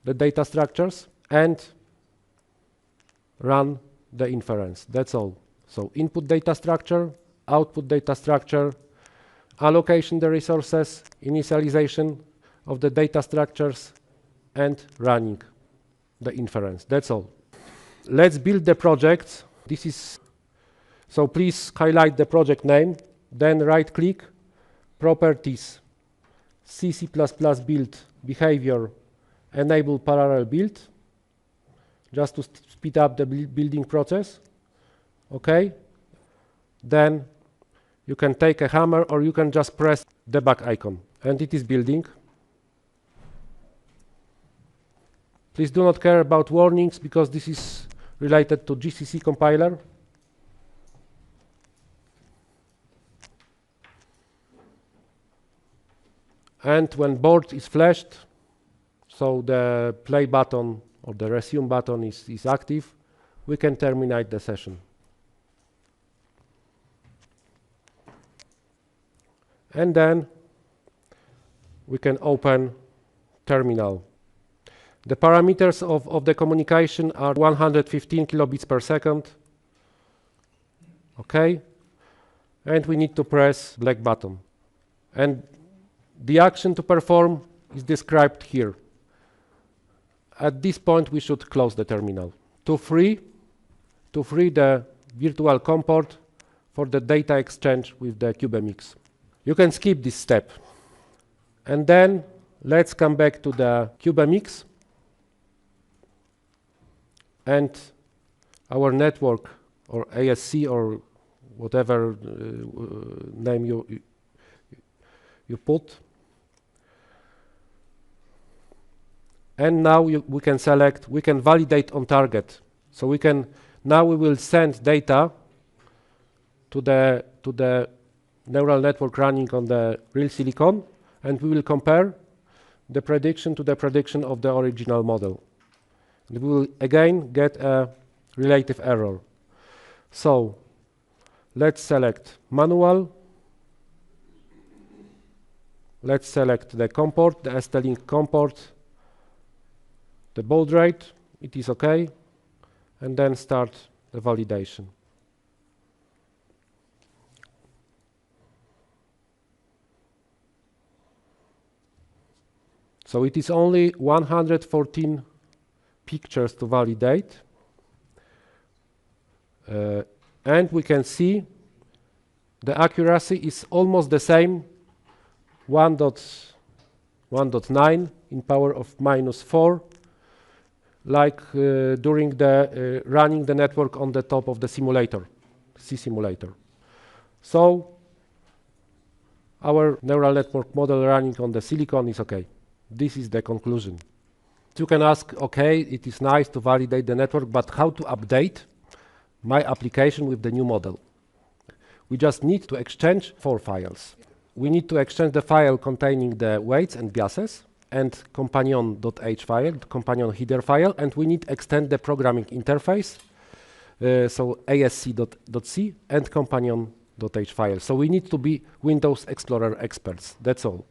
the data structures and run the inference. That's all. So input data structure, output data structure, allocation the resources, initialization of the data structures, and running the inference. That's all. Let's build the project. This is, so please highlight the project name, then right click, properties, C++ build behavior, enable parallel build, just to speed up the building process. Okay. Then you can take a hammer or you can just press debug icon and it is building. Please do not care about warnings because this is related to GCC compiler. And when board is flashed, so the play button or the resume button is active, we can terminate the session. And then we can open terminal. The parameters of the communication are 115 kilobits per second. Okay. And we need to press black button. And the action to perform is described here. At this point, we should close the terminal. To free the virtual COM port for the data exchange with the QBMX. You can skip this step. And then let's come back to the QBMX and our network or ASC or whatever name you put. And now we can select, we can validate on target. So we can, now we will send data to the neural network running on the real silicon, and we will compare the prediction to the prediction of the original model. And we will again get a relative error. So let's select manual. Let's select the COM port, the ST-Link COM port, the baud rate, it is okay, and then start the validation. So it is only 114 pictures to validate. And we can see the accuracy is almost the same, 1.9 in power of -4, like during the running the network on the top of the simulator, C simulator. So our neural network model running on the silicon is okay. This is the conclusion. You can ask, okay, it is nice to validate the network, but how to update my application with the new model? We just need to exchange 4 files. We need to exchange the file containing the weights and biases and companion.h file, companion header file, and we need to extend the programming interface, so asc.c and companion.h file. So we need to be Windows Explorer experts. That's all.